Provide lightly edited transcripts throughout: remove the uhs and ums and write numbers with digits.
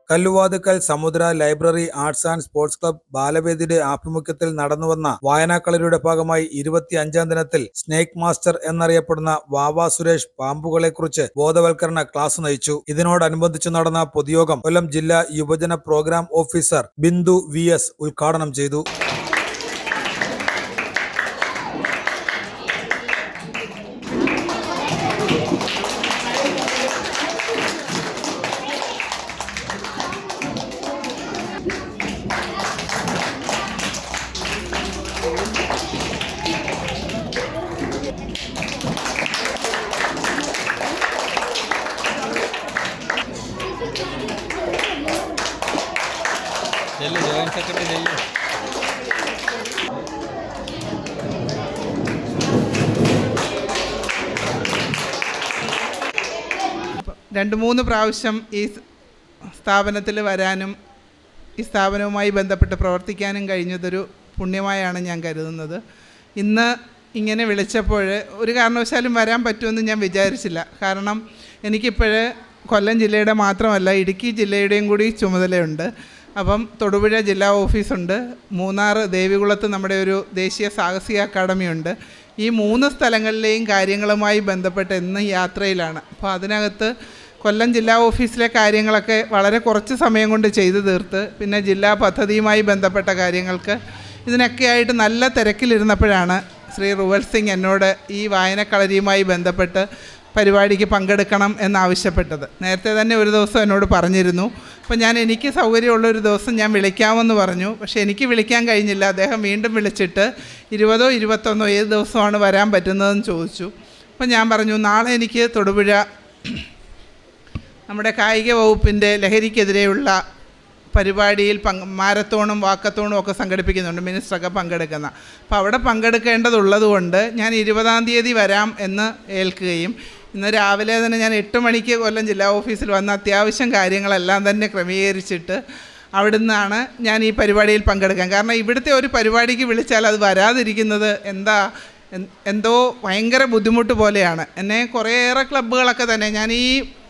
Kalluvathukkal Samudra library arts and sports club ബാലവേദിയുടെ ആഭിമുഖ്യത്തിൽ നടന്നുവന്ന വായനാക്കളരിയുടെ ഭാഗമായി 25-ാം ദിനത്തിൽ സ്നേക് മാസ്റ്റർ എന്നറിയപ്പെടുന്ന വാവ സുരേഷ് പാമ്പുകളെക്കുറിച്ച് ബോധവൽക്കരണ ക്ലാസ് നയിച്ചു. ഇതിനോടനുബന്ധിച്ച് നടന്ന പൊതുയോഗം കൊല്ലം ജില്ലാ യുവജന പ്രോഗ്രാം ഓഫീസർ ബിന്ദു VS ഉദ്ഘാടനം ചെയ്തു. ജോയിന്റ് സെക്രട്ടറി 2-3 പ്രാവശ്യം ഈ സ്ഥാപനത്തിൽ വരാനും ഈ സ്ഥാപനവുമായി ബന്ധപ്പെട്ട് പ്രവർത്തിക്കാനും കഴിഞ്ഞതൊരു പുണ്യമായാണ് ഞാൻ കരുതുന്നത്. ഇന്ന് ഇങ്ങനെ വിളിച്ചപ്പോൾ ഒരു കാരണവശാലും വരാൻ പറ്റുമെന്ന് ഞാൻ വിചാരിച്ചില്ല. കാരണം എനിക്കിപ്പോൾ കൊല്ലം ജില്ലയുടെ മാത്രമല്ല ഇടുക്കി ജില്ലയുടെയും കൂടി ചുമതലയുണ്ട്. അപ്പം തൊടുപുഴ ജില്ലാ ഓഫീസുണ്ട്, മൂന്നാർ ദേവികുളത്ത് നമ്മുടെ ഒരു ദേശീയ സാഹസിക അക്കാദമിയുണ്ട്. ഈ 3 സ്ഥലങ്ങളിലെയും കാര്യങ്ങളുമായി ബന്ധപ്പെട്ട് എന്നും യാത്രയിലാണ്. അപ്പോൾ അതിനകത്ത് കൊല്ലം ജില്ലാ ഓഫീസിലെ കാര്യങ്ങളൊക്കെ വളരെ കുറച്ച് സമയം കൊണ്ട് ചെയ്തു തീർത്ത് പിന്നെ ജില്ലാ പദ്ധതിയുമായി ബന്ധപ്പെട്ട കാര്യങ്ങൾക്ക് ഇതിനൊക്കെയായിട്ട് നല്ല തിരക്കിലിരുന്നപ്പോഴാണ് ശ്രീ റുവൽ സിംഗ് എന്നോട് ഈ വായനക്കളരിയുമായി ബന്ധപ്പെട്ട് പരിപാടിക്ക് പങ്കെടുക്കണം എന്നാവശ്യപ്പെട്ടത്. നേരത്തെ തന്നെ ഒരു ദിവസം എന്നോട് പറഞ്ഞിരുന്നു. അപ്പോൾ എനിക്ക് സൗകര്യമുള്ളൊരു ദിവസം ഞാൻ വിളിക്കാമെന്ന് പറഞ്ഞു. പക്ഷേ എനിക്ക് വിളിക്കാൻ കഴിഞ്ഞില്ല. അദ്ദേഹം വീണ്ടും വിളിച്ചിട്ട് 20ഓ 21ഓ ഏത് ദിവസമാണ് വരാൻ പറ്റുന്നതെന്ന് ചോദിച്ചു. അപ്പോൾ ഞാൻ പറഞ്ഞു നാളെ എനിക്ക് തൊടുപുഴ നമ്മുടെ കായിക വകുപ്പിൻ്റെ ലഹരിക്കെതിരെയുള്ള പരിപാടിയിൽ മാരത്തോണും വാക്കത്തോണും ഒക്കെ സംഘടിപ്പിക്കുന്നുണ്ട്, മിനിസ്റ്ററൊക്കെ പങ്കെടുക്കുന്ന. അപ്പോൾ അവിടെ പങ്കെടുക്കേണ്ടതുള്ളത് കൊണ്ട് ഞാൻ 20-ാം തീയതി വരാം എന്ന് ഏൽക്കുകയും ഇന്ന് രാവിലെ തന്നെ ഞാൻ 8 മണിക്ക് കൊല്ലം ജില്ലാ ഓഫീസിൽ വന്ന അത്യാവശ്യം കാര്യങ്ങളെല്ലാം തന്നെ ക്രമീകരിച്ചിട്ട് അവിടെ നിന്നാണ് ഞാൻ ഈ പരിപാടിയിൽ പങ്കെടുക്കാൻ. കാരണം ഇവിടുത്തെ ഒരു പരിപാടിക്ക് വിളിച്ചാൽ അത് വരാതിരിക്കുന്നത് എന്തോ ഭയങ്കര ബുദ്ധിമുട്ട് പോലെയാണ്. എന്നെ കുറേയേറെ ക്ലബ്ബുകളൊക്കെ തന്നെ ഞാൻ ഈ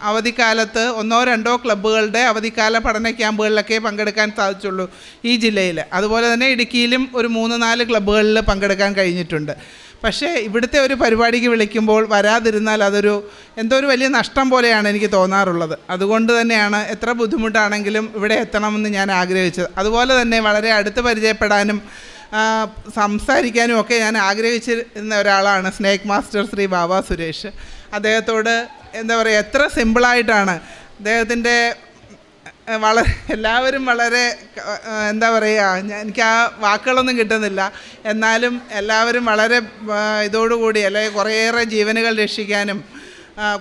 അവധിക്കാലത്ത് 1-2 ക്ലബ്ബുകളുടെ അവധിക്കാല പഠന ക്യാമ്പുകളിലൊക്കെ പങ്കെടുക്കാൻ സാധിച്ചുള്ളൂ ഈ ജില്ലയിൽ. അതുപോലെ തന്നെ ഇടുക്കിയിലും ഒരു 3-4 ക്ലബ്ബുകളിൽ പങ്കെടുക്കാൻ കഴിഞ്ഞിട്ടുണ്ട്. പക്ഷേ ഇവിടുത്തെ ഒരു പരിപാടിക്ക് വിളിക്കുമ്പോൾ വരാതിരുന്നാൽ അതൊരു എന്തോ ഒരു വലിയ നഷ്ടം പോലെയാണ് എനിക്ക് തോന്നാറുള്ളത്. അതുകൊണ്ട് തന്നെയാണ് എത്ര ബുദ്ധിമുട്ടാണെങ്കിലും ഇവിടെ എത്തണമെന്ന് ഞാൻ ആഗ്രഹിച്ചത്. അതുപോലെ തന്നെ വളരെ അടുത്ത് പരിചയപ്പെടാനും സംസാരിക്കാനും ഒക്കെ ഞാൻ ആഗ്രഹിച്ചിരുന്ന ഒരാളാണ് സ്നേക് മാസ്റ്റർ ശ്രീ വാവ സുരേഷ്. അദ്ദേഹത്തോട് എന്താ പറയുക, എത്ര സിമ്പിളായിട്ടാണ് അദ്ദേഹത്തിൻ്റെ എല്ലാവരും വളരെ എന്താ പറയുക, എനിക്ക് ആ വാക്കുകളൊന്നും കിട്ടുന്നില്ല. എന്നാലും എല്ലാവരും വളരെ ഇതോടുകൂടി അല്ലെങ്കിൽ കുറേയേറെ ജീവനുകൾ രക്ഷിക്കാനും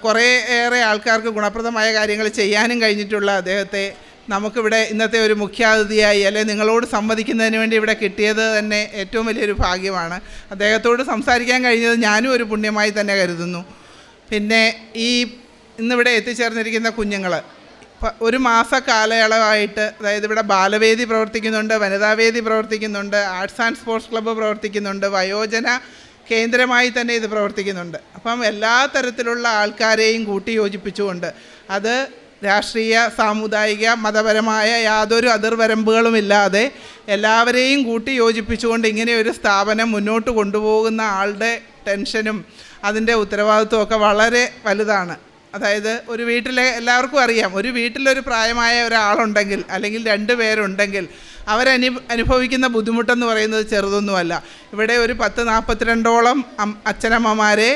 കുറേയേറെ ആൾക്കാർക്ക് ഗുണപ്രദമായ കാര്യങ്ങൾ ചെയ്യാനും കഴിഞ്ഞിട്ടുള്ള അദ്ദേഹത്തെ നമുക്കിവിടെ ഇന്നത്തെ ഒരു മുഖ്യാതിഥിയായി അല്ലെങ്കിൽ നിങ്ങളോട് സംവദിക്കുന്നതിന് വേണ്ടി ഇവിടെ കിട്ടിയത് തന്നെ ഏറ്റവും വലിയൊരു ഭാഗ്യമാണ്. അദ്ദേഹത്തോട് സംസാരിക്കാൻ കഴിഞ്ഞത് ഞാനും ഒരു പുണ്യമായി തന്നെ കരുതുന്നു. പിന്നെ ഇന്നിവിടെ എത്തിച്ചേർന്നിരിക്കുന്ന കുഞ്ഞുങ്ങൾ ഒരു മാസ കാലയളവായിട്ട്, അതായത് ഇവിടെ ബാലവേദി പ്രവർത്തിക്കുന്നുണ്ട്, വനിതാവേദി പ്രവർത്തിക്കുന്നുണ്ട്, ആർട്സ് ആൻഡ് സ്പോർട്സ് ക്ലബ്ബ് പ്രവർത്തിക്കുന്നുണ്ട്, വയോജന കേന്ദ്രമായി തന്നെ ഇത് പ്രവർത്തിക്കുന്നുണ്ട്. അപ്പം എല്ലാ തരത്തിലുള്ള ആൾക്കാരെയും കൂട്ടിയോജിപ്പിച്ചുകൊണ്ട് അത് രാഷ്ട്രീയ, സാമുദായിക, മതപരമായ യാതൊരു അതിർവരമ്പുകളുമില്ലാതെ എല്ലാവരെയും കൂട്ടി യോജിപ്പിച്ചുകൊണ്ട് ഇങ്ങനെ ഒരു സ്ഥാപനം മുന്നോട്ട് കൊണ്ടുപോകുന്ന ആളുടെ ടെൻഷനും അതിൻ്റെ ഉത്തരവാദിത്വം ഒക്കെ വളരെ വലുതാണ്. അതായത് ഒരു വീട്ടിലെ എല്ലാവർക്കും അറിയാം, ഒരു വീട്ടിലൊരു പ്രായമായ ഒരാളുണ്ടെങ്കിൽ അല്ലെങ്കിൽ 2 പേരുണ്ടെങ്കിൽ അനുഭവിക്കുന്ന ബുദ്ധിമുട്ടെന്ന് പറയുന്നത് ചെറുതൊന്നുമല്ല. ഇവിടെ ഒരു 10-42ഓളം അച്ഛനമ്മമാരെ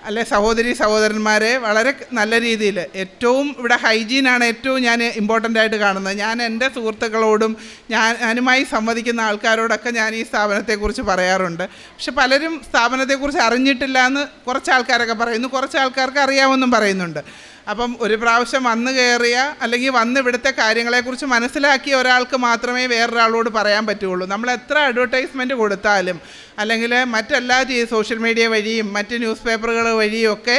അല്ലെ സഹോദരന്മാരെ വളരെ നല്ല രീതിയിൽ ഏറ്റവും ഇവിടെ ഹൈജീനാണ് ഏറ്റവും ഞാൻ ഇമ്പോർട്ടൻ്റ് ആയിട്ട് കാണുന്നത്. ഞാൻ എൻ്റെ സുഹൃത്തുക്കളോടും ഞാനുമായി സംവദിക്കുന്ന ആൾക്കാരോടൊക്കെ ഞാൻ ഈ സ്ഥാപനത്തെക്കുറിച്ച് പറയാറുണ്ട്. പക്ഷെ പലരും സ്ഥാപനത്തെക്കുറിച്ച് അറിഞ്ഞിട്ടില്ല എന്ന് കുറച്ച് ആൾക്കാരൊക്കെ പറയുന്നു, കുറച്ച് ആൾക്കാർക്ക് അറിയാമെന്നും പറയുന്നുണ്ട്. അപ്പം ഒരു പ്രാവശ്യം വന്ന് കയറിയ അല്ലെങ്കിൽ വന്ന് ഇവിടുത്തെ കാര്യങ്ങളെക്കുറിച്ച് മനസ്സിലാക്കിയ ഒരാൾക്ക് മാത്രമേ വേറൊരാളോട് പറയാൻ പറ്റുള്ളൂ. നമ്മൾ എത്ര അഡ്വർടൈസ്മെൻറ്റ് കൊടുത്താലും അല്ലെങ്കിൽ മറ്റെല്ലാ സോഷ്യൽ മീഡിയ വഴിയും മറ്റ് ന്യൂസ് പേപ്പറുകൾ വഴിയും ഒക്കെ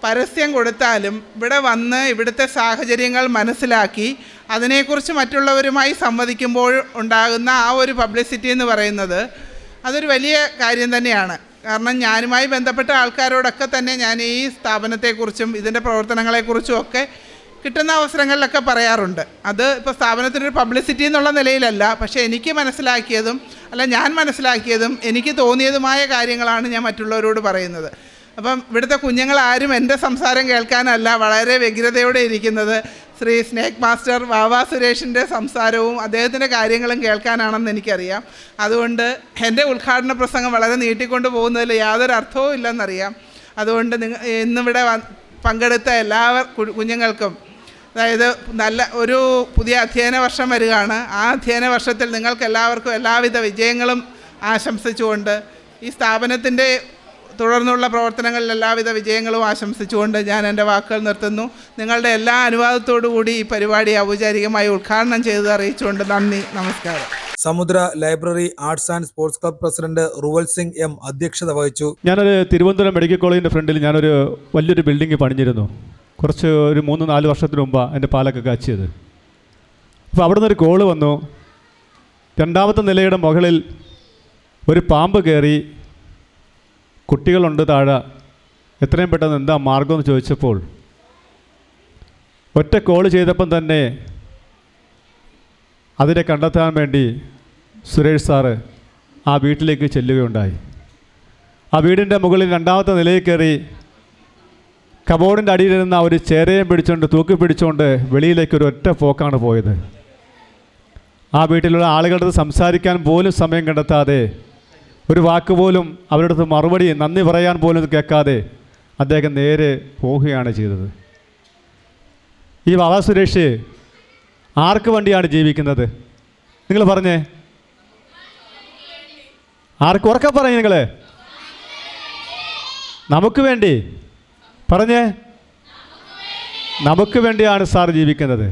പരസ്യം കൊടുത്താലും ഇവിടെ വന്ന് ഇവിടുത്തെ സാഹചര്യങ്ങൾ മനസ്സിലാക്കി അതിനെക്കുറിച്ച് മറ്റുള്ളവരുമായി സംവദിക്കുമ്പോൾ ഉണ്ടാകുന്ന ആ ഒരു പബ്ലിസിറ്റി എന്ന് പറയുന്നത് അതൊരു വലിയ കാര്യം തന്നെയാണ്. കാരണം ഞാനുമായി ബന്ധപ്പെട്ട ആൾക്കാരോടൊക്കെ തന്നെ ഞാൻ ഈ സ്ഥാപനത്തെക്കുറിച്ചും ഇതിൻ്റെ പ്രവർത്തനങ്ങളെക്കുറിച്ചും ഒക്കെ കിട്ടുന്ന അവസരങ്ങളിലൊക്കെ പറയാറുണ്ട്. അത് ഇപ്പോൾ സ്ഥാപനത്തിനൊരു പബ്ലിസിറ്റി എന്നുള്ള നിലയിലല്ല, പക്ഷേ എനിക്ക് മനസ്സിലാക്കിയതും ഞാൻ മനസ്സിലാക്കിയതും എനിക്ക് തോന്നിയതുമായ കാര്യങ്ങളാണ് ഞാൻ മറ്റുള്ളവരോട് പറയുന്നത്. അപ്പം ഇവിടുത്തെ കുഞ്ഞുങ്ങളാരും എൻ്റെ സംസാരം കേൾക്കാനല്ല വളരെ വ്യഗ്രതയോടെ ഇരിക്കുന്നത്, ശ്രീ സ്നേക് മാസ്റ്റർ വാവാ സുരേഷിൻ്റെ സംസാരവും അദ്ദേഹത്തിൻ്റെ കാര്യങ്ങളും കേൾക്കാനാണെന്ന് എനിക്കറിയാം. അതുകൊണ്ട് എൻ്റെ ഉദ്ഘാടന പ്രസംഗം വളരെ നീട്ടിക്കൊണ്ട് പോകുന്നതിൽ യാതൊരു അർത്ഥവും ഇല്ലെന്നറിയാം. അതുകൊണ്ട് ഇന്നിവിടെ പങ്കെടുത്ത എല്ലാ കുഞ്ഞുങ്ങൾക്കും, അതായത് നല്ല ഒരു പുതിയ അധ്യയന വർഷം വരികയാണ്. ആ അധ്യയന വർഷത്തിൽ നിങ്ങൾക്ക് എല്ലാവർക്കും എല്ലാവിധ വിജയങ്ങളും ആശംസിച്ചുകൊണ്ട്, ഈ സ്ഥാപനത്തിൻ്റെ തുടർന്നുള്ള പ്രവർത്തനങ്ങളിൽ എല്ലാവിധ വിജയങ്ങളും ആശംസിച്ചുകൊണ്ട് ഞാൻ എൻ്റെ വാക്കുകൾ നിർത്തുന്നു. നിങ്ങളുടെ എല്ലാ അനുവാദത്തോടു കൂടി ഈ പരിപാടി ഔപചാരികമായി ഉദ്ഘാടനം ചെയ്ത് അറിയിച്ചുകൊണ്ട് നന്ദി, നമസ്കാരം. സമുദ്ര library arts and sports club president Ruval Singh M അധ്യക്ഷത വഹിച്ചു. ഞാനൊരു തിരുവനന്തപുരം മെഡിക്കൽ കോളേജിൻ്റെ ഫ്രണ്ടിൽ ഞാനൊരു വലിയൊരു ബിൽഡിംഗ് പണിഞ്ഞിരുന്നു. ഒരു 3-4 വർഷത്തിന് മുമ്പാണ് എൻ്റെ പാലൊക്കെ കാച്ചിയത്. അപ്പോൾ അവിടെ നിന്നൊരു കോള് വന്നു, 2ാമത്തെ നിലയുടെ മുകളിൽ ഒരു പാമ്പ് കയറി, കുട്ടികളുണ്ട് താഴെ, എത്രയും പെട്ടെന്ന് എന്താ മാർഗമെന്ന് ചോദിച്ചപ്പോൾ ഒറ്റ കോള് ചെയ്തപ്പം തന്നെ അതിനെ കണ്ടെത്താൻ വേണ്ടി സുരേഷ് സാറ് ആ വീട്ടിലേക്ക് ചെല്ലുകയുണ്ടായി. ആ വീടിൻ്റെ മുകളിൽ 2ാമത്തെ നിലയിൽ കയറി കബോർഡിൻ്റെ അടിയിലിരുന്ന ഒരു ചേരയും പിടിച്ചുകൊണ്ട് തൂക്കി പിടിച്ചുകൊണ്ട് വെളിയിലേക്ക് ഒരു ഒറ്റ പോക്കാണ് പോയത്. ആ വീട്ടിലുള്ള ആളുകളുടെ സംസാരിക്കാൻ പോലും സമയം കണ്ടെത്താതെ, ഒരു വാക്ക് പോലും അവരുടെ അടുത്ത് മറുപടി നന്ദി പറയാൻ പോലും കേൾക്കാതെ അദ്ദേഹം നേരെ പോവുകയാണ് ചെയ്തത്. ഈ വാവാ സുരേഷ് ആർക്ക് വേണ്ടിയാണ് ജീവിക്കുന്നത്? നിങ്ങൾ പറഞ്ഞേ, ആർക്ക്? ഉറക്കെ പറഞ്ഞേ നിങ്ങൾ. നമുക്ക് വേണ്ടി പറഞ്ഞേ. നമുക്ക് വേണ്ടിയാണ് സാർ ജീവിക്കുന്നത്.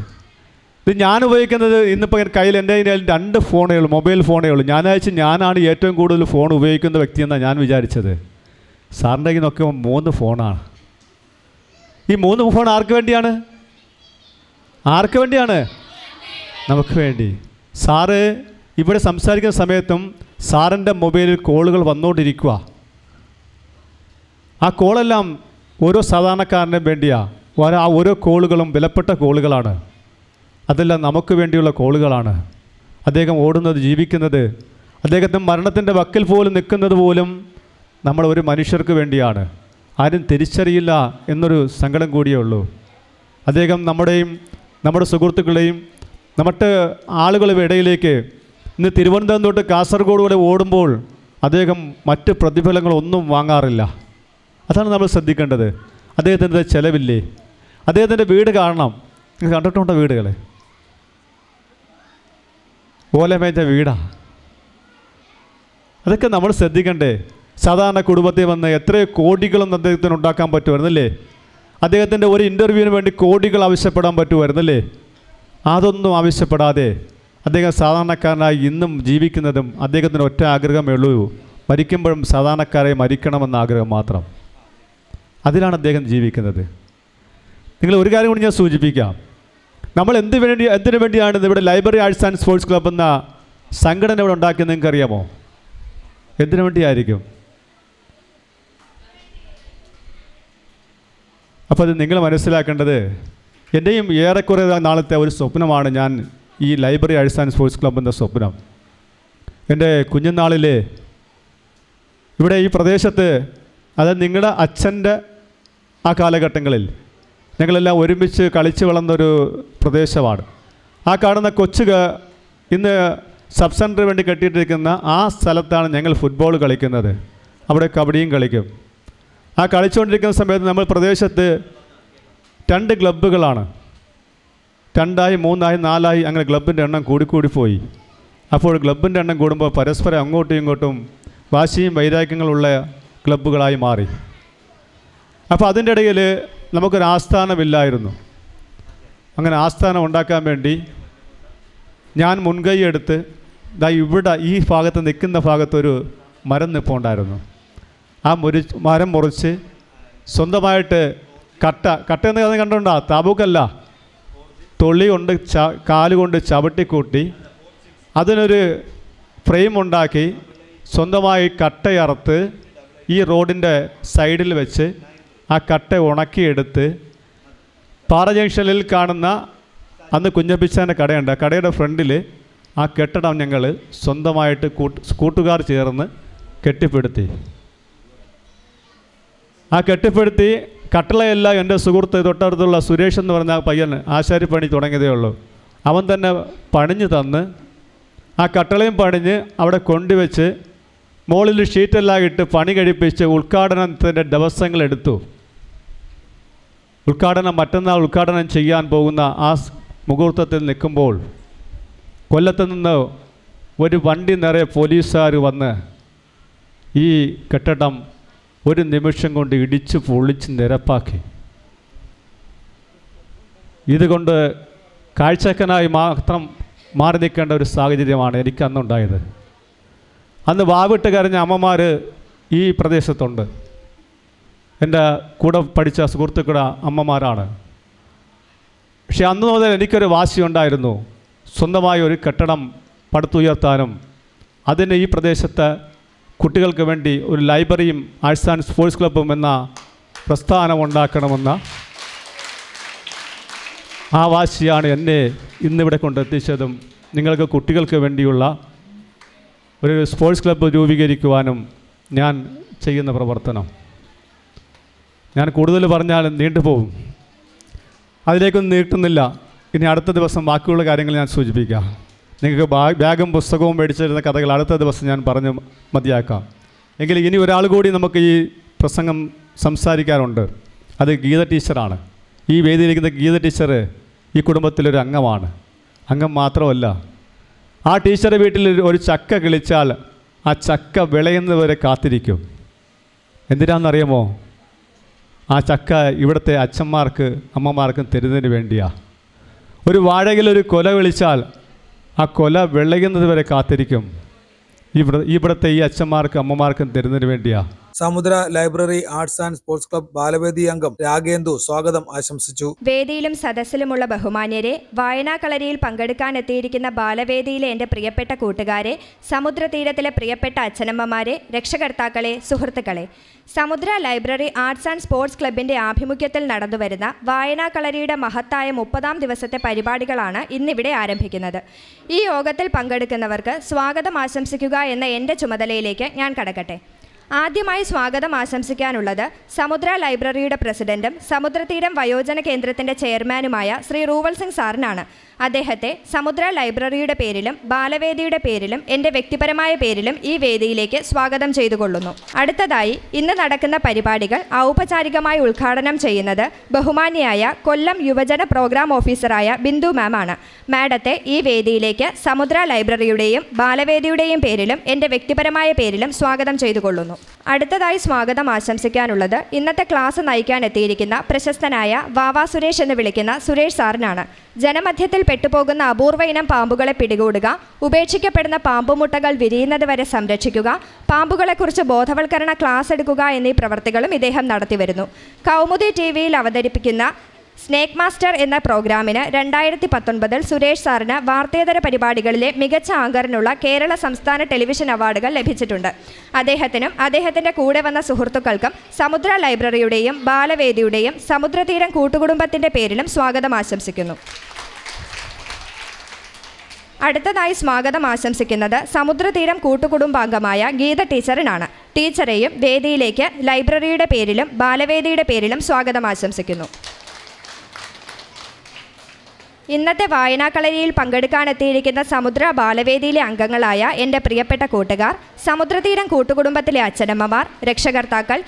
ഇത് ഞാൻ ഉപയോഗിക്കുന്നത് ഇന്നിപ്പോൾ കയ്യിൽ എൻ്റെ 2 ഫോണേ ഉള്ളൂ, മൊബൈൽ ഫോണേ ഉള്ളൂ. ഞാനാണ് ഏറ്റവും കൂടുതൽ ഫോൺ ഉപയോഗിക്കുന്ന വ്യക്തിയെന്നാണ് ഞാൻ വിചാരിച്ചത്. സാറിൻ്റെ കയ്യിൽ നിന്നൊക്കെ 3 ഫോണാണ്. ഈ 3 ഫോൺ ആർക്ക് വേണ്ടിയാണ്? ആർക്ക് വേണ്ടിയാണ്? നമുക്ക് വേണ്ടി. സാറ് ഇവിടെ സംസാരിക്കുന്ന സമയത്തും സാറിൻ്റെ മൊബൈലിൽ കോളുകൾ വന്നുകൊണ്ടിരിക്കുക. ആ കോളെല്ലാം ഓരോ സാധാരണക്കാരനും വേണ്ടിയാണ്. ആ ഓരോ കോളുകളും വിലപ്പെട്ട കോളുകളാണ്. അതെല്ലാം നമുക്ക് വേണ്ടിയുള്ള കോളുകളാണ്. അദ്ദേഹം ഓടുന്നത്, ജീവിക്കുന്നത്, അദ്ദേഹത്തിൻ്റെ മരണത്തിൻ്റെ വക്കിൽ പോലും നിൽക്കുന്നത് പോലും നമ്മൾ ഒരു മനുഷ്യർക്ക് വേണ്ടിയാണ്. ആരും തിരിച്ചറിയില്ല എന്നൊരു സങ്കടം കൂടിയേ ഉള്ളൂ. അദ്ദേഹം നമ്മുടെ സുഹൃത്തുക്കളെയും മറ്റ് ആളുകളുടെ ഇടയിലേക്ക് ഇന്ന് തിരുവനന്തപുരം തൊട്ട് കാസർഗോഡ് വരെ ഓടുമ്പോൾ അദ്ദേഹം മറ്റ് പ്രതിഫലങ്ങളൊന്നും വാങ്ങാറില്ല. അതാണ് നമ്മൾ ശ്രദ്ധിക്കേണ്ടത്. അദ്ദേഹത്തിൻ്റെ ചിലവില്ലേ? അദ്ദേഹത്തിൻ്റെ വീട് കാണണം. നിങ്ങൾ കണ്ടിട്ടുണ്ടോ വീടുകൾ? ഓലമേഞ്ഞ വീടാണ്. അതൊക്കെ നമ്മൾ ശ്രദ്ധിക്കണ്ടേ? സാധാരണ കുടുംബത്തിൽ വന്ന് എത്രയോ കോടികളൊന്നും അദ്ദേഹത്തിന് ഉണ്ടാക്കാൻ പറ്റുമായിരുന്നല്ലേ? അദ്ദേഹത്തിൻ്റെ ഒരു ഇൻ്റർവ്യൂവിന് വേണ്ടി കോടികൾ ആവശ്യപ്പെടാൻ പറ്റുമായിരുന്നല്ലേ? അതൊന്നും ആവശ്യപ്പെടാതെ അദ്ദേഹം സാധാരണക്കാരനായി ഇന്നും ജീവിക്കുന്നതും അദ്ദേഹത്തിന് ഒറ്റ ആഗ്രഹമേ ഉള്ളൂ, മരിക്കുമ്പോഴും സാധാരണക്കാരെ മരിക്കണമെന്ന ആഗ്രഹം മാത്രം. അതിലാണ് അദ്ദേഹം ജീവിക്കുന്നത്. നിങ്ങൾ ഒരു കാര്യം കൂടി ഞാൻ സൂചിപ്പിക്കാം. നമ്മൾ എന്തിനു വേണ്ടിയാണ് ഇവിടെ library arts and sports club എന്ന സംഘടന ഇവിടെ ഉണ്ടാക്കിയത് നിങ്ങൾക്ക് അറിയാമോ? എന്തിനു വേണ്ടിയായിരിക്കും? അപ്പോൾ അത് നിങ്ങൾ മനസ്സിലാക്കേണ്ടത്, എൻ്റെയും ഏറെക്കുറെ നാളത്തെ ഒരു സ്വപ്നമാണ് ഞാൻ ഈ library arts and sports club എന്ന സ്വപ്നം. എൻ്റെ കുഞ്ഞുനാളിൽ ഇവിടെ ഈ പ്രദേശത്ത്, അതായത് നിങ്ങളുടെ അച്ഛൻ്റെ ആ കാലഘട്ടങ്ങളിൽ ഞങ്ങളെല്ലാം ഒരുമിച്ച് കളിച്ച് വളർന്നൊരു പ്രദേശമാണ്. ആ കാണുന്ന ഇന്ന് സബ് സെൻറ്ററിന് വേണ്ടി കെട്ടിയിട്ടിരിക്കുന്ന ആ സ്ഥലത്താണ് ഞങ്ങൾ ഫുട്ബോൾ കളിക്കുന്നത്. അവിടെ കബഡിയും കളിക്കും. ആ കളിച്ചുകൊണ്ടിരിക്കുന്ന സമയത്ത് നമ്മൾ പ്രദേശത്ത് 2 ക്ലബ്ബുകളാണ്. 2ആയി 3ആയി 4ആയി അങ്ങനെ ക്ലബിൻ്റെ എണ്ണം കൂടിപ്പോയി. അപ്പോൾ ക്ലബിൻ്റെ എണ്ണം കൂടുമ്പോൾ പരസ്പരം അങ്ങോട്ടും ഇങ്ങോട്ടും വാശിയും വൈരാഗ്യങ്ങളുള്ള ക്ലബ്ബുകളായി മാറി. അപ്പോൾ അതിൻ്റെ ഇടയിൽ നമുക്കൊരു ആസ്ഥാനമില്ലായിരുന്നു. അങ്ങനെ ആസ്ഥാനം ഉണ്ടാക്കാൻ വേണ്ടി ഞാൻ മുൻകൈ എടുത്ത് ഇവിടെ ഈ ഭാഗത്ത് നിൽക്കുന്ന ഭാഗത്തൊരു മരം നിൽപ്പുണ്ടായിരുന്നു. ആ മരം മുറിച്ച് സ്വന്തമായിട്ട് കട്ടയെന്ന് കണ്ടുകൊണ്ടാ, താബൂക്കല്ല, തൊള്ളി കൊണ്ട് കാലുകൊണ്ട് ചവിട്ടിക്കൂട്ടി അതിനൊരു ഫ്രെയിം ഉണ്ടാക്കി സ്വന്തമായി കട്ടയറുത്ത് ഈ റോഡിൻ്റെ സൈഡിൽ വെച്ച് ആ കട്ട ഉണക്കിയെടുത്ത് പാറ ജംഗ്ഷനിൽ കാണുന്ന അന്ന് കുഞ്ഞപ്പിച്ചാൻ്റെ കടയുണ്ട്. ആ കടയുടെ ഫ്രണ്ടിൽ ആ കെട്ടിടം ഞങ്ങൾ സ്വന്തമായിട്ട് കൂട്ടുകാർ ചേർന്ന് കെട്ടിപ്പടുത്തി. ആ കെട്ടിപ്പടുത്തി കട്ടളയെല്ലാം എൻ്റെ സുഹൃത്ത് തൊട്ടടുത്തുള്ള സുരേഷ് എന്ന് പറഞ്ഞ പയ്യൻ ആശാരിപ്പണി തുടങ്ങിയതേ ഉള്ളൂ. അവൻ തന്നെ പണിഞ്ഞ് തന്ന് ആ കട്ടളയും പണിഞ്ഞ് അവിടെ കൊണ്ടുവച്ച് മുകളിൽ ഷീറ്റെല്ലാം ഇട്ട് പണി കഴിപ്പിച്ച് ഉദ്ഘാടനത്തിൻ്റെ ദിവസങ്ങളെടുത്തു. മറ്റന്നാൾ ഉദ്ഘാടനം ചെയ്യാൻ പോകുന്ന ആ മുഹൂർത്തത്തിൽ നിൽക്കുമ്പോൾ കൊല്ലത്ത് നിന്ന് ഒരു വണ്ടി നിറയെ പോലീസുകാർ വന്ന് ഈ കെട്ടിടം ഒരു നിമിഷം കൊണ്ട് ഇടിച്ച് പൊളിച്ച് നിരപ്പാക്കി. ഇതുകൊണ്ട് കാഴ്ചക്കാനായി മാത്രം മാറി നിൽക്കേണ്ട ഒരു സാഹചര്യമാണ് എനിക്കന്നുണ്ടായത്. അന്ന് വാവിട്ട് കരഞ്ഞ അമ്മമാർ ഈ പ്രദേശത്തുണ്ട്. എൻ്റെ കൂടെ പഠിച്ച സുഹൃത്തുക്കളുടെ അമ്മമാരാണ്. പക്ഷെ അന്ന് മുതൽ എനിക്കൊരു വാശിയുണ്ടായിരുന്നു, സ്വന്തമായ ഒരു കെട്ടിടം പടുത്തുയർത്താനും അതിന് ഈ പ്രദേശത്തെ കുട്ടികൾക്ക് വേണ്ടി ഒരു ലൈബ്രറിയും ആർട്സ് ആൻഡ് സ്പോർട്സ് ക്ലബ്ബും എന്ന പ്രസ്ഥാനം ഉണ്ടാക്കണമെന്ന ആ വാശിയാണ് എന്നെ ഇന്നിവിടെ കൊണ്ടെത്തിച്ചതും നിങ്ങൾക്ക് കുട്ടികൾക്ക് വേണ്ടിയുള്ള ഒരു സ്പോർട്സ് ക്ലബ്ബ് രൂപീകരിക്കുവാനും ഞാൻ ചെയ്യുന്ന പ്രവർത്തനം. ഞാൻ കൂടുതൽ പറഞ്ഞാൽ നീണ്ടുപോകും, അതിലേക്കൊന്നും നീട്ടുന്നില്ല. ഇനി അടുത്ത ദിവസം ബാക്കിയുള്ള കാര്യങ്ങൾ ഞാൻ സൂചിപ്പിക്കാം. നിങ്ങൾക്ക് ബാഗും പുസ്തകവും മേടിച്ചിരുന്ന കഥകൾ അടുത്ത ദിവസം ഞാൻ പറഞ്ഞ് മതിയാക്കാം. എങ്കിൽ ഇനി ഒരാൾ കൂടി നമുക്ക് ഈ പ്രസംഗം സംസാരിക്കാറുണ്ട്. അത് ഗീത ടീച്ചറാണ്. ഈ വേദിയിലിരിക്കുന്ന ഗീത ടീച്ചർ ഈ കുടുംബത്തിലൊരു അംഗമാണ്. അംഗം മാത്രമല്ല, ആ ടീച്ചറുടെ വീട്ടിൽ ഒരു ചക്ക കിളിച്ചാൽ ആ ചക്ക വിളയുന്നവരെ കാത്തിരിക്കും. എന്തിനാണെന്നറിയാമോ? ആ ചക്ക ഇവിടുത്തെ അച്ഛന്മാർക്ക് അമ്മമാർക്കും തരുന്നതിന് വേണ്ടിയാണ്. ഒരു വാഴയിലൊരു കൊല വിളിച്ചാൽ ആ കൊല വിളയുന്നത് വരെ കാത്തിരിക്കും. ഇവിടുത്തെ ഈ അച്ഛന്മാർക്കും അമ്മമാർക്കും തരുന്നതിന് വേണ്ടിയാണ്. സമുദ്ര library arts and sports club Balavedi അംഗം രാഗേന്ദു സ്വാഗതം ആശംസിച്ചു. വേദിയിലും സദസ്സിലുമുള്ള ബഹുമാന്യരെ, വായനാകളരിയിൽ പങ്കെടുക്കാനെത്തിയിരിക്കുന്ന ബാലവേദിയിലെ എൻ്റെ പ്രിയപ്പെട്ട കൂട്ടുകാരെ, സമുദ്രതീരത്തിലെ പ്രിയപ്പെട്ട അച്ഛനമ്മമാരെ, രക്ഷകർത്താക്കളെ, സുഹൃത്തുക്കളെ, സമുദ്ര ലൈബ്രറി ആർട്സ് ആൻഡ് സ്പോർട്സ് ക്ലബിൻ്റെ ആഭിമുഖ്യത്തിൽ നടന്നുവരുന്ന വായനാകളരിയുടെ മഹത്തായ 30-ാം ദിവസത്തെ പരിപാടികളാണ് ഇന്നിവിടെ ആരംഭിക്കുന്നത്. ഈ യോഗത്തിൽ പങ്കെടുക്കുന്നവർക്ക് സ്വാഗതം ആശംസിക്കുക എന്ന എൻ്റെ ചുമതലയിലേക്ക് ഞാൻ കടക്കട്ടെ. ആദ്യമായി സ്വാഗതം ആശംസിക്കാനുള്ളത് സമുദ്ര ലൈബ്രറിയുടെ പ്രസിഡന്റും സമുദ്രതീരം വയോജന കേന്ദ്രത്തിൻ്റെ ചെയർമാനുമായ ശ്രീ റൂവൽ സിംഗ് സാറിനാണ്. അദ്ദേഹത്തെ സമുദ്ര ലൈബ്രറിയുടെ പേരിലും ബാലവേദിയുടെ പേരിലും എൻ്റെ വ്യക്തിപരമായ പേരിലും ഈ വേദിയിലേക്ക് സ്വാഗതം ചെയ്തുകൊള്ളുന്നു. അടുത്തതായി ഇന്ന് നടക്കുന്ന പരിപാടികൾ ഔപചാരികമായി ഉദ്ഘാടനം ചെയ്യുന്നത് ബഹുമാന്യയായ കൊല്ലം യുവജന പ്രോഗ്രാം ഓഫീസറായ ബിന്ദു മാം ആണ്. മാഡത്തെ ഈ വേദിയിലേക്ക് സമുദ്ര ലൈബ്രറിയുടെയും ബാലവേദിയുടെയും പേരിലും എൻ്റെ വ്യക്തിപരമായ പേരിലും സ്വാഗതം ചെയ്തുകൊള്ളുന്നു. അടുത്തതായി സ്വാഗതം ആശംസിക്കാനുള്ളത് ഇന്നത്തെ ക്ലാസ് നയിക്കാൻ എത്തിയിരിക്കുന്ന പ്രശസ്തനായ വാവാ സുരേഷ് എന്ന് വിളിക്കുന്ന സുരേഷ് സാറിനാണ്. ജനമധ്യത്തിൽ പെട്ടുപോകുന്ന അപൂർവ ഇനം പാമ്പുകളെ പിടികൂടുക, ഉപേക്ഷിക്കപ്പെടുന്ന പാമ്പുമുട്ടകൾ വിരിയുന്നത് വരെ സംരക്ഷിക്കുക, പാമ്പുകളെക്കുറിച്ച് ബോധവൽക്കരണ ക്ലാസ് എടുക്കുക എന്നീ പ്രവർത്തികളും ഇദ്ദേഹം നടത്തിവരുന്നു. കൗമുദി ടിവിയിൽ അവതരിപ്പിക്കുന്ന സ്നേക്ക് മാസ്റ്റർ എന്ന പ്രോഗ്രാമിന് 2019 സുരേഷ് സാറിന് വാർത്തേതര പരിപാടികളിലെ മികച്ച ആങ്കറിനുള്ള കേരള സംസ്ഥാന ടെലിവിഷൻ അവാർഡുകൾ ലഭിച്ചിട്ടുണ്ട്. അദ്ദേഹത്തിനും അദ്ദേഹത്തിൻ്റെ കൂടെ വന്ന സുഹൃത്തുക്കൾക്കും സമുദ്ര ലൈബ്രറിയുടെയും ബാലവേദിയുടെയും സമുദ്രതീരം കൂട്ടുകുടുംബത്തിൻ്റെ പേരിലും സ്വാഗതം ആശംസിക്കുന്നു. അടുത്തതായി സ്വാഗതം ആശംസിക്കുന്നത് സമുദ്രതീരം കൂട്ടുകുടുംബാംഗമായ ഗീത ടീച്ചറിനാണ്. ടീച്ചറെയും വേദിയിലേക്ക് ലൈബ്രറിയുടെ പേരിലും ബാലവേദിയുടെ പേരിലും സ്വാഗതം ആശംസിക്കുന്നു. ഇന്നത്തെ വായനാകളരിയിൽ പങ്കെടുക്കാനെത്തിയിരിക്കുന്ന സമുദ്ര ബാലവേദിയിലെ അംഗങ്ങളായ എൻ്റെ പ്രിയപ്പെട്ട കൂട്ടുകാർ, സമുദ്രതീരം കൂട്ടുകുടുംബത്തിലെ അച്ഛനമ്മമാർ, രക്ഷകർത്താക്കൾ,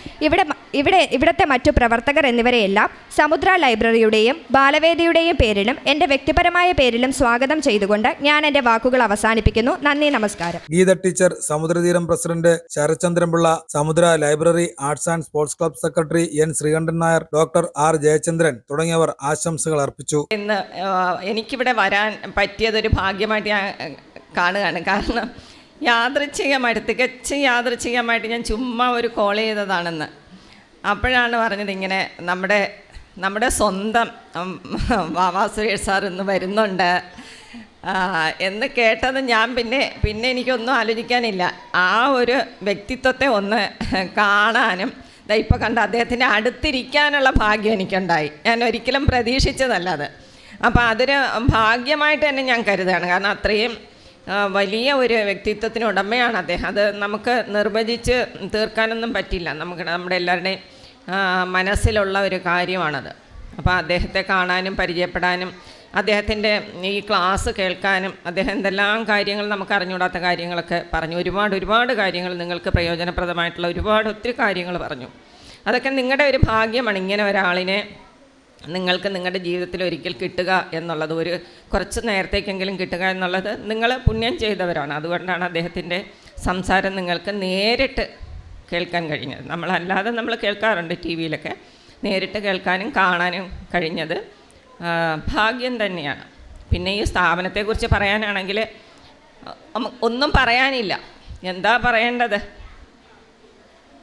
ഇവിടുത്തെ മറ്റു പ്രവർത്തകർ എന്നിവരെയെല്ലാം സമുദ്ര ലൈബ്രറിയുടെയും ബാലവേദിയുടെയും പേരിലും എൻ്റെ വ്യക്തിപരമായ പേരിലും സ്വാഗതം ചെയ്തുകൊണ്ട് ഞാൻ എൻ്റെ വാക്കുകൾ അവസാനിപ്പിക്കുന്നു. നന്ദി, നമസ്കാരം. Geetha teacher, Samudratheeram president Sarathchandran Pillai, Samudra library arts and sports club secretary N Sreekantan Nair, doctor R Jayachandran തുടങ്ങിയവർ ആശംസകൾ അർപ്പിച്ചു. എനിക്കിവിടെ വരാൻ പറ്റിയതൊരു ഭാഗ്യമായിട്ട് ഞാൻ കാണുകയാണ്. കാരണം തികച്ചും യാദൃച്ഛികമായിട്ട് ഞാൻ ചുമ്മാ ഒരു കോൾ ചെയ്തതാണെന്ന്. അപ്പോഴാണ് പറഞ്ഞത് ഇങ്ങനെ നമ്മുടെ സ്വന്തം വാവാ സുരേഷ് സാർ ഇന്ന് വരുന്നുണ്ട് എന്ന് കേട്ടത്. ഞാൻ പിന്നെ എനിക്കൊന്നും ആലോചിക്കാനില്ല. ആ ഒരു വ്യക്തിത്വത്തെ ഒന്ന് കാണാനും ഇപ്പോൾ കണ്ട അദ്ദേഹത്തിൻ്റെ അടുത്തിരിക്കാനുള്ള ഭാഗ്യം എനിക്കുണ്ടായി. ഞാൻ ഒരിക്കലും പ്രതീക്ഷിച്ചതല്ല അത്. അപ്പോൾ അതൊരു ഭാഗ്യമായിട്ട് തന്നെ ഞാൻ കരുതുകയാണ്. കാരണം അത്രയും വലിയ ഒരു വ്യക്തിത്വത്തിന് ഉടമയാണ് അദ്ദേഹം. അത് നമുക്ക് നിർവചിച്ച് തീർക്കാനൊന്നും പറ്റില്ല. നമ്മുടെ എല്ലാവരുടെയും മനസ്സിലുള്ള ഒരു കാര്യമാണത്. അപ്പോൾ അദ്ദേഹത്തെ കാണാനും പരിചയപ്പെടാനും അദ്ദേഹത്തിൻ്റെ ഈ ക്ലാസ് കേൾക്കാനും അദ്ദേഹം എന്തെല്ലാം കാര്യങ്ങൾ നമുക്ക് അറിഞ്ഞുകൂടാത്ത കാര്യങ്ങളൊക്കെ പറഞ്ഞു. ഒരുപാട് കാര്യങ്ങൾ നിങ്ങൾക്ക് പ്രയോജനപ്രദമായിട്ടുള്ള ഒത്തിരി കാര്യങ്ങൾ പറഞ്ഞു. അതൊക്കെ നിങ്ങളുടെ ഒരു ഭാഗ്യമാണ്. ഇങ്ങനെ ഒരാളിനെ നിങ്ങൾക്ക് നിങ്ങളുടെ ജീവിതത്തിൽ ഒരിക്കൽ കിട്ടുക എന്നുള്ളത്, കുറച്ച് നേരത്തേക്കെങ്കിലും കിട്ടുക എന്നുള്ളത് നിങ്ങൾ പുണ്യം ചെയ്തവരാണ്. അതുകൊണ്ടാണ് അദ്ദേഹത്തിൻ്റെ സംസാരം നിങ്ങൾക്ക് നേരിട്ട് കേൾക്കാൻ കഴിഞ്ഞത്. നമ്മളല്ലാതെ നമ്മൾ കേൾക്കാറുണ്ട് ടി വിയിലൊക്കെ. നേരിട്ട് കേൾക്കാനും കാണാനും കഴിഞ്ഞത് ഭാഗ്യം തന്നെയാണ്. പിന്നെ ഈ സ്ഥാപനത്തെക്കുറിച്ച് പറയാനാണെങ്കിൽ ഒന്നും പറയാനില്ല. എന്താ പറയേണ്ടത്?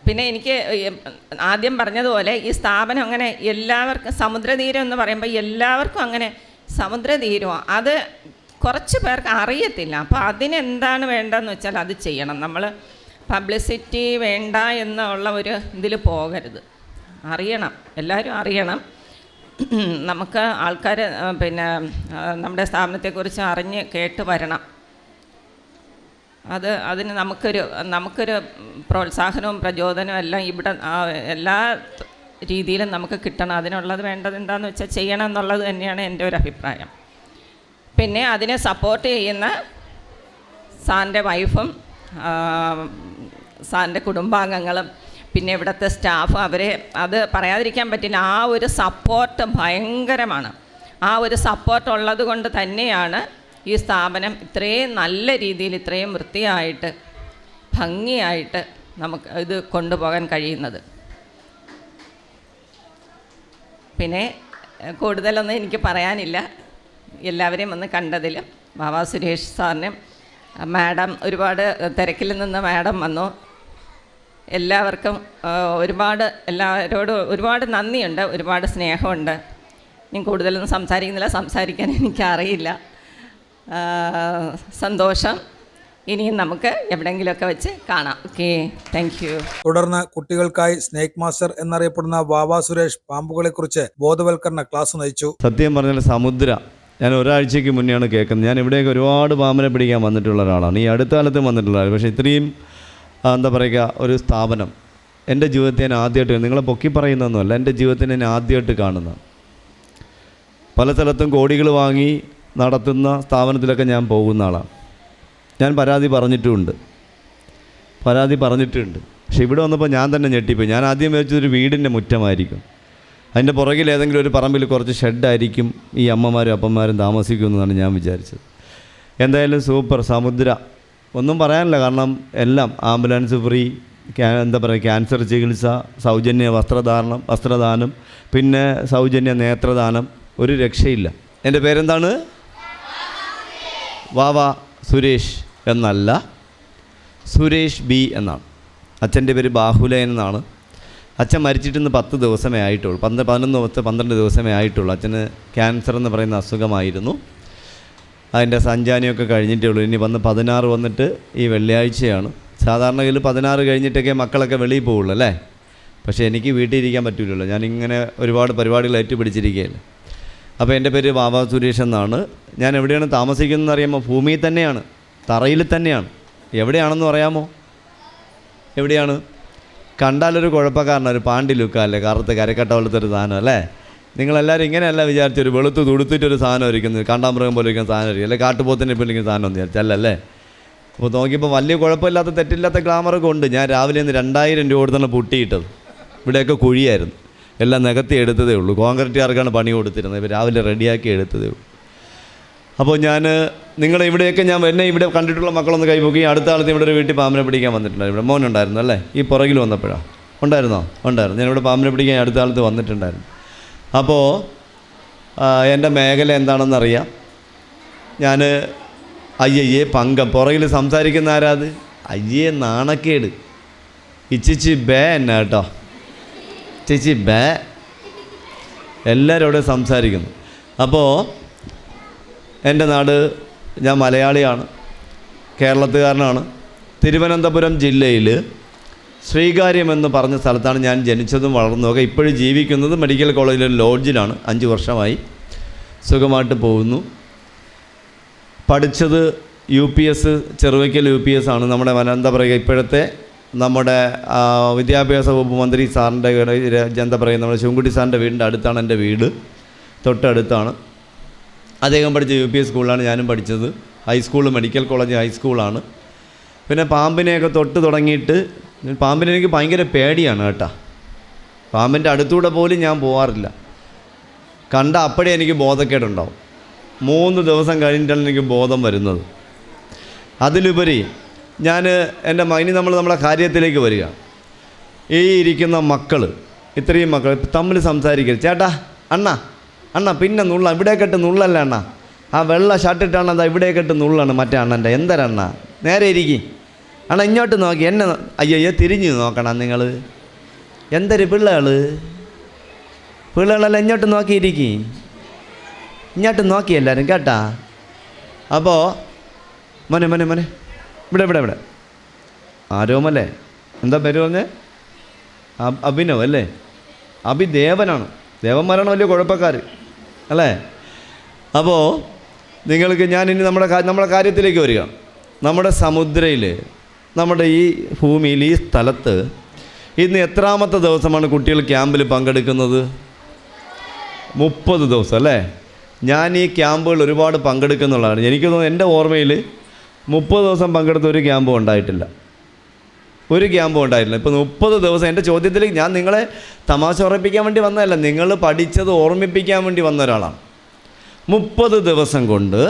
പിന്നെ എനിക്ക് ആദ്യം പറഞ്ഞതുപോലെ ഈ സ്ഥാപനം അങ്ങനെ എല്ലാവർക്കും, സമുദ്രതീരം എന്ന് പറയുമ്പോൾ എല്ലാവർക്കും അങ്ങനെ സമുദ്രതീരമോ അത് കുറച്ച് പേർക്ക് അറിയത്തില്ല. അപ്പോൾ അതിനെന്താണ് വേണ്ടതെന്ന് വെച്ചാൽ അത് ചെയ്യണം. നമ്മൾ പബ്ലിസിറ്റി വേണ്ട എന്നുള്ള ഒരു ഇതിൽ പോകരുത്. അറിയണം, എല്ലാവരും അറിയണം. നമുക്ക് ആൾക്കാർ പിന്നെ നമ്മുടെ സ്ഥാപനത്തെക്കുറിച്ച് അറിഞ്ഞ് കേട്ട് വരണം. അതിന് നമുക്കൊരു പ്രോത്സാഹനവും പ്രചോദനവും എല്ലാം ഇവിടെ എല്ലാ രീതിയിലും നമുക്ക് കിട്ടണം. അതിനുള്ളത് വേണ്ടത് എന്താണെന്ന് വെച്ചാൽ ചെയ്യണം എന്നുള്ളത് തന്നെയാണ് എൻ്റെ ഒരു അഭിപ്രായം. പിന്നെ അതിനെ സപ്പോർട്ട് ചെയ്യുന്ന സാറിൻ്റെ വൈഫും സാറിൻ്റെ കുടുംബാംഗങ്ങളും പിന്നെ ഇവിടുത്തെ സ്റ്റാഫ്, അത് പറയാതിരിക്കാൻ പറ്റില്ല. ആ ഒരു സപ്പോർട്ട് ഭയങ്കരമാണ്. ആ ഒരു സപ്പോർട്ട് ഉള്ളത് കൊണ്ട് തന്നെയാണ് ഈ സ്ഥാപനം ഇത്രയും നല്ല രീതിയിൽ, ഇത്രയും വൃത്തിയായിട്ട് ഭംഗിയായിട്ട് നമുക്ക് ഇത് കൊണ്ടുപോകാൻ കഴിയുന്നത്. പിന്നെ കൂടുതലൊന്നും എനിക്ക് പറയാനില്ല. എല്ലാവരെയും ഒന്ന് കണ്ടതിലും വാവാ സുരേഷ് സാറിനും മാഡം, ഒരുപാട് തിരക്കിൽ നിന്ന് മാഡം വന്നു. എല്ലാവർക്കും എല്ലാവരോടും ഒരുപാട് നന്ദിയുണ്ട്, ഒരുപാട് സ്നേഹമുണ്ട്. ഞാൻ കൂടുതലൊന്നും സംസാരിക്കുന്നില്ല, സംസാരിക്കാൻ എനിക്കറിയില്ല. സന്തോഷം. ഇനിയും നമുക്ക് എവിടെയെങ്കിലുമൊക്കെ വെച്ച് കാണാം. Okay, thank you. തുടർന്ന് കുട്ടികൾക്കായി സ്നേക് മാസ്റ്റർ എന്നറിയപ്പെടുന്ന വാവാ സുരേഷ് പാമ്പുകളെക്കുറിച്ച് ബോധവൽക്കരണ ക്ലാസ് നയിച്ചു. സത്യം പറഞ്ഞാൽ സമുദ്ര ഞാൻ ഒരാഴ്ചയ്ക്ക് മുന്നെയാണ് കേൾക്കുന്നത്. ഞാൻ ഇവിടെയൊക്കെ ഒരുപാട് പാമ്പിനെ പിടിക്കാൻ വന്നിട്ടുള്ള ഒരാളാണ്, ഈ അടുത്ത കാലത്തും വന്നിട്ടുള്ളതാണ്. പക്ഷേ ഇത്രയും എന്താ പറയുക ഒരു സ്ഥാപനം എൻ്റെ ജീവിതത്തെ ഞാൻ ആദ്യമായിട്ട്, നിങ്ങളെ പൊക്കി പറയുന്നതൊന്നുമല്ല, എൻ്റെ ജീവിതത്തിൽ ഞാൻ ആദ്യമായിട്ട് കാണുന്നതാണ്. പല സ്ഥലത്തും കോടികൾ വാങ്ങി നടത്തുന്ന സ്ഥാപനത്തിലൊക്കെ ഞാൻ പോകുന്ന ആളാണ്. ഞാൻ പരാതി പറഞ്ഞിട്ടുമുണ്ട്. പക്ഷെ ഇവിടെ വന്നപ്പോൾ ഞാൻ തന്നെ ഞെട്ടിപ്പോയി. ഞാൻ ആദ്യം വിചാരിച്ചതൊരു വീടിൻ്റെ മുറ്റമായിരിക്കും, അതിൻ്റെ പുറകിൽ ഏതെങ്കിലും ഒരു പറമ്പിൽ കുറച്ച് ഷെഡായിരിക്കും ഈ അമ്മമാരും അപ്പന്മാരും താമസിക്കുമെന്നാണ് ഞാൻ വിചാരിച്ചത്. എന്തായാലും സൂപ്പർ. സമുദ്ര ഒന്നും പറയാനില്ല, കാരണം എല്ലാം ആംബുലൻസ് ഫ്രീ, എന്താ പറയുക, ക്യാൻസർ ചികിത്സ, സൗജന്യ വസ്ത്രദാനം, പിന്നെ സൗജന്യ നേത്രദാനം, ഒരു രക്ഷയില്ല. എൻ്റെ പേരെന്താണ്? വാവാ സുരേഷ് എന്നല്ല, സുരേഷ് ബി എന്നാണ്. അച്ഛൻ്റെ പേര് ബാഹുലയൻ എന്നാണ്. അച്ഛൻ മരിച്ചിട്ടിന്ന് 10 ദിവസമേ ആയിട്ടുള്ളൂ, 12 ദിവസമേ ആയിട്ടുള്ളൂ. അച്ഛന് ക്യാൻസർ എന്ന് പറയുന്ന അസുഖമായിരുന്നു. അതിൻ്റെ സഞ്ചാനിയൊക്കെ കഴിഞ്ഞിട്ടേ ഉള്ളൂ. ഇനി 16 വന്നിട്ട് ഈ വെള്ളിയാഴ്ചയാണ്. സാധാരണയിൽ 16 കഴിഞ്ഞിട്ടൊക്കെ മക്കളൊക്കെ വെളിയിൽ പോവുള്ളൂ അല്ലേ. പക്ഷേ എനിക്ക് വീട്ടിൽ ഇരിക്കാൻ പറ്റില്ലല്ലോ, ഞാനിങ്ങനെ ഒരുപാട് പരിപാടികൾ ഏറ്റുപിടിച്ചിരിക്കുകയല്ലേ. അപ്പോൾ എൻ്റെ പേര് വാവാ സുരേഷ് എന്നാണ്. ഞാൻ എവിടെയാണ് താമസിക്കുന്നതെന്ന് അറിയാമോ? ഭൂമിയിൽ തന്നെയാണ്, തറയിൽ തന്നെയാണ്. എവിടെയാണെന്ന് പറയാമോ? എവിടെയാണ്? കണ്ടാലൊരു കുഴപ്പക്കാരനാണ്, ഒരു പാണ്ടി ലുക്കല്ലേ, കറുത്ത് കരക്കട്ട പോലത്തെ ഒരു സാധനം അല്ലേ. നിങ്ങളെല്ലാവരും ഇങ്ങനെയല്ല വിചാരിച്ചൊരു വെളുത്ത് തുടുത്തിട്ടൊരു സാധനം ഇരിക്കുന്നത്, കാണ്ടാമൃഗം പോലെ ഇരിക്കുന്ന സാധനം ഇരിക്കും, അല്ലെ കാട്ടുപോത്തിനെ പോലെ ഇരിക്കുന്ന സാധനം എന്ന് വിചാരിച്ചല്ലേ. അപ്പോൾ നോക്കിയപ്പോൾ വലിയ കുഴപ്പമില്ലാത്ത തെറ്റില്ലാത്ത ഗ്ലാമറൊക്കെ ഉണ്ട്. ഞാൻ രാവിലെ 2000 രൂപ കൊടുത്താണ് പുട്ടിയിട്ടത്. ഇവിടെയൊക്കെ കുഴിയായിരുന്നു, എല്ലാം നികത്തി എടുത്തതേ ഉള്ളൂ. കോൺക്രീറ്റുകാർക്കാണ് പണി കൊടുത്തിരുന്നത്, ഇപ്പോൾ രാവിലെ റെഡിയാക്കി എടുത്തതേ ഉള്ളൂ. അപ്പോൾ നിങ്ങളുടെ ഇവിടെയൊക്കെ എന്നെ ഇവിടെ കണ്ടിട്ടുള്ള മക്കളൊന്ന് കൈപൊക്കി. അടുത്ത കാലത്ത് ഇവിടെ ഒരു വീട്ടിൽ പാമ്പിനെ പിടിക്കാൻ വന്നിട്ടുണ്ടായിരുന്നു. ഇവിടെ മോനുണ്ടായിരുന്നു അല്ലേ, ഈ പുറകിൽ വന്നപ്പോഴാണ്. ഉണ്ടായിരുന്നോ? ഉണ്ടായിരുന്നു. ഞാനിവിടെ പാമ്പിനെ പിടിക്കാൻ അടുത്ത കാലത്ത് വന്നിട്ടുണ്ടായിരുന്നു. അപ്പോൾ എൻ്റെ മേഖല എന്താണെന്നറിയാം. ഞാൻ അയ്യയ്യേ പങ്കം പുറകിൽ സംസാരിക്കുന്ന ആരാത്? അയ്യേ നാണക്കേട്. ഇച്ചിച്ചി ബേ എന്നെ കേട്ടോ, ചേച്ചി ബേ. എല്ലാവരും അവിടെ സംസാരിക്കുന്നു. അപ്പോൾ എൻ്റെ നാട്, ഞാൻ മലയാളിയാണ്, കേരളത്തുകാരനാണ്. തിരുവനന്തപുരം ജില്ലയിൽ ശ്രീകാര്യം എന്ന് പറഞ്ഞ സ്ഥലത്താണ് ഞാൻ ജനിച്ചതും വളർന്നതൊക്കെ. ഇപ്പോഴും ജീവിക്കുന്നത് മെഡിക്കൽ കോളേജിലെ ലോഡ്ജിലാണ്. 5 വർഷമായി സുഖമായിട്ട് പോകുന്നു. പഠിച്ചത് UPS, ചെറുവയ്ക്കൽ UPS ആണ്. നമ്മുടെ എന്താ പറയുക, ഇപ്പോഴത്തെ നമ്മുടെ വിദ്യാഭ്യാസ വകുപ്പ് മന്ത്രി സാറിൻ്റെ എന്താ പറയുക, നമ്മുടെ ശിവൻകുട്ടി സാറിൻ്റെ വീടിൻ്റെ അടുത്താണ് എൻ്റെ വീട്, തൊട്ടടുത്താണ്. അദ്ദേഹം പഠിച്ച UPS സ്കൂളിലാണ് ഞാനും പഠിച്ചത്. ഹൈസ്കൂൾ, മെഡിക്കൽ കോളേജ് ഹൈസ്കൂളാണ്. പിന്നെ പാമ്പിനെയൊക്കെ തൊട്ട് തുടങ്ങിയിട്ട്, പാമ്പിനെ എനിക്ക് ഭയങ്കര പേടിയാണ് കേട്ടോ. പാമ്പിൻ്റെ അടുത്തൂടെ പോലും ഞാൻ പോകാറില്ല. കണ്ട അപ്പോഴേ എനിക്ക് ബോധക്കേടുണ്ടാവും. 3 ദിവസം കഴിഞ്ഞിട്ടാണ് എനിക്ക് ബോധം വരുന്നത്. അതിലുപരി ഞാൻ എൻ്റെ ഇനി നമ്മുടെ കാര്യത്തിലേക്ക് വരിക. ഈ ഇരിക്കുന്ന മക്കൾ, ഇത്രയും മക്കൾ തമ്മിൽ സംസാരിക്കരുത്. ചേട്ടാ, അണ്ണ പിന്നെ നുള്ള, ഇവിടേക്കിട്ട് നുള്ളല്ല അണ്ണ, ആ വെള്ള ഷർട്ടിട്ടാണ് അതാ ഇവിടേക്കിട്ട് നുള്ളാണ് മറ്റേ അണ്ണൻ്റെ. എന്തരണ്ണ, നേരെ ഇരിക്കും അണ്ണ, ഇങ്ങോട്ട് നോക്കി എന്നെ. അയ്യോ തിരിഞ്ഞ് നോക്കണം നിങ്ങൾ. എന്തൊരു പിള്ളേളെല്ലാം ഇങ്ങോട്ട് നോക്കിയിരിക്കും, ഇങ്ങോട്ട് നോക്കി എല്ലാവരും കേട്ടാ. അപ്പോൾ മോനെ ഇവിടെ ആരോമല്ലേ, എന്താ പേര് പറഞ്ഞേ? അഭിനവ് അല്ലേ? അഭിദേവനാണ്. ദേവന്മാരാണ് വലിയ കുഴപ്പക്കാർ അല്ലേ? അപ്പോൾ നിങ്ങൾക്ക് ഞാനിനി നമ്മുടെ കാര്യത്തിലേക്ക് വരിക. നമ്മുടെ സമുദ്രയിൽ, നമ്മുടെ ഈ ഭൂമിയിൽ, ഈ സ്ഥലത്ത് ഇന്ന് എത്രാമത്തെ ദിവസമാണ് കുട്ടികൾ ക്യാമ്പിൽ പങ്കെടുക്കുന്നത്? 30 ദിവസം അല്ലേ? ഞാൻ ഈ ക്യാമ്പുകൾ ഒരുപാട് പങ്കെടുക്കുന്നുള്ളതാണ്. എനിക്ക് തോന്നുന്നു എൻ്റെ ഓർമ്മയിൽ 30 ദിവസം പങ്കെടുത്ത ഒരു ക്യാമ്പും ഉണ്ടായിട്ടില്ല. ഇപ്പോൾ 30 ദിവസം. എൻ്റെ ചോദ്യത്തിലേക്ക് ഞാൻ നിങ്ങളെ തമാശ ഉറപ്പിക്കാൻ വേണ്ടി വന്നതല്ല, നിങ്ങൾ പഠിച്ചത് ഓർമ്മിപ്പിക്കാൻ വേണ്ടി വന്ന ഒരാളാണ്. 30 ദിവസം കൊണ്ട്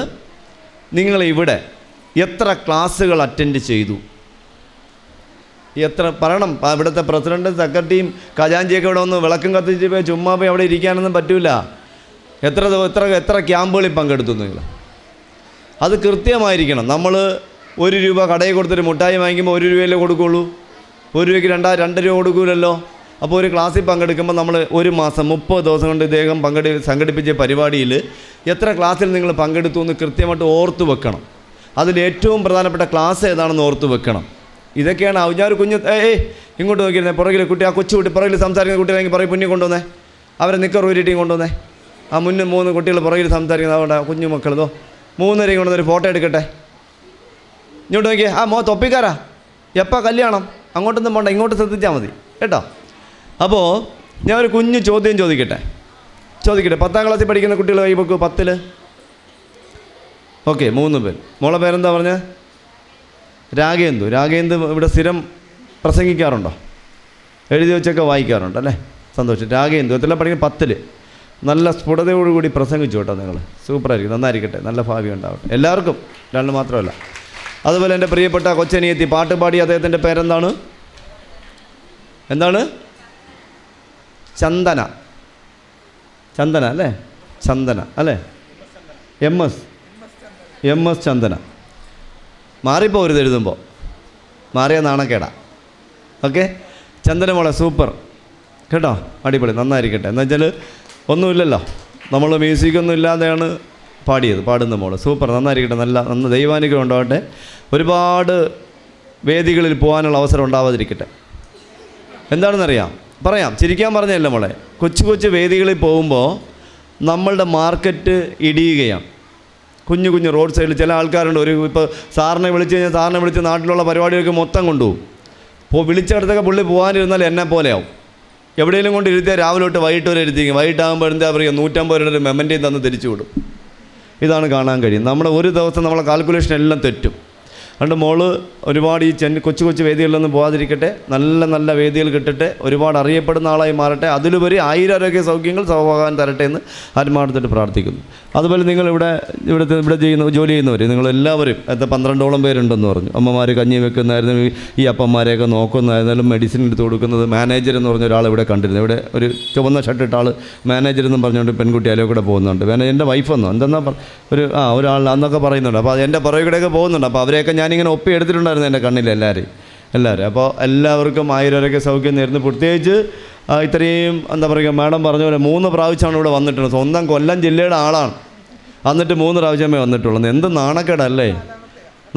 നിങ്ങളിവിടെ എത്ര ക്ലാസ്സുകൾ അറ്റൻഡ് ചെയ്തു? എത്ര പറയണം. ഇവിടുത്തെ പ്രസിഡൻറ്റും സെക്രട്ടറിയും ഖജാൻജിയൊക്കെ ഇവിടെ വന്ന് വിളക്കും കത്തിച്ച് പോയി ചുമ്മാ പോയി അവിടെ ഇരിക്കാനൊന്നും പറ്റില്ല. എത്ര ക്യാമ്പുകളിൽ പങ്കെടുത്തു നിങ്ങൾ? അത് കൃത്യമായിരിക്കണം. നമ്മൾ 1 രൂപ കടയിൽ കൊടുത്തൊരു മുട്ടായി വാങ്ങിക്കുമ്പോൾ 1 രൂപയല്ലേ കൊടുക്കുകയുള്ളൂ. 1 രൂപയ്ക്ക് 2 രൂപ കൊടുക്കൂലല്ലോ. അപ്പോൾ ഒരു ക്ലാസ്സിൽ പങ്കെടുക്കുമ്പോൾ നമ്മൾ ഒരു മാസം 30 ദിവസം കൊണ്ട് ഇദ്ദേഹം സംഘടിപ്പിച്ച പരിപാടിയിൽ എത്ര ക്ലാസ്സിൽ നിങ്ങൾ പങ്കെടുത്തു എന്ന് കൃത്യമായിട്ട് ഓർത്തു വെക്കണം. അതിലേറ്റവും പ്രധാനപ്പെട്ട ക്ലാസ് ഏതാണെന്ന് ഓർത്തു വെക്കണം. ഇതൊക്കെയാണ് ഞാൻ ഒരു കുഞ്ഞ് ഇങ്ങോട്ട് നോക്കിയിരുന്നേ, പുറകിൽ കുട്ടി, ആ കൊച്ചുകുട്ടി പുറകിൽ സംസാരിക്കുന്ന കുട്ടികളെങ്കിൽ പറയും പുണ്യം കൊണ്ടുവന്നേ, അവരെ നിക്കർ ഊരിട്ടിയും കൊണ്ടുവന്നേ. ആ മുന്നേ 3 കുട്ടികൾ പുറകിൽ സംസാരിക്കുന്നത് അവിടെ കുഞ്ഞു മക്കളതോ 3 പേരെയും കൊണ്ടുവന്നൊരു ഫോട്ടോ എടുക്കട്ടെ. ഇങ്ങോട്ട് നോക്കിയേ, തൊപ്പിക്കാരാ, എപ്പോൾ കല്യാണം? അങ്ങോട്ടൊന്നും പോണ്ട, ഇങ്ങോട്ട് ശ്രദ്ധിച്ചാൽ മതി കേട്ടോ. അപ്പോൾ ഞാൻ ഒരു കുഞ്ഞു ചോദ്യം ചോദിക്കട്ടെ. 10ാം ക്ലാസ്സിൽ പഠിക്കുന്ന കുട്ടികൾ കൈ വെക്കൂ. 10ൽ ഓക്കെ, 3 പേർ. മോളെ പേരെന്താ പറഞ്ഞത്? രാഗേന്ദു ഇവിടെ സ്ഥിരം പ്രസംഗിക്കാറുണ്ടോ? എഴുതി വെച്ചൊക്കെ വായിക്കാറുണ്ട് അല്ലേ? സന്തോഷം. രാഗേന്ദു എത്രല്ലാം പഠിക്കുന്ന? 10ൽ. നല്ല സ്ഫുടതയോടുകൂടി പ്രസംഗിച്ചു കേട്ടോ നിങ്ങൾ. സൂപ്പറായിരിക്കും, നന്നായിരിക്കട്ടെ, നല്ല ഭാവി ഉണ്ടാവട്ടെ എല്ലാവർക്കും, 2 മാത്രമല്ല. അതുപോലെ എൻ്റെ പ്രിയപ്പെട്ട കൊച്ചനിയെത്തി പാട്ട് പാടി, അദ്ദേഹത്തിൻ്റെ പേരെന്താണ്? ചന്ദന അല്ലേ? ചന്ദന അല്ലേ? MS ചന്ദന. മാറിപ്പോരുത് എഴുതുമ്പോൾ, മാറിയ നാണക്കേടാ. ഓക്കെ, ചന്ദന മോളെ സൂപ്പർ കേട്ടോ, അടിപൊളി, നന്നായിരിക്കട്ടെ. എന്ന് വെച്ചാൽ ഒന്നുമില്ലല്ലോ, നമ്മൾ മ്യൂസിക്കൊന്നും ഇല്ലാതെയാണ് പാടുന്ന മോള്. സൂപ്പർ, നന്നായിരിക്കട്ടെ, നല്ല ദൈവാനുഗ്രഹം ഉണ്ടാവട്ടെ. ഒരുപാട് വേദികളിൽ പോകാനുള്ള അവസരം ഉണ്ടാവാതിരിക്കട്ടെ. എന്താണെന്നറിയാം, പറയാം, ചിരിക്കാൻ പറഞ്ഞതല്ല മോളെ. കൊച്ചു വേദികളിൽ പോകുമ്പോൾ നമ്മളുടെ മാർക്കറ്റ് ഇടിയുകയാണ്. കുഞ്ഞു റോഡ് സൈഡിൽ ചില ആൾക്കാരുണ്ട്. ഇപ്പോൾ സാറിനെ വിളിച്ച് നാട്ടിലുള്ള പരിപാടികൾക്ക് മൊത്തം കൊണ്ടുപോകും. വിളിച്ചെടുത്തൊക്കെ പുള്ളി പോകാനിരുന്നാൽ എന്നെ പോലെയാവും. എവിടെയെങ്കിലും കൊണ്ട് ഇരുത്തിയാൽ രാവിലെ തൊട്ട് വൈകിട്ട് വരെ ഇരുത്തിക്കും. വൈകിട്ടാകുമ്പോൾ എന്താ പറയുക, 150 രൂപയുടെ ഒരു മെമ്മൻ്റെയും തന്ന് തിരിച്ചു വിടും. ഇതാണ് കാണാൻ കഴിയും. നമ്മുടെ ഒരു ദിവസം നമ്മളെ കാൽക്കുലേഷൻ എല്ലാം തെറ്റും. അതുകൊണ്ട് മോള് ഒരുപാട് ഈ കൊച്ചു വേദികളിലൊന്നും പോകാതിരിക്കട്ടെ, നല്ല വേദികൾ കിട്ടട്ടെ, ഒരുപാട് അറിയപ്പെടുന്ന ആളായി മാറട്ടെ. അതിലുപരി 1000 ആരോഗ്യ സൗഖ്യങ്ങൾ സൗഭാഗ്യം തരട്ടെ എന്ന് ആത്മാർത്ഥമായിട്ട് പ്രാർത്ഥിക്കുന്നു. അതുപോലെ നിങ്ങൾ ഇവിടെ ജോലി ചെയ്യുന്നവർ, നിങ്ങളെല്ലാവരും 12ഓളം പേരുണ്ടെന്ന് പറഞ്ഞു. അമ്മമാർ കഞ്ഞി വെക്കുന്നതായിരുന്നു, ഈ അപ്പന്മാരെയൊക്കെ നോക്കുന്നതായിരുന്നാലും മെഡിസിൻ എടുത്ത് കൊടുക്കുന്നത്. മാനേജർ എന്ന് പറഞ്ഞ ഒരാൾ ഇവിടെ കണ്ടിരുന്നു. ഇവിടെ ഒരു ചുവന്ന ഷർട്ടിട്ട ആൾ മാനേജർ എന്നും പറഞ്ഞുകൊണ്ട് പെൺകുട്ടി അതിലേ കൂടെ പോകുന്നുണ്ട്. എൻ്റെ വൈഫെന്നോ എന്തെന്നാ ഒരാൾ അന്നൊക്കെ പറയുന്നുണ്ട്. അപ്പോൾ എൻ്റെ പുറകിലൂടെയൊക്കെ പോകുന്നുണ്ട്. അപ്പോൾ അവരെയൊക്കെ ഞാനിങ്ങനെ ഒപ്പി എടുത്തിട്ടുണ്ടായിരുന്നു എൻ്റെ കണ്ണിൽ എല്ലാവരും. അപ്പോൾ എല്ലാവർക്കും 1000 ആരോഗ്യ സൗഖ്യം നേരുന്നു. പ്രത്യേകിച്ച് ഇത്രയും എന്താ പറയുക, മാഡം പറഞ്ഞ പോലെ 3 പ്രാവശ്യമാണ് ഇവിടെ വന്നിട്ടുള്ളത്. സ്വന്തം കൊല്ലം ജില്ലയുടെ ആളാണ്, എന്നിട്ട് 3 പ്രാവശ്യമേ വന്നിട്ടുള്ളത്. എന്ത് നാണക്കേടല്ലേ?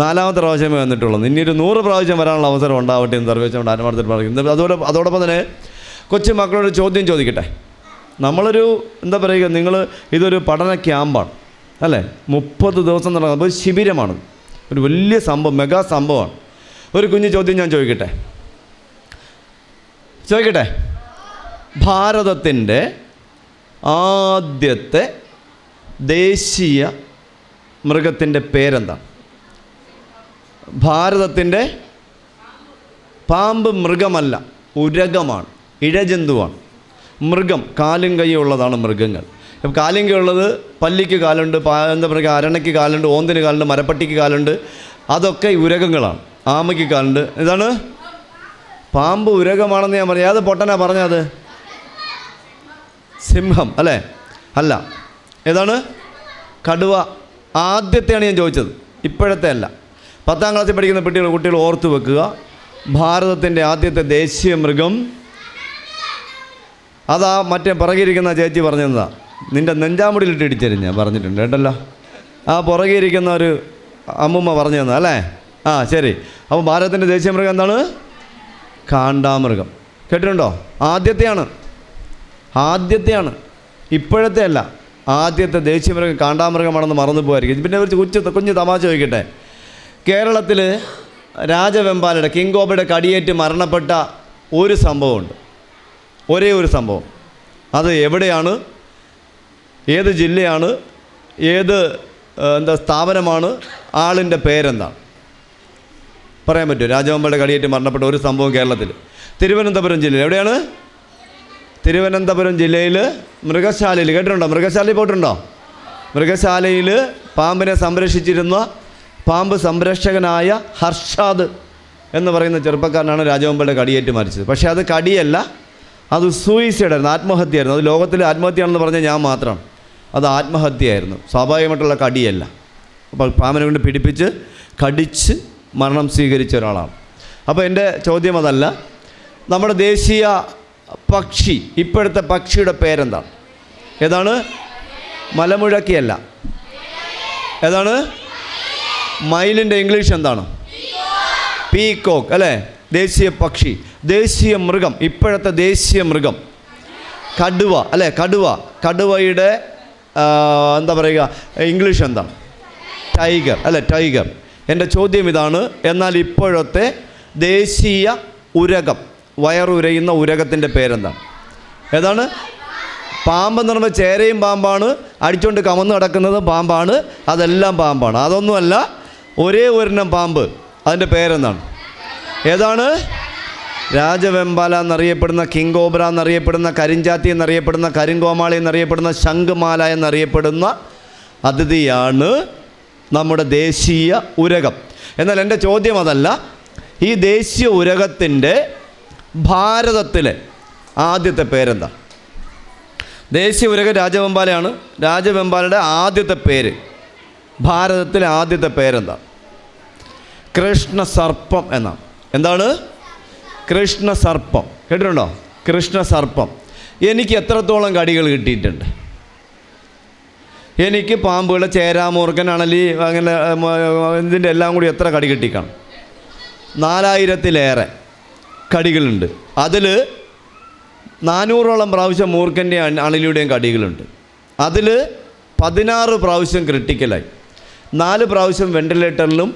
4ാമത്തെ പ്രാവശ്യമേ വന്നിട്ടുള്ളൂ. ഇനി ഒരു 100 പ്രാവശ്യം വരാനുള്ള അവസരം ഉണ്ടാവട്ടെ എന്ന് സർവേശ്വരൻ ആത്മാർത്ഥത്തിൽ പറയുന്നത്. അതോടൊപ്പം തന്നെ കൊച്ചു മക്കളോട് ചോദ്യം ചോദിക്കട്ടെ. നമ്മളൊരു എന്താ പറയുക, നിങ്ങൾ ഇതൊരു പഠന ക്യാമ്പാണ് അല്ലേ, 30 ദിവസം നടക്കുന്നത് ഒരു ശിബിരമാണ്, ഒരു വലിയ സംഭവം, മെഗാ സംഭവമാണ്. ഒരു കുഞ്ഞു ചോദ്യം ഞാൻ ചോദിക്കട്ടെ. ഭാരതത്തിൻ്റെ ആദ്യത്തെ ദേശീയ മൃഗത്തിൻ്റെ പേരെന്താണ്? ഭാരതത്തിൻ്റെ പാമ്പ് മൃഗമല്ല, ഉരകമാണ്, ഇഴജന്തുവാണ്. മൃഗം കാലും കൈയും ഉള്ളതാണ് മൃഗങ്ങൾ. ഇപ്പം കാലും കൈയുള്ളത് പല്ലിക്ക് കാലുണ്ട്, എന്താ പറയുക, അരണയ്ക്ക് കാലുണ്ട്, ഓന്തിന് കാലുണ്ട്, മരപ്പട്ടിക്ക് കാലുണ്ട്, അതൊക്കെ ഉരകങ്ങളാണ്. ആമയ്ക്ക് കാലുണ്ട്. ഇതാണ് പാമ്പ് ഉരകമാണെന്ന് ഞാൻ പറഞ്ഞു. ഏത് പൊട്ടനാ പറഞ്ഞത്? സിംഹം അല്ലേ? അല്ല, ഏതാണ്? കടുവ. ആദ്യത്തെയാണ് ഞാൻ ചോദിച്ചത്, ഇപ്പോഴത്തെ അല്ല. 10ാം ക്ലാസ്സിൽ പഠിക്കുന്ന കുട്ടികൾ ഓർത്തു വെക്കുക, ഭാരതത്തിൻ്റെ ആദ്യത്തെ ദേശീയ മൃഗം അതാ മറ്റേ പുറകിരിക്കുന്ന ചേച്ചി പറഞ്ഞതാ, നിൻ്റെ നെഞ്ചാമുടിയിലിട്ട് ഇടിച്ചെരിഞ്ഞ പറഞ്ഞിട്ടുണ്ട് കേട്ടല്ലോ. ആ പുറകിരിക്കുന്ന ഒരു അമ്മുമ്മ പറഞ്ഞു തന്ന അല്ലേ? ആ ശരി. അപ്പോൾ ഭാരതത്തിൻ്റെ ദേശീയ മൃഗം എന്താണ്? കാണ്ടാമൃഗം. കേട്ടിട്ടുണ്ടോ? ആദ്യത്തെയാണ്, ഇപ്പോഴത്തെ അല്ല. ആദ്യത്തെ ദേശീയ മൃഗം കാണ്ടാമൃഗമാണെന്ന് മറന്നു പോകായിരിക്കും. പിന്നെ ഒരു കുഞ്ഞു തമാശ ചോദിക്കട്ടെ. കേരളത്തിൽ രാജവെമ്പാലയുടെ കിങ് കോബ്രയുടെ കടിയേറ്റ് മരണപ്പെട്ട ഒരു സംഭവമുണ്ട്, ഒരേ ഒരു സംഭവം. അത് എവിടെയാണ്, ഏത് ജില്ലയാണ്, ഏത് സ്ഥാപനമാണ്, ആളിൻ്റെ പേരെന്താണ് പറയാൻ പറ്റുമോ? രാജവെമ്പാലയുടെ കടിയേറ്റ് മരണപ്പെട്ട ഒരു സംഭവം കേരളത്തിൽ തിരുവനന്തപുരം ജില്ലയിൽ. എവിടെയാണ്? തിരുവനന്തപുരം ജില്ലയിൽ മൃഗശാലയിൽ. കേട്ടിട്ടുണ്ടോ? മൃഗശാലയിൽ പോയിട്ടുണ്ടോ? മൃഗശാലയിൽ പാമ്പിനെ സംരക്ഷിച്ചിരുന്ന പാമ്പ് സംരക്ഷകനായ ഹർഷാദ് എന്ന് പറയുന്ന ചെറുപ്പക്കാരനാണ് രാജവെമ്പാലയുടെ കടിയേറ്റ് മരിച്ചത്. പക്ഷേ അത് കടിയല്ല, അത് സൂയിസൈഡായിരുന്നു, ആത്മഹത്യയായിരുന്നു. അത് ലോകത്തിൽ ആത്മഹത്യയാണെന്ന് പറഞ്ഞാൽ ഞാൻ മാത്രമാണ്. അത് ആത്മഹത്യയായിരുന്നു, സ്വാഭാവികമായിട്ടുള്ള കടിയല്ല. അപ്പോൾ പാമ്പിനെ കൊണ്ട് പിടിപ്പിച്ച് കടിച്ച് മരണം സ്വീകരിച്ച ഒരാളാണ്. അപ്പോൾ എൻ്റെ ചോദ്യം അതല്ല. നമ്മുടെ ദേശീയ പക്ഷി, ഇപ്പോഴത്തെ പക്ഷിയുടെ പേരെന്താണ്? ഏതാണ്? മലമുഴക്കിയല്ല. ഏതാണ്? മയിലിൻ്റെ ഇംഗ്ലീഷ് എന്താണ്? പീകോക്ക് അല്ലേ? ദേശീയ പക്ഷി. ദേശീയ മൃഗം, ഇപ്പോഴത്തെ ദേശീയ മൃഗം കടുവ അല്ലേ? കടുവയുടെ എന്താ പറയുക, ഇംഗ്ലീഷ് എന്താണ്? ടൈഗർ അല്ലേ? ടൈഗർ. എൻ്റെ ചോദ്യം ഇതാണ്, എന്നാൽ ഇപ്പോഴത്തെ ദേശീയ ഉരകം, വയറുരയുന്ന ഉരകത്തിൻ്റെ പേരെന്താണ്? ഏതാണ്? പാമ്പെന്ന് പറയുമ്പോൾ ചേരയും പാമ്പാണ്, അടിച്ചുകൊണ്ട് കമന്ന് കിടക്കുന്നത് പാമ്പാണ്, അതെല്ലാം പാമ്പാണ്. അതൊന്നുമല്ല, ഒരേ ഒരെണ്ണം പാമ്പ്, അതിൻ്റെ പേരെന്താണ്? ഏതാണ്? രാജവെമ്പാല എന്നറിയപ്പെടുന്ന, കിങ് കോബ്ര എന്നറിയപ്പെടുന്ന, കരിഞ്ചാത്തി എന്നറിയപ്പെടുന്ന, കരിങ്കോമാളി എന്നറിയപ്പെടുന്ന, ശംഖുമാല എന്നറിയപ്പെടുന്ന അതിഥിയാണ് നമ്മുടെ ദേശീയ ഉരകം. എന്നാൽ എൻ്റെ ചോദ്യം അതല്ല. ഈ ദേശീയ ഉരകത്തിൻ്റെ ഭാരതത്തിലെ ആദ്യത്തെ പേരെന്താ? ദേശീയ ഉരകം രാജവെമ്പാലയാണ്. രാജവെമ്പാലയുടെ ആദ്യത്തെ പേര്, ഭാരതത്തിലെ ആദ്യത്തെ പേരെന്താ? കൃഷ്ണസർപ്പം എന്നാണ്. എന്താണ്? കൃഷ്ണസർപ്പം. കേട്ടിട്ടുണ്ടോ? കൃഷ്ണസർപ്പം. എനിക്ക് എത്രത്തോളം കടികൾ കിട്ടിയിട്ടുണ്ട്? എനിക്ക് പാമ്പുകളെ, ചേരാമൂർഖൻ, അണലി, അങ്ങനെ ഇതിൻ്റെ എല്ലാം കൂടി എത്ര കടി കിട്ടിക്കാണും? 4000-ലേറെ കടികളുണ്ട്. അതിൽ 400ഓളം പ്രാവശ്യം മൂർഖൻ്റെയും അണലിയുടെയും കടികളുണ്ട്. അതിൽ 16 പ്രാവശ്യം ക്രിട്ടിക്കലായി, 4 പ്രാവശ്യം വെന്റിലേറ്ററിലും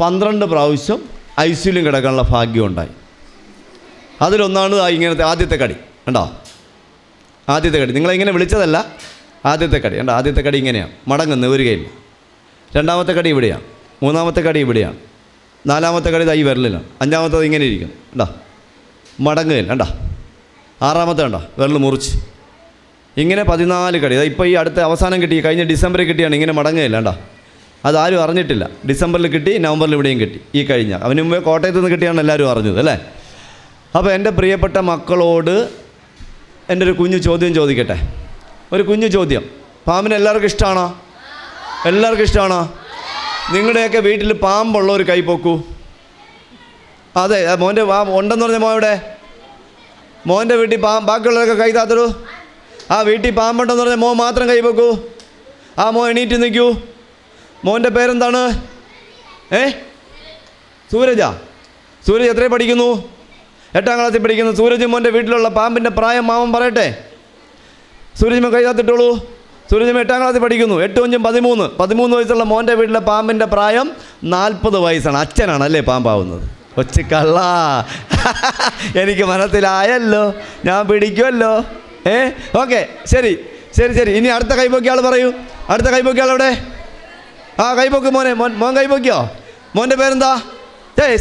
12 പ്രാവശ്യം ICUലും കിടക്കാനുള്ള ഭാഗ്യമുണ്ടായി. അതിലൊന്നാണ് ഇങ്ങനത്തെ ആദ്യത്തെ കടി. കണ്ടോ? ആദ്യത്തെ കടി നിങ്ങളിങ്ങനെ വിളിച്ചതല്ല, ആദ്യത്തെ കടി. കണ്ടോ? ആദ്യത്തെ കടി ഇങ്ങനെയാണ്, മടങ്ങുന്ന ഒരു കൈയിൽ. രണ്ടാമത്തെ കടി ഇവിടെയാണ്, മൂന്നാമത്തെ കടി ഇവിടെയാണ്, നാലാമത്തെ കടി ഈ വിരലിലാണ്, അഞ്ചാമത്തത് ഇങ്ങനെ ഇരിക്കുന്നു. കണ്ടോ? മടങ്ങുകയില്ല. കണ്ടോ? ആറാമത്തെ കണ്ടോ? വിരൽ മുറിച്ച് ഇങ്ങനെ 14 കടി. ഇപ്പോൾ ഈ അടുത്ത അവസാനം കിട്ടി, കഴിഞ്ഞ ഡിസംബറിൽ കിട്ടിയാണ്. ഇങ്ങനെ മടങ്ങുകയില്ല. കണ്ടോ? അതാരും അറിഞ്ഞിട്ടില്ല. ഡിസംബറിൽ കിട്ടി, നവംബറിൽ ഇവിടെയും കിട്ടി. ഈ കഴിഞ്ഞ അവന് മുമ്പേ കോട്ടയത്ത് നിന്ന് കിട്ടിയാണ് എല്ലാവരും അറിഞ്ഞത് അല്ലേ? അപ്പോൾ എൻ്റെ പ്രിയപ്പെട്ട മക്കളോട് എൻ്റെ ഒരു കുഞ്ഞു ചോദ്യം ചോദിക്കട്ടെ. ഒരു കുഞ്ഞു ചോദ്യം. പാമ്പിന് എല്ലാവർക്കും ഇഷ്ടമാണോ? എല്ലാവർക്കും ഇഷ്ടമാണോ? നിങ്ങളുടെയൊക്കെ വീട്ടിൽ പാമ്പുള്ള ഒരു കൈ പൊക്കൂ. അതെ, മോൻ്റെ ഉണ്ടെന്ന് പറഞ്ഞ മോൻ ഇവിടെ, മോൻ്റെ വീട്ടിൽ ബാക്കിയുള്ളവരൊക്കെ കൈ താത്തടൂ. ആ വീട്ടിൽ പാമ്പുണ്ടെന്ന് പറഞ്ഞാൽ മോൻ മാത്രം കൈ പൊക്കൂ. ആ മോൻ എണീറ്റ് നിൽക്കൂ. മോൻ്റെ പേരെന്താണ്? സൂരജാ? സൂരജ് എത്രയിൽ പഠിക്കുന്നു? 8ാം ക്ലാസ്സിൽ പഠിക്കുന്നു. സൂരജ് മോൻ്റെ വീട്ടിലുള്ള പാമ്പിൻ്റെ പ്രായം മാമൻ പറയട്ടെ. സൂരജ് മോൻ കൈകാത്തിട്ടുള്ളൂ. സൂരജ് മോൻ 8ാം ക്ലാസ്സിൽ പഠിക്കുന്നു. 8 × 5 = 13 വയസ്സുള്ള മോൻ്റെ വീട്ടിലെ പാമ്പിൻ്റെ പ്രായം 40 വയസ്സാണ്. അച്ഛനാണ് അല്ലേ പാമ്പാവുന്നത്? കൊച്ചിക്കള്ള, എനിക്ക് മനസ്സിലായല്ലോ, ഞാൻ പിടിക്കുമല്ലോ. ഓക്കെ, ശരി ശരി ശരി. ഇനി അടുത്ത കൈപോക്കിയ ആൾ പറയൂ. അടുത്ത കൈപോക്കിയ ആൾ എവിടെ? ആ കൈപോക്ക് മോനെ. മോൻ കൈപോക്കിയോ? മോൻ്റെ പേരെന്താ?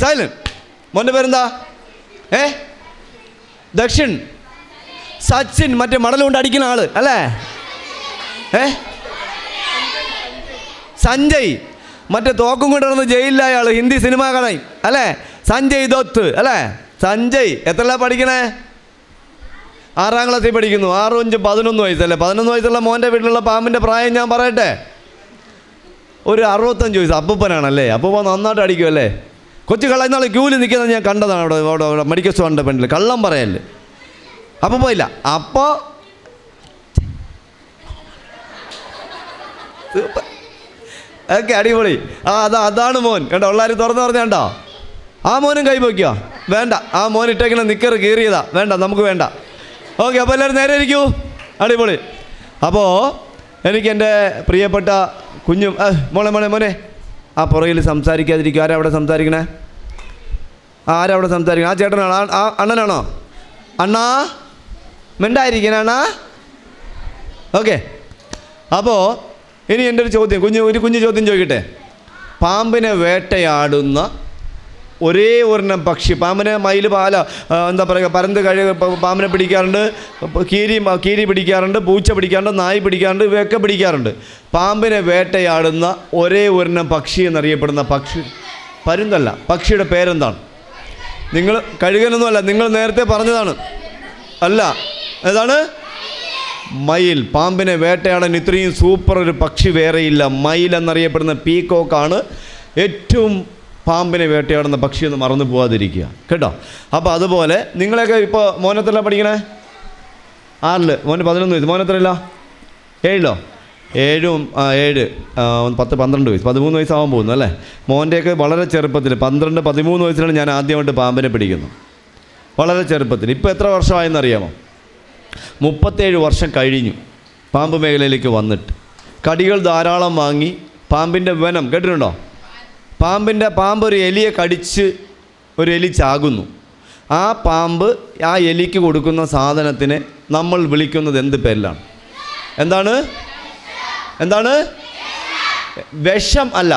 സൈലൻ. മോൻ്റെ പേരെന്താ? ദക്ഷിൺ. സച്ചിൻ, മറ്റേ മടലുകൊണ്ട് അടിക്കുന്ന ആള് അല്ലേ? സഞ്ജയ്, മറ്റേ തോക്കും കൊണ്ടിരുന്ന് ജയിലിലായ ആള്, ഹിന്ദി സിനിമ കാണാൻ അല്ലേ? സഞ്ജയ് ദത്ത് അല്ലേ? സഞ്ജയ് എത്രല്ല പഠിക്കണേ? 6ാം ക്ലാസ്സിൽ പഠിക്കുന്നു. 6 × 5 = 11 വയസ്സല്ലേ? 11 വയസ്സുള്ള മോൻ്റെ വീട്ടിലുള്ള പാമ്പിൻ്റെ പ്രായം ഞാൻ പറയട്ടെ. ഒരു 65 വയസ്സ്. അപ്പൂപ്പനാണല്ലേ? അപ്പൂപ്പൻ നന്നായിട്ട് അടിക്കുമല്ലേ? കൊച്ചു കള്ള ഇന്നാൾ ക്യൂവിൽ നിൽക്കുന്നത് ഞാൻ കണ്ടതാണ്. അവിടെ മെഡിക്കൽ സ്റ്റോറിൻ്റെ പെണ്ണിൽ കള്ളം പറയല്ലേ? അപ്പൂപ്പ ഇല്ല. അപ്പോൾ ഓക്കെ, അടിപൊളി. അതാണ് മോൻ. കേട്ടോ, ഉള്ളാരും തുറന്ന് പറഞ്ഞാണ്ടോ? ആ മോനും കൈപോക്കിയോ? വേണ്ട. ആ മോൻ ഇട്ടേക്കുന്ന നിക്കറ് കീറിയതാ. വേണ്ട, നമുക്ക് വേണ്ട. ഓക്കെ, അപ്പോൾ എല്ലാവരും നേരെ ഇരിക്കൂ. അടിപൊളി. അപ്പോൾ എനിക്ക് എൻ്റെ പ്രിയപ്പെട്ട കുഞ്ഞും മോനെ ആ പുറകിൽ സംസാരിക്കാതിരിക്കും. ആരാ അവിടെ സംസാരിക്കണേ? ആരാ അവിടെ സംസാരിക്കണേ? ആ ചേട്ടനാണോ? ആ അണ്ണനാണോ? അണ്ണാ മിണ്ടായിരിക്കണ അണ്ണാ. ഓക്കെ, അപ്പോൾ ഇനി എൻ്റെ ഒരു ചോദ്യം, കുഞ്ഞു ചോദ്യം ചോദിക്കട്ടെ. പാമ്പിനെ വേട്ടയാടുന്ന ഒരേ ഒരെണ്ണം പക്ഷി, പാമ്പിനെ മയിൽ എന്താ പറയുക, പരന്ത് പാമ്പിനെ പിടിക്കാറുണ്ട്, കീരി പിടിക്കാറുണ്ട്, പൂച്ച പിടിക്കാറുണ്ട്, നായി പിടിക്കാറുണ്ട്, ഇവയൊക്കെ പിടിക്കാറുണ്ട്. പാമ്പിനെ വേട്ടയാടുന്ന ഒരേ ഒരെണ്ണം പക്ഷി എന്നറിയപ്പെടുന്ന പക്ഷി പരുന്തല്ല. പക്ഷിയുടെ പേരെന്താണ്? നിങ്ങൾ കഴുകനൊന്നുമല്ല, നിങ്ങൾ നേരത്തെ പറഞ്ഞതാണ്. അല്ല, ഏതാണ്? മയിൽ. പാമ്പിനെ വേട്ടയാടാൻ ഇത്രയും സൂപ്പർ ഒരു പക്ഷി വേറെയില്ല. മയിൽ എന്നറിയപ്പെടുന്ന പീക്കോക്കാണ് ഏറ്റവും പാമ്പിനെ വേട്ടയാടുന്ന പക്ഷിയൊന്ന് മറന്നു പോകാതിരിക്കുക കേട്ടോ. അപ്പോൾ അതുപോലെ നിങ്ങളെയൊക്കെ ഇപ്പോൾ മോനെത്രല്ല പഠിക്കണേ? 6 മോന് 11 വയസ്സ്. മോനെത്രയില്ല? 7 7 10 12 വയസ്സ്, 13 വയസ്സാവാൻ പോകുന്നു അല്ലേ? മോൻ്റെയൊക്കെ വളരെ ചെറുപ്പത്തിൽ 12 13 വയസ്സിലാണ് ഞാൻ ആദ്യമായിട്ട് പാമ്പിനെ പിടിക്കുന്നത്. വളരെ ചെറുപ്പത്തിൽ. ഇപ്പോൾ എത്ര വർഷമായെന്നറിയാമോ? 37 വർഷം കഴിഞ്ഞു പാമ്പ് മേഖലയിലേക്ക് വന്നിട്ട്. കടികൾ ധാരാളം വാങ്ങി. പാമ്പിൻ്റെ വെനം കേട്ടിട്ടുണ്ടോ? പാമ്പ് ഒരു എലിയെ കടിച്ച് ഒരു എലി ചാകുന്നു. ആ പാമ്പ് ആ എലിക്ക് കൊടുക്കുന്ന സാധനത്തിനെ നമ്മൾ വിളിക്കുന്നത് എന്ത് പേരിലാണ്? എന്താണ്? വിഷം അല്ല,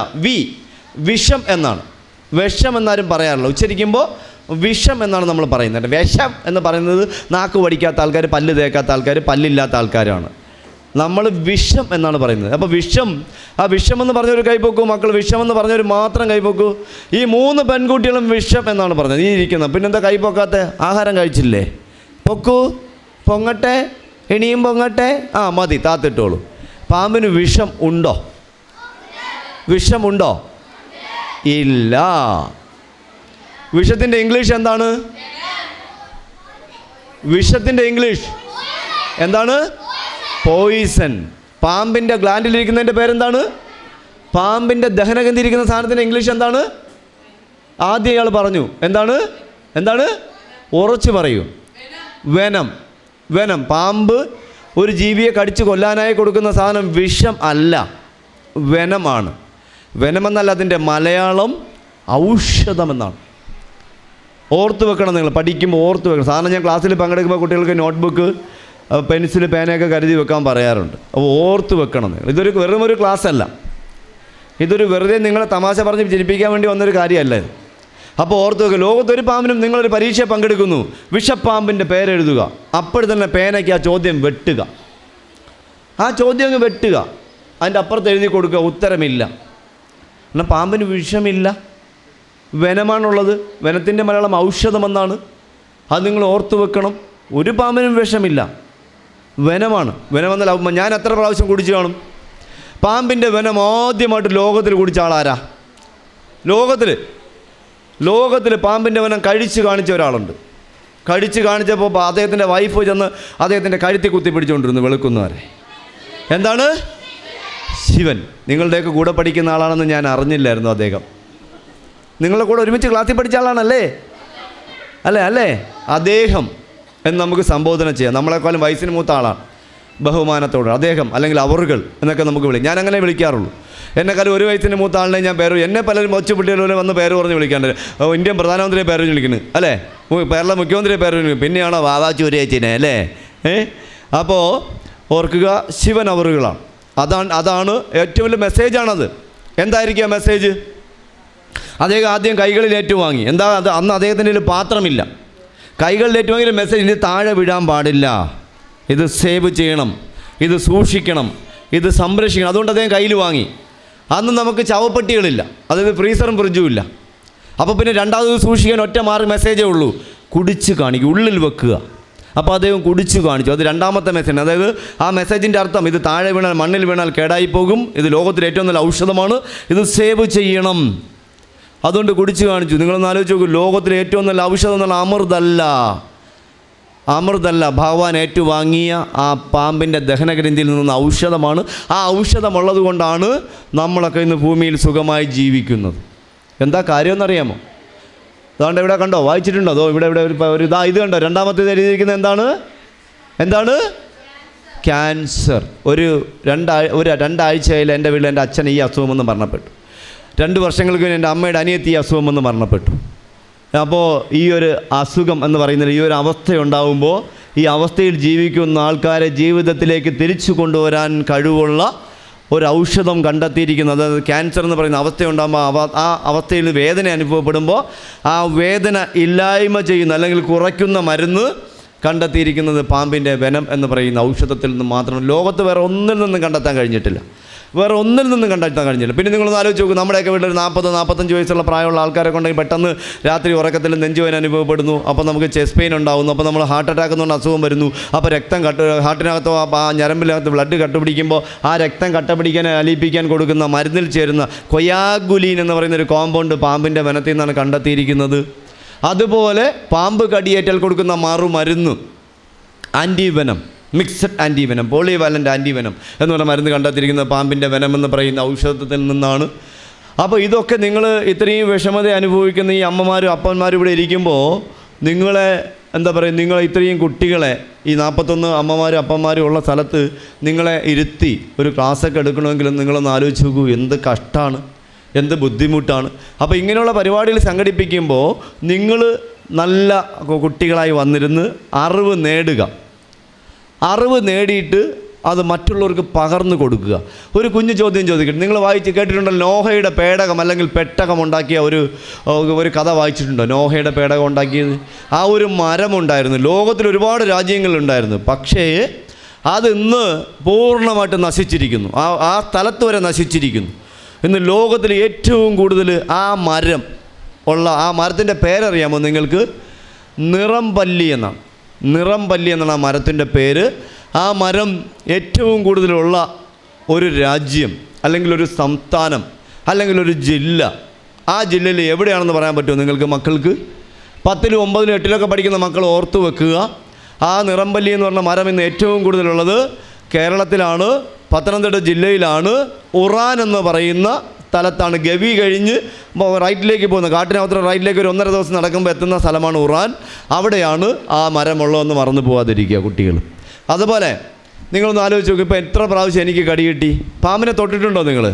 വിഷം എന്നാണ്. വിഷം എന്നാരും പറയാറില്ല. ഉച്ചരിക്കുമ്പോൾ വിഷം എന്നാണ് നമ്മൾ പറയുന്നത്. വിഷം എന്ന് പറയുന്നത് നാക്ക് വടിക്കാത്ത ആൾക്കാർ, പല്ല് തേക്കാത്ത ആൾക്കാർ, പല്ലില്ലാത്ത ആൾക്കാരാണ്. നമ്മൾ വിഷം എന്നാണ് പറയുന്നത്. അപ്പോൾ ആ വിഷമെന്ന് പറഞ്ഞൊരു കൈപ്പൊക്കൂ മക്കൾ. വിഷമെന്ന് പറഞ്ഞൊരു മാത്രം കൈപ്പൊക്കൂ. ഈ 3 പെൺകുട്ടികളും വിഷം എന്നാണ് പറഞ്ഞത്. ഈ ഇരിക്കുന്നത് പിന്നെന്താ കൈപ്പൊക്കാത്ത? ആഹാരം കഴിച്ചില്ലേ? പൊക്കൂ, പൊങ്ങട്ടെ, ഇനിയും പൊങ്ങട്ടെ. മതി, താത്തിട്ടോളൂ. പാമ്പിന് വിഷം ഉണ്ടോ? വിഷമുണ്ടോ? ഇല്ല. വിഷത്തിൻ്റെ ഇംഗ്ലീഷ് എന്താണ്? വിഷത്തിൻ്റെ ഇംഗ്ലീഷ് എന്താണ്? പോയിസൺ. പാമ്പിൻ്റെ ഗ്ലാൻഡിലിരിക്കുന്നതിൻ്റെ പേരെന്താണ്? പാമ്പിൻ്റെ ദഹനഗന്ധി ഇരിക്കുന്ന സാധനത്തിൻ്റെ ഇംഗ്ലീഷ് എന്താണ്? ആദ്യം ഇയാൾ പറഞ്ഞു. എന്താണ്? ഉറച്ചു പറയൂ. വെനം. പാമ്പ് ഒരു ജീവിയെ കടിച്ച് കൊല്ലാനായി കൊടുക്കുന്ന സാധനം വിഷം അല്ല, വെനമാണ്. വെനമെന്നല്ല അതിൻ്റെ മലയാളം ഔഷധമെന്നാണ്. ഓർത്ത് വെക്കണം. നിങ്ങൾ പഠിക്കുമ്പോൾ ഓർത്ത് വെക്കണം. സാധാരണ ഞാൻ ക്ലാസ്സിൽ പങ്കെടുക്കുമ്പോൾ കുട്ടികൾക്ക് നോട്ട്ബുക്ക്, പെൻസിൽ, പേനയൊക്കെ കരുതി വെക്കാൻ പറയാറുണ്ട്. അപ്പോൾ ഓർത്ത് വെക്കണം നിങ്ങൾ. ഇതൊരു വെറുമൊരു ക്ലാസ് അല്ല. ഇതൊരു വെറുതെ നിങ്ങളെ തമാശ പറഞ്ഞ് ജനിപ്പിക്കാൻ വേണ്ടി വന്നൊരു കാര്യമല്ല ഇത്. അപ്പോൾ ഓർത്ത് വെക്കുക. ലോകത്തൊരു പാമ്പിനും നിങ്ങളൊരു പരീക്ഷ പങ്കെടുക്കുന്നു, വിഷപ്പാമ്പിൻ്റെ പേരെഴുതുക. അപ്പോൾ തന്നെ പേനയ്ക്ക് ആ ചോദ്യം വെട്ടുക. ആ ചോദ്യം അങ്ങ് വെട്ടുക. അതിൻ്റെ അപ്പുറത്ത് എഴുതി കൊടുക്കുക ഉത്തരമില്ല. എന്നാൽ പാമ്പിന് വിഷമില്ല, വെനമാണുള്ളത്. വെനത്തിൻ്റെ മലയാളം ഔഷധമെന്നാണ്. അത് നിങ്ങൾ ഓർത്ത് വെക്കണം. ഒരു പാമ്പിനും വിഷമില്ല, വെനമാണ്. വെനമെന്നല്ല. ഞാൻ എത്ര പ്രാവശ്യം കുടിച്ചു കാണും? പാമ്പിൻ്റെ വെനം ആദ്യമായിട്ട് ലോകത്തിൽ കുടിച്ച ആളാരാ? ലോകത്തിൽ പാമ്പിൻ്റെ വെനം കഴിച്ച് കാണിച്ച ഒരാളുണ്ട്. കഴിച്ച് കാണിച്ചപ്പോൾ അദ്ദേഹത്തിൻ്റെ വൈഫ് ചെന്ന് അദ്ദേഹത്തിൻ്റെ കഴുത്തി കുത്തി പിടിച്ചുകൊണ്ടിരുന്നു വെളുക്കുന്നവരെ. എന്താണ്? ശിവൻ. നിങ്ങളുടെയൊക്കെ കൂടെ പഠിക്കുന്ന ആളാണെന്ന് ഞാൻ അറിഞ്ഞില്ലായിരുന്നു അദ്ദേഹം. നിങ്ങളുടെ കൂടെ ഒരുമിച്ച് ക്ലാസ്സിൽ പഠിച്ച ആളാണല്ലേ? അല്ലേ? അദ്ദേഹം എന്ന് നമുക്ക് സംബോധന ചെയ്യാം. നമ്മളെക്കാളും വയസ്സിന് മൂത്ത ആളാണ്, ബഹുമാനത്തോടെ അദ്ദേഹം അല്ലെങ്കിൽ അവറുകൾ എന്നൊക്കെ നമുക്ക് വിളിക്കാം. ഞാൻ അങ്ങനെ വിളിക്കാറുള്ളൂ. എന്നെക്കാളും ഒരു വയസ്സിന് മൂത്ത ആളിനെ ഞാൻ പേര്, എന്നെ പലരും ഒച്ചപ്പെട്ടിപോലെ വന്ന് പേര് പറഞ്ഞ് വിളിക്കാണ്ട്. ഇന്ത്യൻ പ്രധാനമന്ത്രിയെ പേര് വിളിക്കുന്നു അല്ലേ, കേരള മുഖ്യമന്ത്രിയെ പേര് വിളിക്കുന്നു, പിന്നെയാണോ വാവാച്ചു ചേച്ചിനെ അല്ലേ? അപ്പോൾ ഓർക്കുക, ശിവൻ അവറുകളാണ്. അതാണ് ഏറ്റവും വലിയ മെസ്സേജാണത്. എന്തായിരിക്കും ആ മെസ്സേജ്? അദ്ദേഹം ആദ്യം കൈകളിൽ ഏറ്റുവാങ്ങി. എന്താ അത്? അന്ന് അദ്ദേഹത്തിൻ്റെ ഒരു പാത്രമില്ല. കൈകളിൽ ഏറ്റുവാങ്ങിയ മെസ്സേജ്, ഇത് താഴെ വിടാൻ പാടില്ല, ഇത് സേവ് ചെയ്യണം, ഇത് സൂക്ഷിക്കണം, ഇത് സംരക്ഷിക്കണം. അതുകൊണ്ട് അദ്ദേഹം കയ്യിൽ വാങ്ങി. അന്ന് നമുക്ക് ചവപ്പെട്ടികളില്ല, അതായത് ഫ്രീസറും ഫ്രിഡ്ജും ഇല്ല. അപ്പോൾ പിന്നെ രണ്ടാമത് സൂക്ഷിക്കാൻ ഒറ്റ മെസ്സേജേ ഉള്ളൂ, കുടിച്ച് കാണിക്കുക, ഉള്ളിൽ വെക്കുക. അപ്പോൾ അദ്ദേഹം കുടിച്ചു കാണിച്ചു. അത് രണ്ടാമത്തെ മെസ്സേജ്. അതായത് ആ മെസ്സേജിൻ്റെ അർത്ഥം, ഇത് താഴെ വീണാൽ, മണ്ണിൽ വീണാൽ കേടായി പോകും, ഇത് ലോകത്തിലെ ഏറ്റവും നല്ല ഔഷധമാണ്, ഇത് സേവ് ചെയ്യണം, അതുകൊണ്ട് കുടിച്ചു കാണിച്ചു. നിങ്ങളൊന്ന് ആലോചിച്ച് നോക്കൂ, ലോകത്തിലെ ഏറ്റവും നല്ല ഔഷധം എന്നുള്ള അമൃതല്ല, ഭഗവാൻ ഏറ്റുവാങ്ങിയ ആ പാമ്പിൻ്റെ ദഹനഗ്രന്ഥിയിൽ നിന്ന ഔഷധമാണ്. ആ ഔഷധമുള്ളത് കൊണ്ടാണ് നമ്മളൊക്കെ ഇന്ന് ഭൂമിയിൽ സുഖമായി ജീവിക്കുന്നത്. എന്താ കാര്യമെന്നറിയാമോ? അതുകൊണ്ട് ഇവിടെ കണ്ടോ, വായിച്ചിട്ടുണ്ടോ? അതോ ഇവിടെ ഒരു ഇത് കണ്ടോ, രണ്ടാമത്തേത് എഴുതിയിരിക്കുന്നത് എന്താണ്? ക്യാൻസർ. ഒരു രണ്ടാഴ്ചയിൽ എൻ്റെ വീട്ടിൽ എൻ്റെ അച്ഛൻ ഈ അസുഖമെന്ന് മരണപ്പെട്ടു. 2 വർഷങ്ങൾക്ക് എൻ്റെ അമ്മയുടെ അനിയത്തി ഈ അസുഖമെന്ന് മരണപ്പെട്ടു. അപ്പോൾ ഈ ഒരു അസുഖം എന്ന് പറയുന്നത്, ഈ ഒരു അവസ്ഥയുണ്ടാകുമ്പോൾ ഈ അവസ്ഥയിൽ ജീവിക്കുന്ന ആൾക്കാരെ ജീവിതത്തിലേക്ക് തിരിച്ചു കൊണ്ടുവരാൻ കഴിവുള്ള ഒരു ഔഷധം കണ്ടെത്തിയിരിക്കുന്നത്. അതായത് ക്യാൻസർ എന്ന് പറയുന്ന അവസ്ഥയുണ്ടാകുമ്പോൾ ആ അവസ്ഥയിൽ വേദന അനുഭവപ്പെടുമ്പോൾ ആ വേദന ഇല്ലായ്മ ചെയ്യുന്ന അല്ലെങ്കിൽ കുറയ്ക്കുന്ന മരുന്ന് കണ്ടെത്തിയിരിക്കുന്നത് പാമ്പിൻ്റെ വെനം എന്ന് പറയുന്ന ഔഷധത്തിൽ നിന്ന് മാത്രം. ലോകത്ത് വേറെ ഒന്നിൽ നിന്നും കണ്ടെത്താൻ കഴിഞ്ഞിട്ടില്ല. പിന്നെ നിങ്ങളൊന്ന് ആലോചിച്ച് നോക്കും, നമ്മുടെയൊക്കെ വീട്ടിൽ 40-45 വയസ്സുള്ള പ്രായമുള്ള ആൾക്കാരെ കൊണ്ടെങ്കിൽ പെട്ടെന്ന് രാത്രി ഉറക്കത്തിൽ നെഞ്ചുവേദന അനുഭവപ്പെടുന്നു. അപ്പോൾ നമുക്ക് ചെസ്റ്റ് പെയിൻ ഉണ്ടാകുന്നു. അപ്പോൾ നമ്മൾ ഹാർട്ട് അറ്റാക്ക് എന്നുകൊണ്ട് അസുഖം വരുന്നു. അപ്പോൾ ഹാർട്ടിനകത്തോ ആ ഞരമ്പിനകത്ത് ബ്ലഡ് കട്ടുപിടിക്കുമ്പോൾ ആ രക്തം കട്ടപിടിക്കാൻ അലിയിപ്പിക്കാൻ കൊടുക്കുന്ന മരുന്നിൽ ചേരുന്ന കൊയാഗുലീൻ എന്ന് പറയുന്നൊരു കോമ്പൗണ്ട് പാമ്പിൻ്റെ വനത്തിൽ നിന്നാണ് കണ്ടെത്തിയിരിക്കുന്നത്. അതുപോലെ പാമ്പ് കടിയേറ്റാൽ കൊടുക്കുന്ന മറുമരുന്ന് ആൻറ്റിവെനം, മിക്സഡ് ആൻറ്റിവെനം, പോളിവാലൻ്റ് ആൻറ്റിവെനം എന്ന് പറഞ്ഞ മരുന്ന് കണ്ടെത്തിയിരിക്കുന്നത് പാമ്പിൻ്റെ വെനം എന്ന് പറയുന്ന ഔഷധത്തിൽ നിന്നാണ്. അപ്പോൾ ഇതൊക്കെ നിങ്ങൾ ഇത്രയും വിഷമത അനുഭവിക്കുന്ന ഈ അമ്മമാരും അപ്പന്മാരും ഇവിടെ ഇരിക്കുമ്പോൾ നിങ്ങളെ നിങ്ങൾ ഇത്രയും കുട്ടികളെ ഈ 41 അമ്മമാരും അപ്പന്മാരും ഉള്ള സ്ഥലത്ത് നിങ്ങളെ ഇരുത്തി ഒരു ക്ലാസ്സൊക്കെ എടുക്കണമെങ്കിലും നിങ്ങളൊന്ന് ആലോചിച്ച് നോക്കൂ, എന്ത് കഷ്ടമാണ്, എന്ത് ബുദ്ധിമുട്ടാണ്. അപ്പോൾ ഇങ്ങനെയുള്ള പരിപാടികൾ സംഘടിപ്പിക്കുമ്പോൾ നിങ്ങൾ നല്ല കുട്ടികളായി വന്നിരുന്ന് അറിവ് നേടിയിട്ട് അത് മറ്റുള്ളവർക്ക് പകർന്നു കൊടുക്കുക. ഒരു കുഞ്ഞു ചോദ്യം ചോദിക്കട്ടെ, നിങ്ങൾ കേട്ടിട്ടുണ്ടല്ലോ നോഹയുടെ പേടകം അല്ലെങ്കിൽ പെട്ടകം ഉണ്ടാക്കിയ ഒരു കഥ വായിച്ചിട്ടുണ്ടോ? നോഹയുടെ പേടകം ഉണ്ടാക്കിയത്, ആ ഒരു മരമുണ്ടായിരുന്നു, ലോകത്തിൽ ഒരുപാട് രാജ്യങ്ങളുണ്ടായിരുന്നു. പക്ഷേ അത് ഇന്ന് പൂർണ്ണമായിട്ട് നശിച്ചിരിക്കുന്നു. ആ സ്ഥലത്ത് വരെ നശിച്ചിരിക്കുന്നു. ഇന്ന് ലോകത്തിൽ ഏറ്റവും കൂടുതൽ ആ മരത്തിൻ്റെ പേരറിയാമോ നിങ്ങൾക്ക്? നിറംപല്ലി എന്നാണ് ആ മരത്തിൻ്റെ പേര്. ആ മരം ഏറ്റവും കൂടുതലുള്ള ഒരു രാജ്യം അല്ലെങ്കിൽ ഒരു സംസ്ഥാനം അല്ലെങ്കിൽ ഒരു ജില്ല, ആ ജില്ലയിൽ എവിടെയാണെന്ന് പറയാൻ പറ്റുമോ നിങ്ങൾക്ക്? മക്കൾക്ക് 10, 9, 8 പഠിക്കുന്ന മക്കൾ ഓർത്തു വെക്കുക. ആ നിറംപല്ലി എന്ന് പറഞ്ഞ മരം ഇന്ന് ഏറ്റവും കൂടുതലുള്ളത് കേരളത്തിലാണ്, പത്തനംതിട്ട ജില്ലയിലാണ്, ഉറാൻ എന്ന് പറയുന്ന സ്ഥലത്താണ്. ഗവി കഴിഞ്ഞ് റൈറ്റിലേക്ക് പോകുന്ന, കാട്ടിനകത്ത് റൈറ്റിലേക്ക് ഒരു 1.5 ദിവസം നടക്കുമ്പോൾ എത്തുന്ന സ്ഥലമാണ് ഉറാൻ. അവിടെയാണ് ആ മരമുള്ളതെന്ന് മറന്നു പോകാതിരിക്കുക കുട്ടികൾ. അതുപോലെ നിങ്ങളൊന്ന് ആലോചിച്ച് നോക്കും, ഇപ്പോൾ എത്ര പ്രാവശ്യം എനിക്ക് കടി കിട്ടി? പാമ്പിനെ തൊട്ടിട്ടുണ്ടോ നിങ്ങൾ?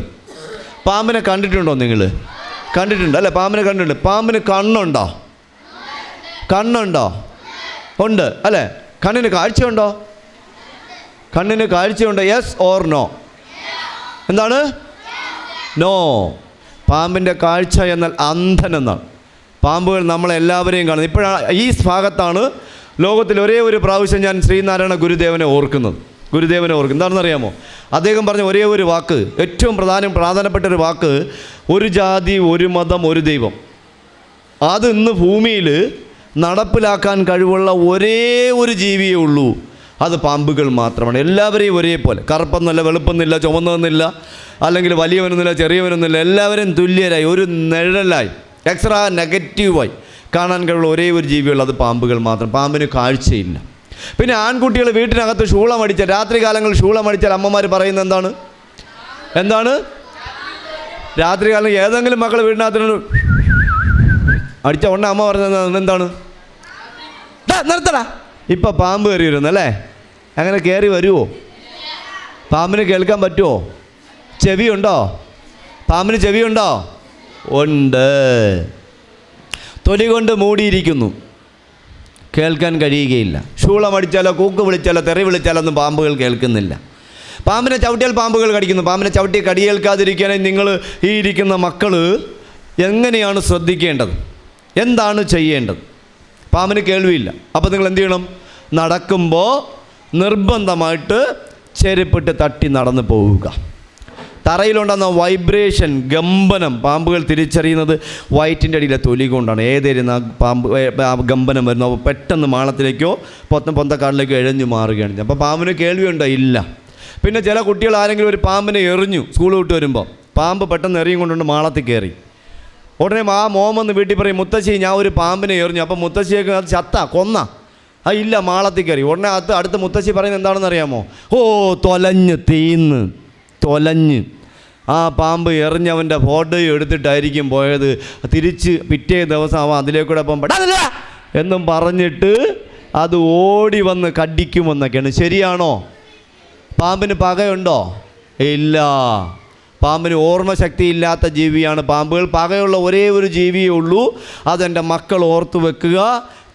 പാമ്പിനെ കണ്ടിട്ടുണ്ടോ നിങ്ങൾ? കണ്ടിട്ടുണ്ട് അല്ലേ? പാമ്പിനെ കണ്ടിട്ടുണ്ട്. പാമ്പിന് കണ്ണുണ്ടോ? ഉണ്ട് അല്ലേ? കണ്ണിന് കാഴ്ചയുണ്ടോ? കണ്ണിന് കാഴ്ചയുണ്ടോ? Yes or no? എന്താണ്? നോ. പാമ്പിൻ്റെ കാഴ്ച എന്നാൽ അന്ധൻ എന്നാണ്. പാമ്പുകൾ നമ്മളെല്ലാവരെയും കാണുന്നത്. ഇപ്പോഴാണ് ഈ ഭാഗത്താണ് ലോകത്തിൽ ഒരേ ഒരു പ്രാവശ്യം ഞാൻ ശ്രീനാരായണ ഗുരുദേവനെ ഓർക്കുന്നത്. എന്താണെന്നറിയാമോ? അദ്ദേഹം പറഞ്ഞ ഒരേ ഒരു വാക്ക്, ഏറ്റവും പ്രധാനപ്പെട്ട ഒരു വാക്ക്, ഒരു ജാതി, ഒരു മതം, ഒരു ദൈവം. അത് ഇന്ന് ഭൂമിയിൽ നടപ്പിലാക്കാൻ കഴിവുള്ള ഒരേ ഒരു ജീവിയേ ഉള്ളൂ, അത് പാമ്പുകൾ മാത്രമാണ്. എല്ലാവരെയും ഒരേപോലെ, കറുപ്പെന്നല്ല, വെളുപ്പെന്നില്ല, ചുവന്നെന്നില്ല, അല്ലെങ്കിൽ വലിയവനൊന്നുമില്ല, ചെറിയവനൊന്നുമില്ല, എല്ലാവരും തുല്യരായി ഒരു നിഴലായി എക്സ്ട്രാ നെഗറ്റീവായി കാണാൻ കഴിവുള്ള ഒരേ ഒരു ജീവിയുള്ളത് അത് പാമ്പുകൾ മാത്രം. പാമ്പിന് കാഴ്ചയില്ല. പിന്നെ ആൺകുട്ടികൾ വീട്ടിനകത്ത് ശൂളമടിച്ചാൽ, രാത്രികാലങ്ങളിൽ ശൂളമടിച്ചാൽ അമ്മമാർ പറയുന്നത് എന്താണ്? രാത്രികാലം ഏതെങ്കിലും മക്കൾ വീടിനകത്ത് അടിച്ച ഉടനെ അമ്മ പറഞ്ഞത് എന്താണ്? നിർത്തടാ, ഇപ്പം പാമ്പ് കയറി വരുന്നല്ലേ? അങ്ങനെ കയറി വരുമോ? പാമ്പിന് കേൾക്കാൻ പറ്റുമോ? ചെവിയുണ്ടോ? പാമ്പിന് ചെവിയുണ്ടോ? ഉണ്ട്. തൊലി കൊണ്ട് മൂടിയിരിക്കുന്നു, കേൾക്കാൻ കഴിയുകയില്ല. ശൂളം അടിച്ചാലോ കൂക്ക് വിളിച്ചാലോ തെറി വിളിച്ചാലോ ഒന്നും പാമ്പുകൾ കേൾക്കുന്നില്ല. പാമ്പിനെ ചവിട്ടിയാൽ പാമ്പുകൾ കടിക്കുന്നു. പാമ്പിനെ ചവിട്ടി കടിയേൽക്കാതിരിക്കാനായി നിങ്ങൾ ഈ ഇരിക്കുന്ന മക്കൾ എങ്ങനെയാണ് ശ്രദ്ധിക്കേണ്ടത്? എന്താണ് ചെയ്യേണ്ടത്? പാമ്പിന് കേൾവിയില്ല. അപ്പോൾ നിങ്ങൾ എന്ത് ചെയ്യണം? നടക്കുമ്പോൾ നിർബന്ധമായിട്ട് ചെരുപ്പിട്ട് തട്ടി നടന്നു പോവുക. തറയിലുണ്ടാകുന്ന വൈബ്രേഷൻ, ഗമ്പനം, പാമ്പുകൾ തിരിച്ചറിയുന്നത് വയറ്റിൻ്റെ അടിയിലെ തൊലി കൊണ്ടാണ്. ഏതായിരുന്ന പാമ്പ് ഗമ്പനം വരുന്നു, അപ്പോൾ പെട്ടെന്ന് മാളത്തിലേക്കോ പൊന്തക്കാടിലേക്കോ എഴഞ്ഞു മാറുകയാണ്. അപ്പോൾ പാമ്പിന് കേൾവിയുണ്ടോ? ഇല്ല. പിന്നെ ചില കുട്ടികൾ ആരെങ്കിലും ഒരു പാമ്പിനെ എറിഞ്ഞു സ്കൂൾ വിട്ട് വരുമ്പോൾ, പാമ്പ് പെട്ടെന്ന് എറിയും കൊണ്ടുകൊണ്ട് മാളത്തിൽ കയറി. ഉടനെ ആ മോമെന്ന് വീട്ടിൽ പറയും, മുത്തശ്ശി ഞാൻ ഒരു പാമ്പിനെ എറിഞ്ഞു. അപ്പം മുത്തശ്ശിയൊക്കെ അത് കൊന്ന. ഇല്ല, മാളത്തിൽ കയറി. ഉടനെ അടുത്ത മുത്തശ്ശി പറയുന്നത് എന്താണെന്ന് അറിയാമോ? തൊലഞ്ഞ് തീന്ന് തൊലഞ്ഞ്. ആ പാമ്പ് എറിഞ്ഞവൻ്റെ ഫോട്ടോയും എടുത്തിട്ടായിരിക്കും പോയത്. തിരിച്ച് പിറ്റേ ദിവസം അവൻ അതിലേക്കൂടെ പോകുമ്പോൾ എന്നും പറഞ്ഞിട്ട് അത് ഓടി വന്ന് കടിക്കുമെന്നൊക്കെയാണ്. ശരിയാണോ? പാമ്പിന് പകയുണ്ടോ? ഇല്ല. പാമ്പിന് ഓർമ്മശക്തി ഇല്ലാത്ത ജീവിയാണ് പാമ്പുകൾ. പകയുള്ള ഒരേ ഒരു ജീവിയേ ഉള്ളൂ. അതെൻ്റെ മക്കൾ ഓർത്തു വെക്കുക.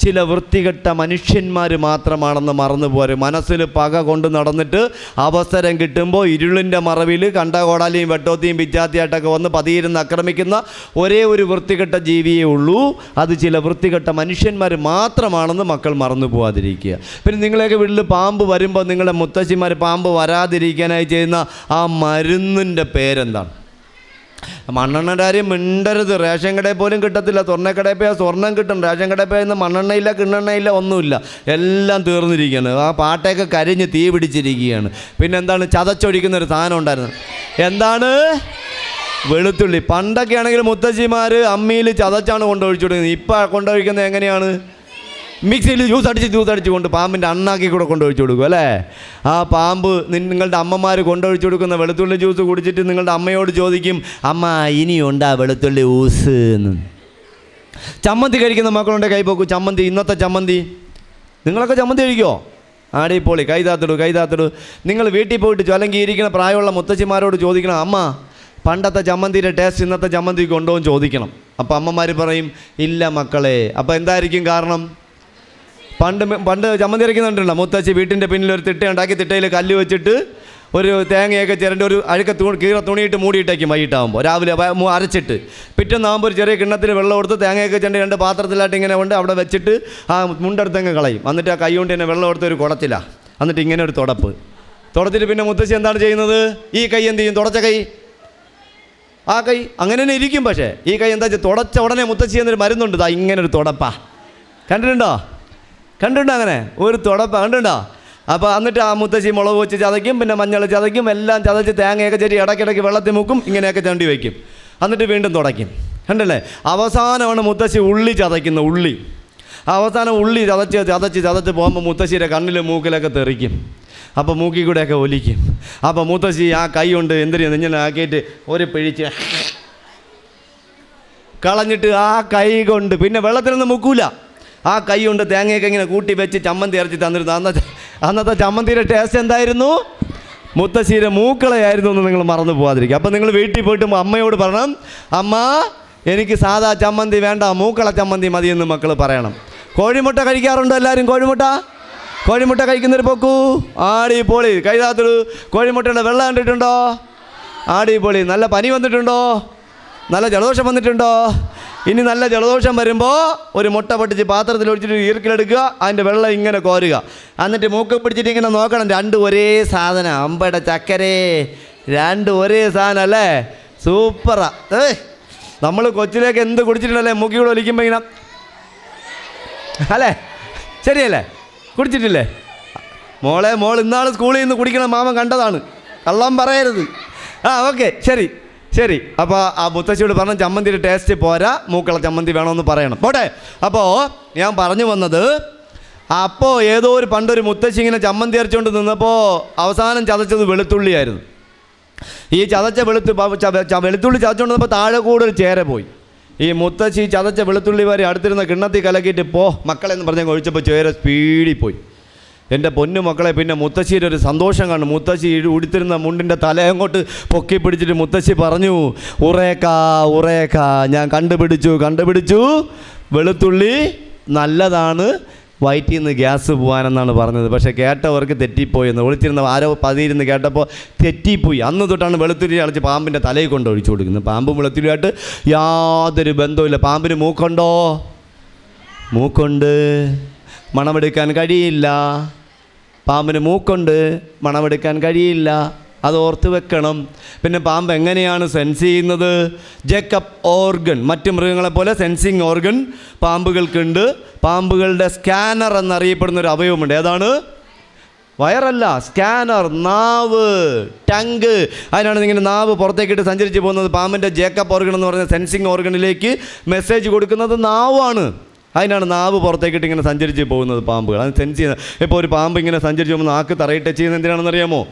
ചില വൃത്തികെട്ട മനുഷ്യന്മാർ മാത്രമാണെന്ന് മറന്നു പോരും. മനസ്സിൽ പക കൊണ്ട് നടന്നിട്ട് അവസരം കിട്ടുമ്പോൾ ഇരുളിൻ്റെ മറവിൽ കണ്ടകോടാലിയും വെട്ടോത്തിയും പിച്ചാത്തിയായിട്ടൊക്കെ വന്ന് പതിയിരുന്ന് ആക്രമിക്കുന്ന ഒരേ ഒരു വൃത്തികെട്ട ജീവിയേ ഉള്ളൂ. അത് ചില വൃത്തികെട്ട മനുഷ്യന്മാർ മാത്രമാണെന്ന് മക്കൾ മറന്നു പോകാതിരിക്കുക. പിന്നെ നിങ്ങളെയൊക്കെ വീട്ടിൽ പാമ്പ് വരുമ്പോൾ നിങ്ങളുടെ മുത്തശ്ശിമാർ പാമ്പ് വരാതിരിക്കാനായി ചെയ്യുന്ന ആ മരുന്നിൻ്റെ പേരെന്താണ്? മണ്ണെണ്ണയുടെ കാര്യം മിണ്ടരുത്. റേഷൻ കടയിൽ പോലും കിട്ടത്തില്ല. സ്വർണ്ണക്കടയിൽ പോയാൽ സ്വർണ്ണം കിട്ടും. റേഷൻ കടയിൽ പോയാൽ ഇന്ന് മണ്ണെണ്ണയില്ല, കിണ്ണെണ്ണയില്ല, ഒന്നുമില്ല. എല്ലാം തീർന്നിരിക്കുകയാണ്. ആ പാട്ടയൊക്കെ കരിഞ്ഞ് തീ പിടിച്ചിരിക്കുകയാണ്. പിന്നെ എന്താണ്? ചതച്ചൊഴിക്കുന്നൊരു സാധനം ഉണ്ടായിരുന്നു. എന്താണ്? വെളുത്തുള്ളി. പണ്ടൊക്കെ ആണെങ്കിൽ മുത്തശ്ശിമാർ അമ്മിയിൽ ചതച്ചാണ് കൊണ്ടൊഴിച്ചു കൊടുക്കുന്നത്. ഇപ്പം കൊണ്ടൊഴിക്കുന്നത് എങ്ങനെയാണ്? മിക്സിയിൽ ജ്യൂസ് അടിച്ച് കൊണ്ട് പാമ്പിൻ്റെ അണ്ണാക്കി കൂടെ കൊണ്ടൊഴിച്ചു കൊടുക്കും അല്ലേ? ആ പാമ്പ് നിങ്ങളുടെ അമ്മമാർ കൊണ്ടൊഴിച്ചു കൊടുക്കുന്ന വെളുത്തുള്ളി ജ്യൂസ് കുടിച്ചിട്ട് നിങ്ങളുടെ അമ്മയോട് ചോദിക്കും, അമ്മ ഇനിയുണ്ടാ വെളുത്തുള്ളി ഊസ് എന്ന്. ചമ്മന്തി കഴിക്കുന്ന മക്കളുണ്ട്, കൈ പോക്കൂ. ചമ്മന്തി, ഇന്നത്തെ ചമ്മന്തി. നിങ്ങളൊക്കെ ചമ്മന്തി കഴിക്കുമോ? ആടിപ്പൊളി. കൈതാത്തിടൂ. നിങ്ങൾ വീട്ടിൽ പോയിട്ട് അല്ലെങ്കിൽ ഇരിക്കുന്ന പ്രായമുള്ള മുത്തശ്ശിമാരോട് ചോദിക്കണം, അമ്മ പണ്ടത്തെ ചമ്മന്തിയുടെ ടേസ്റ്റ് ഇന്നത്തെ ചമ്മന്തിക്ക് ഉണ്ടോ എന്ന് ചോദിക്കണം. അപ്പോൾ അമ്മമാർ പറയും, ഇല്ല മക്കളെ. അപ്പോൾ എന്തായിരിക്കും കാരണം? പണ്ട് ചമ്മന്തി അരയ്ക്കുന്നുണ്ടല്ലോ മുത്തശ്ശി വീട്ടിൻ്റെ പിന്നിൽ ഒരു തിട്ട ഉണ്ടാക്കി തിട്ടയിൽ കല്ല് വെച്ചിട്ട് ഒരു തേങ്ങയൊക്കെ ചിരണ്ടി ഒരു അഴുക്ക കീറ തുണിയിട്ട് മൂടിയിട്ടേക്കും. വൈകിട്ടാകുമ്പോൾ രാവിലെ അരച്ചിട്ട് പിറ്റേന്നാകുമ്പോൾ ഒരു ചെറിയ കിണ്ണത്തിൽ വെള്ളം എടുത്ത് തേങ്ങയൊക്കെ ചെണ്ടി 2 പാത്രത്തിലായിട്ട് ഇങ്ങനെ കൊണ്ട് അവിടെ വെച്ചിട്ട് ആ മുണ്ടെടുത്തങ്ങ് കളയും. എന്നിട്ട് ആ കൈ കൊണ്ട് തന്നെ വെള്ളം എടുത്ത് ഒരു കുടത്തില്ല. എന്നിട്ട് ഇങ്ങനെ ഒരു തുടച്ചിട്ട് പിന്നെ മുത്തശ്ശി എന്താണ് ചെയ്യുന്നത്? ഈ കൈ എന്ത് ചെയ്യും? തുടച്ച കൈ, ആ കൈ അങ്ങനെ തന്നെ ഇരിക്കും. പക്ഷേ ഈ കൈ എന്താ വെച്ചാൽ തുടച്ച ഉടനെ മുത്തശ്ശി എന്നൊരു മരുന്നുണ്ട്. ഇങ്ങനെ ഒരു തുടപ്പാ കണ്ടിട്ടുണ്ടോ? അങ്ങനെ ഒരു തുടപ്പ കണ്ടിട്ടുണ്ടോ? അപ്പോൾ എന്നിട്ട് ആ മുത്തശ്ശി മുളക് വെച്ച് ചതയ്ക്കും, പിന്നെ മഞ്ഞൾ ചതയ്ക്കും, എല്ലാം ചതച്ച് തേങ്ങയൊക്കെ ചെരി ഇടയ്ക്കിടയ്ക്ക് വെള്ളത്തിൽ മുക്കും, ഇങ്ങനെയൊക്കെ ചണ്ടി വയ്ക്കും. എന്നിട്ട് വീണ്ടും തുടയ്ക്കും. കണ്ടല്ലേ? അവസാനമാണ് മുത്തശ്ശി ഉള്ളി ചതയ്ക്കുന്ന. അവസാനം ഉള്ളി ചതച്ച് പോകുമ്പോൾ മുത്തശ്ശിയുടെ കണ്ണിലും മൂക്കിലൊക്കെ തെറിക്കും. അപ്പോൾ മൂക്കിൽ കൂടെയൊക്കെ ഒലിക്കും. അപ്പോൾ മുത്തശ്ശി ആ കൈ കൊണ്ട് എന്തിനാ ഇങ്ങനെ ആക്കിയിട്ട് ഒരു പിഴിച്ച് കളഞ്ഞിട്ട് ആ കൈ കൊണ്ട് പിന്നെ വെള്ളത്തിലൊന്നും മുക്കൂല. ആ കൈ കൊണ്ട് തേങ്ങയൊക്കെ ഇങ്ങനെ കൂട്ടി വെച്ച് ചമ്മന്തി അരച്ച് തന്നിരുന്നു. അന്നത്തെ ചമ്മന്തിയുടെ ടേസ്റ്റ് എന്തായിരുന്നു? മുത്തശ്ശിയുടെ മൂക്കളയായിരുന്നു എന്ന് നിങ്ങൾ മറന്നു പോകാതിരിക്കുക. അപ്പോൾ നിങ്ങൾ വീട്ടിൽ പോയിട്ട് അമ്മയോട് പറയണം, അമ്മ എനിക്ക് സാധാ ചമ്മന്തി വേണ്ട, മൂക്കള ചമ്മന്തി മതിയെന്ന് മക്കൾ പറയണം. കോഴിമുട്ട കഴിക്കാറുണ്ടോ എല്ലാവരും? കോഴിമുട്ട കഴിക്കുന്നൊരു പൊക്കൂ. ആടിപ്പൊളി. കൈതാത്തൊരു കോഴിമുട്ടയുടെ വെള്ളം കണ്ടിട്ടുണ്ടോ? ആടിപ്പൊളി. നല്ല പനി വന്നിട്ടുണ്ടോ? നല്ല ജലദോഷം വന്നിട്ടുണ്ടോ? ഇനി നല്ല ജലദോഷം വരുമ്പോൾ ഒരു മുട്ട പൊട്ടിച്ച് പാത്രത്തിൽ ഒഴിച്ചിട്ട് ഈർക്കിലെടുക്കുക, അതിൻ്റെ വെള്ളം ഇങ്ങനെ കോരുക. എന്നിട്ട് മൂക്ക് പിടിച്ചിട്ട് ഇങ്ങനെ നോക്കണം. 2 ഒരേ സാധനം. അമ്പയുടെ ചക്കരേ, 2 ഒരേ സാധനം അല്ലേ? സൂപ്പറാ. നമ്മൾ കൊച്ചിലേക്ക് എന്ത് കുടിച്ചിട്ടുണ്ടല്ലേ? മൂക്കി കൂടെ ഒലിക്കുമ്പോൾ ഇങ്ങനെ അല്ലേ? ശരിയല്ലേ? കുടിച്ചിട്ടില്ലേ? മോൾ ഇന്നാൾ സ്കൂളിൽ നിന്ന് കുടിക്കണം മാമൻ കണ്ടതാണ്, കള്ളം പറയരുത്. ഓക്കെ, ശരി. അപ്പോൾ ആ മുത്തശ്ശിയോട് പറഞ്ഞ ചമ്മന്തിയുടെ ടേസ്റ്റ് പോരാ, മൂക്കള ചമ്മന്തി വേണമെന്ന് പറയണം. പോട്ടെ. അപ്പോൾ ഞാൻ പറഞ്ഞു വന്നത്, അപ്പോൾ ഏതോ ഒരു പണ്ടൊരു മുത്തശ്ശി ഇങ്ങനെ ചമ്മന്തി അരച്ചുകൊണ്ട് നിന്നപ്പോൾ അവസാനം ചതച്ചത് വെളുത്തുള്ളിയായിരുന്നു. ഈ വെളുത്തുള്ളി ചതച്ചുകൊണ്ട് നിന്നപ്പോൾ താഴെ കൂടെ ഒരു ചേര പോയി. ഈ മുത്തശ്ശി ചതച്ച വെളുത്തുള്ളി വാരി അടുത്തിരുന്ന കിണ്ണത്തിൽ കലക്കിയിട്ട് പോ മക്കളെന്ന് പറഞ്ഞ് ഒഴിച്ചപ്പോൾ ചേര സ്പീഡിൽ പോയി. എൻ്റെ പൊന്നു മക്കളെ, പിന്നെ മുത്തശ്ശിയുടെ ഒരു സന്തോഷം കാണും. മുത്തശ്ശി ഉടുത്തിരുന്ന മുണ്ടിൻ്റെ തല അങ്ങോട്ട് പൊക്കി പിടിച്ചിട്ട് മുത്തശ്ശി പറഞ്ഞു, ഉറേക്കാ ഉറേക്കാ, ഞാൻ കണ്ടുപിടിച്ചു, വെളുത്തുള്ളി നല്ലതാണ്, വയറ്റിൽ നിന്ന് ഗ്യാസ് പോകാനെന്നാണ് പറഞ്ഞത്. പക്ഷേ കേട്ടവർക്ക് തെറ്റിപ്പോയെന്ന്. ഒളിച്ചിരുന്ന ആരോ പതിയിരുന്ന് കേട്ടപ്പോൾ തെറ്റിപ്പോയി. അന്ന് തൊട്ടാണ് വെളുത്തുള്ളി അടച്ച് പാമ്പിൻ്റെ തലയിൽ കൊണ്ട് ഒഴിച്ചു കൊടുക്കുന്നത്. പാമ്പും വെളുത്തുള്ളിയായിട്ട് യാതൊരു ബന്ധവുമില്ല. പാമ്പിന് മൂക്കുണ്ടോ? മൂക്കുണ്ട്, മണമെടുക്കാൻ കഴിയില്ല. പാമ്പിന് മൂക്കുണ്ട്, മണമെടുക്കാൻ കഴിയില്ല. അത് ഓർത്ത് വെക്കണം. പിന്നെ പാമ്പ് എങ്ങനെയാണ് സെൻസ് ചെയ്യുന്നത്? Jacob organ. മറ്റ് മൃഗങ്ങളെപ്പോലെ സെൻസിങ് ഓർഗൻ പാമ്പുകൾക്കുണ്ട്. പാമ്പുകളുടെ സ്കാനർ എന്നറിയപ്പെടുന്ന ഒരു അവയവമുണ്ട്. ഏതാണ്? വയറല്ല, സ്കാനർ, നാവ്, ടങ്ക്. അതിനാണ് ഇങ്ങനെ നാവ് പുറത്തേക്കിട്ട് സഞ്ചരിച്ച് പോകുന്നത്. പാമ്പിൻ്റെ ജേക്കബ് ഓർഗൻ എന്ന് പറയുന്ന സെൻസിങ് ഓർഗനിലേക്ക് മെസ്സേജ് കൊടുക്കുന്നത് നാവാണ്. അതിനാണ് നാവ് പുറത്തേക്കിട്ട് ഇങ്ങനെ സഞ്ചരിച്ച് പോകുന്നത് പാമ്പുകൾ. അത് സെൻസ് ചെയ്യുന്നത്. ഇപ്പോൾ ഒരു പാമ്പ് ഇങ്ങനെ സഞ്ചരിച്ച് പോകുമ്പോൾ നാക്ക് തറയിട്ട് ചെയ്യുന്നത് എന്തിനാണെന്നറിയാമോ?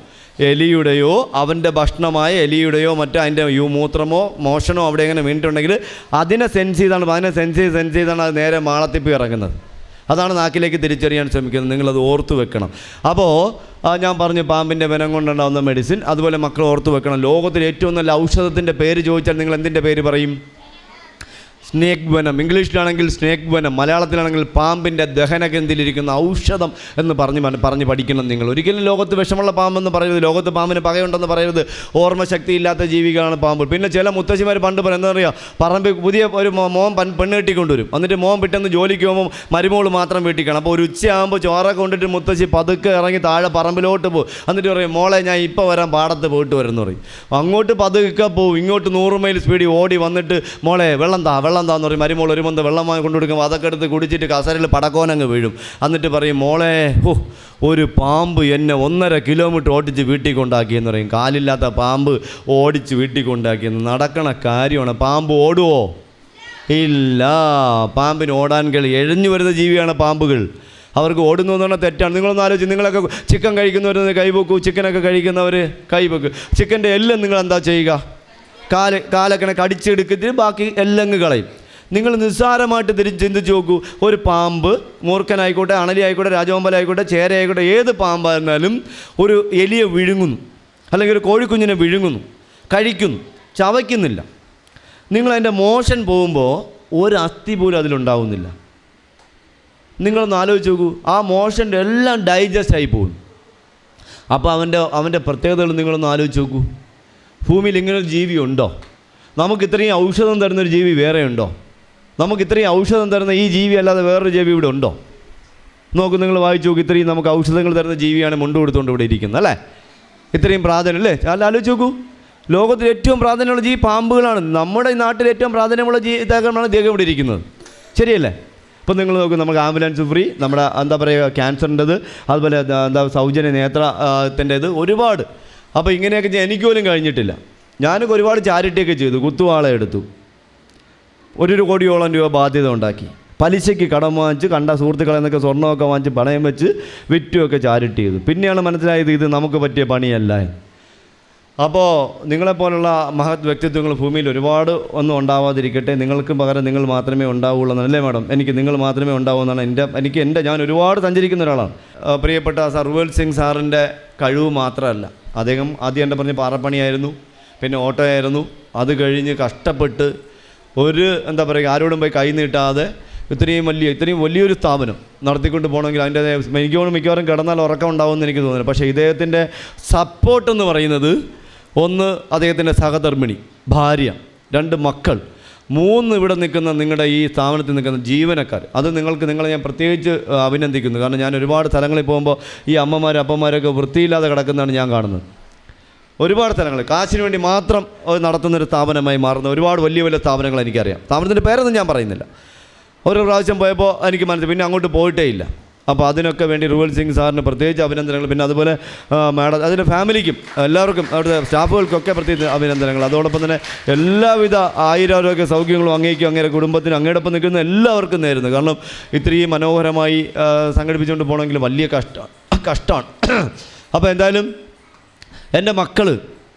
എലിയുടെയോ അവൻ്റെ ഭക്ഷണമായ എലിയുടെയോ മറ്റോ അതിൻ്റെ മൂത്രമോ മോഷണമോ അവിടെ എങ്ങനെ വീണിട്ടുണ്ടെങ്കിൽ അതിനെ സെൻസ് ചെയ്താണ് അത് നേരെ മാളത്തിൽ പോയി ഇറങ്ങുന്നത്. അതാണ് നാക്കിലേക്ക് തിരിച്ചറിയാൻ ശ്രമിക്കുന്നത്. നിങ്ങളത് ഓർത്തു വെക്കണം. അപ്പോൾ ഞാൻ പറഞ്ഞു പാമ്പിൻ്റെ വെനം കൊണ്ടുണ്ടാകുന്ന മെഡിസിൻ. അതുപോലെ മക്കൾ ഓർത്തു വെക്കണം. ലോകത്തിൽ ഏറ്റവും നല്ല ഔഷധത്തിൻ്റെ പേര് ചോദിച്ചാൽ നിങ്ങൾ എന്തിൻ്റെ പേര് പറയും? Snake venom. ഇംഗ്ലീഷിലാണെങ്കിൽ സ്നേക്ക് വെനം, മലയാളത്തിലാണെങ്കിൽ പാമ്പിൻ്റെ ദഹനഗ്രന്ഥിയിലിരിക്കുന്ന ഔഷധം എന്ന് പറഞ്ഞ് പഠിക്കണം നിങ്ങൾ. ഒരിക്കലും ലോകത്ത് വിഷമുള്ള പാമ്പെന്ന് പറയരുത്, ലോകത്ത് പാമ്പിന് പകയുണ്ടെന്ന് പറയരുത്. ഓർമ്മശക്തി ഇല്ലാത്ത ജീവികളാണ് പാമ്പ്. പിന്നെ ചില മുത്തശ്ശിമാർ പണ്ട് പറയും, എന്താ പറയുക, പറമ്പിൽ പുതിയ ഒരു മോൻ പെണ്ണ് കെട്ടിക്കൊണ്ടുവരും. എന്നിട്ട് മോൻ പെട്ടെന്ന് ജോലിക്ക് പോകുമ്പോൾ മരുമോൾ മാത്രം വീട്ടിൽ കാണും. അപ്പോൾ ഒരു ഉച്ചയാകുമ്പോൾ ചോറൊക്കെ കൊണ്ടിട്ട് മുത്തശ്ശി പതുക്കെ ഇറങ്ങി താഴെ പറമ്പിലോട്ട് പോകും. എന്നിട്ട് പറയും, മോളെ ഞാൻ ഇപ്പോൾ വരാൻ പാടത്ത് പോയിട്ട് വരുമെന്ന് പറയും. അങ്ങോട്ട് പതുക്കെ പോവും, ഇങ്ങോട്ട് 100 മൈൽ സ്പീഡിൽ ഓടി വന്നിട്ട് മോളെ വെള്ളം താന്ന് പറയും. മരുമോൾ ഒരു മന്ത് വെള്ളം കൊണ്ടു കൊടുക്കുമ്പോൾ അതൊക്കെ എടുത്ത് കുടിച്ചിട്ട് കസരയിൽ പടക്കോനങ്ങ് വീഴും. എന്നിട്ട് പറയും, മോളെ ഒരു പാമ്പ് എന്നെ 1.5 കിലോമീറ്റർ ഓടിച്ച് വീട്ടിൽ കൊണ്ടാക്കിയെന്ന് പറയും. കാലില്ലാത്ത പാമ്പ് ഓടിച്ച് വീട്ടിൽ കൊണ്ടാക്കിയെന്ന്. നടക്കണ കാര്യമാണ്. പാമ്പ് ഓടുവോ? ഇല്ല. പാമ്പിന് ഓടാൻ എഴഞ്ഞു വരുന്ന ജീവിയാണ് പാമ്പുകൾ. അവർക്ക് ഓടുന്നു എന്ന് പറഞ്ഞാൽ തെറ്റാണ്. നിങ്ങളൊന്ന് ആലോചിച്ച്, നിങ്ങളൊക്കെ ചിക്കൻ കഴിക്കുന്നവർ കൈവെക്കൂ, ചിക്കനൊക്കെ കഴിക്കുന്നവർ കൈവെക്കൂ. ചിക്കൻ്റെ എല്ലാം നിങ്ങൾ എന്താ ചെയ്യുക? കാലൊക്കെ കടിച്ചെടുത്തിട്ട് ബാക്കി എല്ലങ്ങ് കളയും. നിങ്ങൾ നിസ്സാരമായിട്ട് ചിന്തിച്ച് നോക്കൂ. ഒരു പാമ്പ്, മൂർഖനായിക്കോട്ടെ, അണലി ആയിക്കോട്ടെ, രാജവമ്പലായിക്കോട്ടെ, ചേരയായിക്കോട്ടെ, ഏത് പാമ്പായിരുന്നാലും ഒരു എലിയെ വിഴുങ്ങുന്നു, അല്ലെങ്കിൽ ഒരു കോഴിക്കുഞ്ഞിനെ വിഴുങ്ങുന്നു, കഴിക്കുന്നു, ചവയ്ക്കുന്നില്ല. നിങ്ങളതിൻ്റെ മോഷൻ പോകുമ്പോൾ ഒരു അസ്ഥി പോലും അതിലുണ്ടാവുന്നില്ല. നിങ്ങളൊന്ന് ആലോചിച്ച് നോക്കൂ. ആ മോഷൻ്റെ എല്ലാം ഡൈജസ്റ്റ് ആയി പോകുന്നു. അപ്പോൾ അവൻ്റെ പ്രത്യേകതകൾ നിങ്ങളൊന്ന് ആലോചിച്ച് നോക്കൂ. ഭൂമിയിൽ ഇങ്ങനൊരു ജീവി ഉണ്ടോ? നമുക്ക് ഇത്രയും ഔഷധം തരുന്നൊരു ജീവി വേറെ ഉണ്ടോ? നമുക്ക് ഇത്രയും ഔഷധം തരുന്ന ഈ ജീവി അല്ലാതെ വേറൊരു ജീവി ഇവിടെ ഉണ്ടോ? നോക്കൂ, നിങ്ങൾ വായിച്ചു നോക്കൂ. ഇത്രയും നമുക്ക് ഔഷധങ്ങൾ തരുന്ന ജീവിയാണ് മുണ്ട് കൊടുത്തുകൊണ്ട് ഇവിടെ ഇരിക്കുന്നത്, അല്ലേ? ഇത്രയും പ്രാധാന്യം, അല്ലേ? ആലോചിച്ച് നോക്കൂ. ലോകത്തിൽ ഏറ്റവും പ്രാധാന്യമുള്ള ജീവി പാമ്പുകളാണ്. നമ്മുടെ ഈ നാട്ടിൽ ഏറ്റവും പ്രാധാന്യമുള്ള ഇദ്ദേഹമാണ് ഇദ്ദേഹം ഇവിടെ ഇരിക്കുന്നത്. ശരിയല്ലേ? ഇപ്പം നിങ്ങൾ നോക്കൂ, നമുക്ക് ആംബുലൻസ് ഫ്രീ, നമ്മുടെ എന്താ പറയുക, ക്യാൻസറിൻ്റെത്, അതുപോലെ സൗജന്യ നേത്രത്തിൻ്റെത്, ഒരുപാട്. അപ്പോൾ ഇങ്ങനെയൊക്കെ എനിക്ക് പോലും കഴിഞ്ഞിട്ടില്ല. ഞാനൊക്കെ ഒരുപാട് ചാരിറ്റിയൊക്കെ ചെയ്തു. കുത്തുവാള എടുത്തു, 1 കോടിയോളം രൂപ ബാധ്യത ഉണ്ടാക്കി, പലിശയ്ക്ക് കടം വാങ്ങിച്ച്, കണ്ട സുഹൃത്തുക്കളിൽ നിന്നൊക്കെ സ്വർണ്ണമൊക്കെ വാങ്ങിച്ച് പണയം വെച്ച് വിറ്റുമൊക്കെ ചാരിറ്റി ചെയ്തു. പിന്നെയാണ് മനസ്സിലായത് ഇത് നമുക്ക് പറ്റിയ പണിയല്ല. അപ്പോൾ നിങ്ങളെപ്പോലുള്ള മഹത് വ്യക്തിത്വങ്ങൾ ഭൂമിയിൽ ഒരുപാട് ഒന്നും ഉണ്ടാവാതിരിക്കട്ടെ. നിങ്ങൾക്ക് പകരം നിങ്ങൾ മാത്രമേ ഉണ്ടാവുള്ളൂ എന്നല്ലേ മാഡം? എനിക്ക് നിങ്ങൾ മാത്രമേ ഉണ്ടാവൂ എന്നാണ് ഞാൻ ഒരുപാട് സഞ്ചരിക്കുന്ന ഒരാളാണ്. പ്രിയപ്പെട്ട സർവേൽ സിംഗ് സാറിൻ്റെ കഴിവ് മാത്രമല്ല, അദ്ദേഹം ആദ്യം എൻ്റെ പറഞ്ഞ് പാറപ്പണിയായിരുന്നു, പിന്നെ ഓട്ടോ ആയിരുന്നു. അത് കഴിഞ്ഞ് കഷ്ടപ്പെട്ട് എന്താ പറയുക, ആരോടും പോയി കൈ നീട്ടാതെ ഇത്രയും വലിയൊരു സ്ഥാപനം നടത്തിക്കൊണ്ട് പോകണമെങ്കിൽ അതിൻ്റെ എനിക്ക് തോന്നുന്നു മിക്കവാറും കിടന്നാൽ ഉറക്കം ഉണ്ടാവുമെന്ന് എനിക്ക് തോന്നുന്നു. പക്ഷേ ഇദ്ദേഹത്തിൻ്റെ സപ്പോർട്ടെന്ന് പറയുന്നത്, ഒന്ന് അദ്ദേഹത്തിൻ്റെ സഹധർമ്മിണി, ഭാര്യ, 2 മക്കൾ, 3 ഇവിടെ നിൽക്കുന്ന നിങ്ങളുടെ ഈ സ്ഥാപനത്തിൽ നിൽക്കുന്ന ജീവനക്കാർ. അത് നിങ്ങളെ ഞാൻ പ്രത്യേകിച്ച് അഭിനന്ദിക്കുന്നു. കാരണം ഞാൻ ഒരുപാട് സ്ഥലങ്ങളിൽ പോകുമ്പോൾ ഈ അപ്പന്മാരൊക്കെ വൃത്തിയില്ലാതെ കിടക്കുന്നതാണ് ഞാൻ കാണുന്നത്. ഒരുപാട് സ്ഥലങ്ങൾ കാശിന് വേണ്ടി മാത്രം നടത്തുന്നൊരു സ്ഥാപനമായി മാറുന്ന ഒരുപാട് വലിയ സ്ഥാപനങ്ങൾ എനിക്കറിയാം. സ്ഥാപനത്തിൻ്റെ പേരൊന്നും ഞാൻ പറയുന്നില്ല. ഒരു പ്രാവശ്യം പോയപ്പോൾ എനിക്ക് മനസ്സിലായി, പിന്നെ അങ്ങോട്ട് പോയിട്ടേ ഇല്ല. അപ്പോൾ അതിനൊക്കെ വേണ്ടി റുവൽ സിംഗ് സാറിന് പ്രത്യേകിച്ച് അഭിനന്ദനങ്ങൾ. പിന്നെ അതുപോലെ മാഡം, അതിൻ്റെ ഫാമിലിക്കും എല്ലാവർക്കും അവിടുത്തെ സ്റ്റാഫുകൾക്കൊക്കെ പ്രത്യേകിച്ച് അഭിനന്ദനങ്ങൾ. അതോടൊപ്പം തന്നെ എല്ലാവിധ ആരോഗ്യ സൗഖ്യങ്ങളും അങ്ങേക്കും അങ്ങയുടെ കുടുംബത്തിനും അങ്ങയോടൊപ്പം നിൽക്കുന്ന എല്ലാവർക്കും നേരുന്നു. കാരണം ഇത്രയും മനോഹരമായി സംഘടിപ്പിച്ചുകൊണ്ട് പോകണമെങ്കിൽ വലിയ കഷ്ടമാണ്. അപ്പോൾ എന്തായാലും എൻ്റെ മക്കൾ,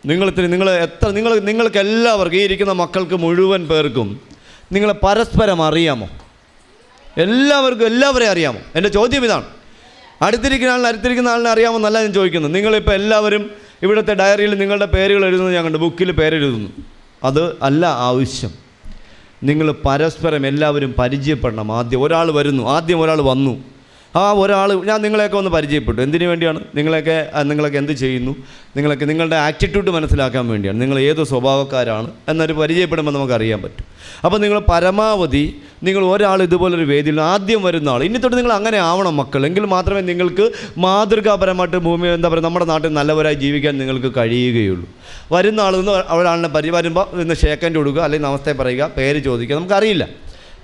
നിങ്ങൾക്ക് എല്ലാവർക്കും, ഈ ഇരിക്കുന്ന മക്കൾക്ക് മുഴുവൻ പേർക്കും നിങ്ങളെ പരസ്പരം അറിയാമോ? എല്ലാവരെയും അറിയാമോ? എൻ്റെ ചോദ്യം ഇതാണ്. അടുത്തിരിക്കുന്ന ആളിനെ അറിയാമോ എന്നല്ല ഞാൻ ചോദിക്കുന്നത്. നിങ്ങളിപ്പോൾ എല്ലാവരും ഇവിടുത്തെ ഡയറിയിൽ നിങ്ങളുടെ പേരുകൾ എഴുതുന്നത് ഞാൻ കണ്ടു, ബുക്കിൽ പേരെഴുതുന്നു. അത് അല്ല ആവശ്യം. നിങ്ങൾ പരസ്പരം എല്ലാവരും പരിചയപ്പെടണം. ആദ്യം ഒരാൾ വന്നു, ആ ഒരാൾ ഞാൻ നിങ്ങളെയൊക്കെ ഒന്ന് പരിചയപ്പെട്ടു. എന്തിനു വേണ്ടിയാണ്? നിങ്ങളൊക്കെ എന്ത് ചെയ്യുന്നു, നിങ്ങളുടെ ആറ്റിറ്റ്യൂഡ് മനസ്സിലാക്കാൻ വേണ്ടിയാണ്. നിങ്ങൾ ഏത് സ്വഭാവക്കാരാണ് എന്നൊരു പരിചയപ്പെടുമ്പോൾ നമുക്കറിയാൻ പറ്റും. അപ്പോൾ നിങ്ങൾ പരമാവധി ഒരാൾ ഇതുപോലൊരു വേദിയിൽ ആദ്യം വരുന്ന ആൾ, ഇനി തൊട്ട് നിങ്ങൾ അങ്ങനെ ആവണം മക്കൾ. എങ്കിൽ മാത്രമേ നിങ്ങൾക്ക് മാതൃകാപരമായിട്ട് നമ്മുടെ നാട്ടിൽ നല്ലവരായി ജീവിക്കാൻ നിങ്ങൾക്ക് കഴിയുകയുള്ളൂ. വരുന്ന ആളെന്ന് ഒരാളിനെ വരുമ്പോൾ ഇന്ന് ഷേക്കൻഡ് കൊടുക്കുക, അല്ലെങ്കിൽ നമസ്തേ പറയുക, പേര് ചോദിക്കുക. നമുക്കറിയില്ല,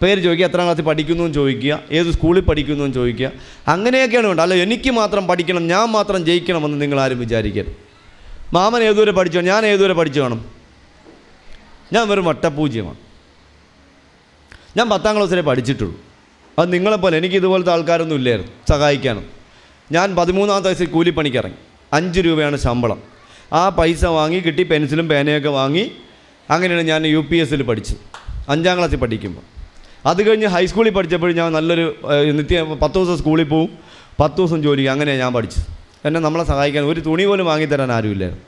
പേര് ചോദിക്കുക, എത്രാം ക്ലാസ്സിൽ പഠിക്കുന്നു എന്ന് ചോദിക്കുക, ഏത് സ്കൂളിൽ പഠിക്കുന്നു എന്ന് ചോദിക്കുക. അങ്ങനെയൊക്കെയാണ് വേണ്ടത്. അല്ല എനിക്ക് മാത്രം പഠിക്കണം, ഞാൻ മാത്രം ജയിക്കണമെന്ന് നിങ്ങളാരും വിചാരിക്കരുത്. മാമൻ ഏതുവരെ പഠിച്ചോ, ഞാൻ ഏതുവരെ പഠിച്ചു കാണും? ഞാൻ വെറും വട്ടപൂജ്യമാണ്. ഞാൻ 10ാം ക്ലാസ് വരെ പഠിച്ചിട്ടുള്ളൂ. അത് നിങ്ങളെപ്പോലെ എനിക്ക് ഇതുപോലത്തെ ആൾക്കാരൊന്നും ഇല്ലായിരുന്നു സഹായിക്കാനും. ഞാൻ 13ാമത്തെ വയസ്സിൽ കൂലിപ്പണിക്കിറങ്ങി. 5 രൂപയാണ് ശമ്പളം. ആ പൈസ വാങ്ങി കിട്ടി, പെൻസിലും പേനയൊക്കെ വാങ്ങി. അങ്ങനെയാണ് ഞാൻ UPSൽ പഠിച്ചത് 5ാം ക്ലാസ്സിൽ പഠിക്കുമ്പോൾ. അത് കഴിഞ്ഞ് ഹൈസ്കൂളിൽ പഠിച്ചപ്പോഴും ഞാൻ നല്ലൊരു 10 ദിവസം സ്കൂളിൽ പോവും, 10 ദിവസം ജോലി. അങ്ങനെയാണ് ഞാൻ പഠിച്ചത്. എന്നെ നമ്മളെ സഹായിക്കാൻ ഒരു തുണി പോലും വാങ്ങിത്തരാൻ ആരുമില്ലായിരുന്നു,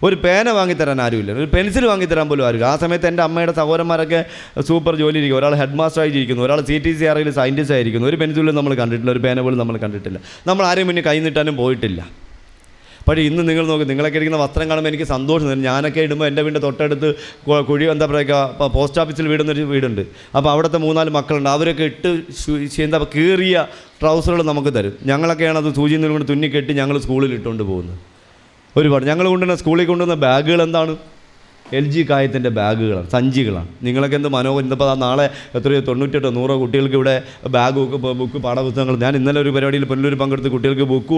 ഒരു പേന വാങ്ങിത്തരാൻ ആരുമില്ല, ഒരു പെൻസിൽ വാങ്ങിത്തരാൻ പോലും ആരുമില്ല. ആ സമയത്ത് എൻ്റെ അമ്മയുടെ സഹോദരന്മാരൊക്കെ സൂപ്പർ ജോലി ഇരിക്കും. ഒരാൾ ഹെഡ് മാസ്റ്ററായി ഇരിക്കുന്നു, ഒരാൾ CTCRയിൽ സയൻറ്റിസ്റ്റ് ആയിരിക്കുന്നു. ഒരു പെൻസിലും നമ്മൾ കണ്ടിട്ടില്ല, ഒരു പേന പോലും നമ്മൾ കണ്ടിട്ടില്ല. നമ്മൾ ആരെയും മുന്നേ കൈ നീട്ടാനും പോയിട്ടില്ല. പക്ഷേ ഇന്ന് നിങ്ങൾ നോക്ക്, നിങ്ങളൊക്കെ ഇരിക്കുന്ന വസ്ത്രം കാണുമ്പോൾ എനിക്ക് സന്തോഷം തരും. ഞാനൊക്കെ ഇടുമ്പോൾ എൻ്റെ വീടിൻ്റെ തൊട്ടടുത്ത് പോസ്റ്റ് ഓഫീസിൽ വീടുന്നൊരു വീടുണ്ട്. അപ്പോൾ അവിടുത്തെ 3-4 മക്കളുണ്ട്. അവരൊക്കെ ഇട്ട് കീറിയ ട്രൗസറുകൾ നമുക്ക് തരും. ഞങ്ങളൊക്കെയാണ് അത് സൂചി നൂലും കൊണ്ട് തുന്നിക്കെട്ടി ഞങ്ങൾ സ്കൂളിൽ ഇട്ടുകൊണ്ട് പോകുന്നത്. ഒരുപാട് ഞങ്ങൾ കൊണ്ടുവന്ന സ്കൂളിൽ കൊണ്ടുവന്ന ബാഗുകൾ എന്താണ്? LG കായത്തിൻ്റെ ബാഗുകളാണ്, സഞ്ചികളാണ്. നിങ്ങളൊക്കെ എന്ത് മനോഹരം. ഇന്നിപ്പോൾ നാളെ 98-100 കുട്ടികൾക്ക് ഇവിടെ ബുക്ക് പാഠപുസ്തകങ്ങൾ. ഞാൻ ഇന്നലെ ഒരു പരിപാടിയിൽ പുനലൂർ പങ്കെടുത്ത് കുട്ടികൾക്ക് ബുക്ക്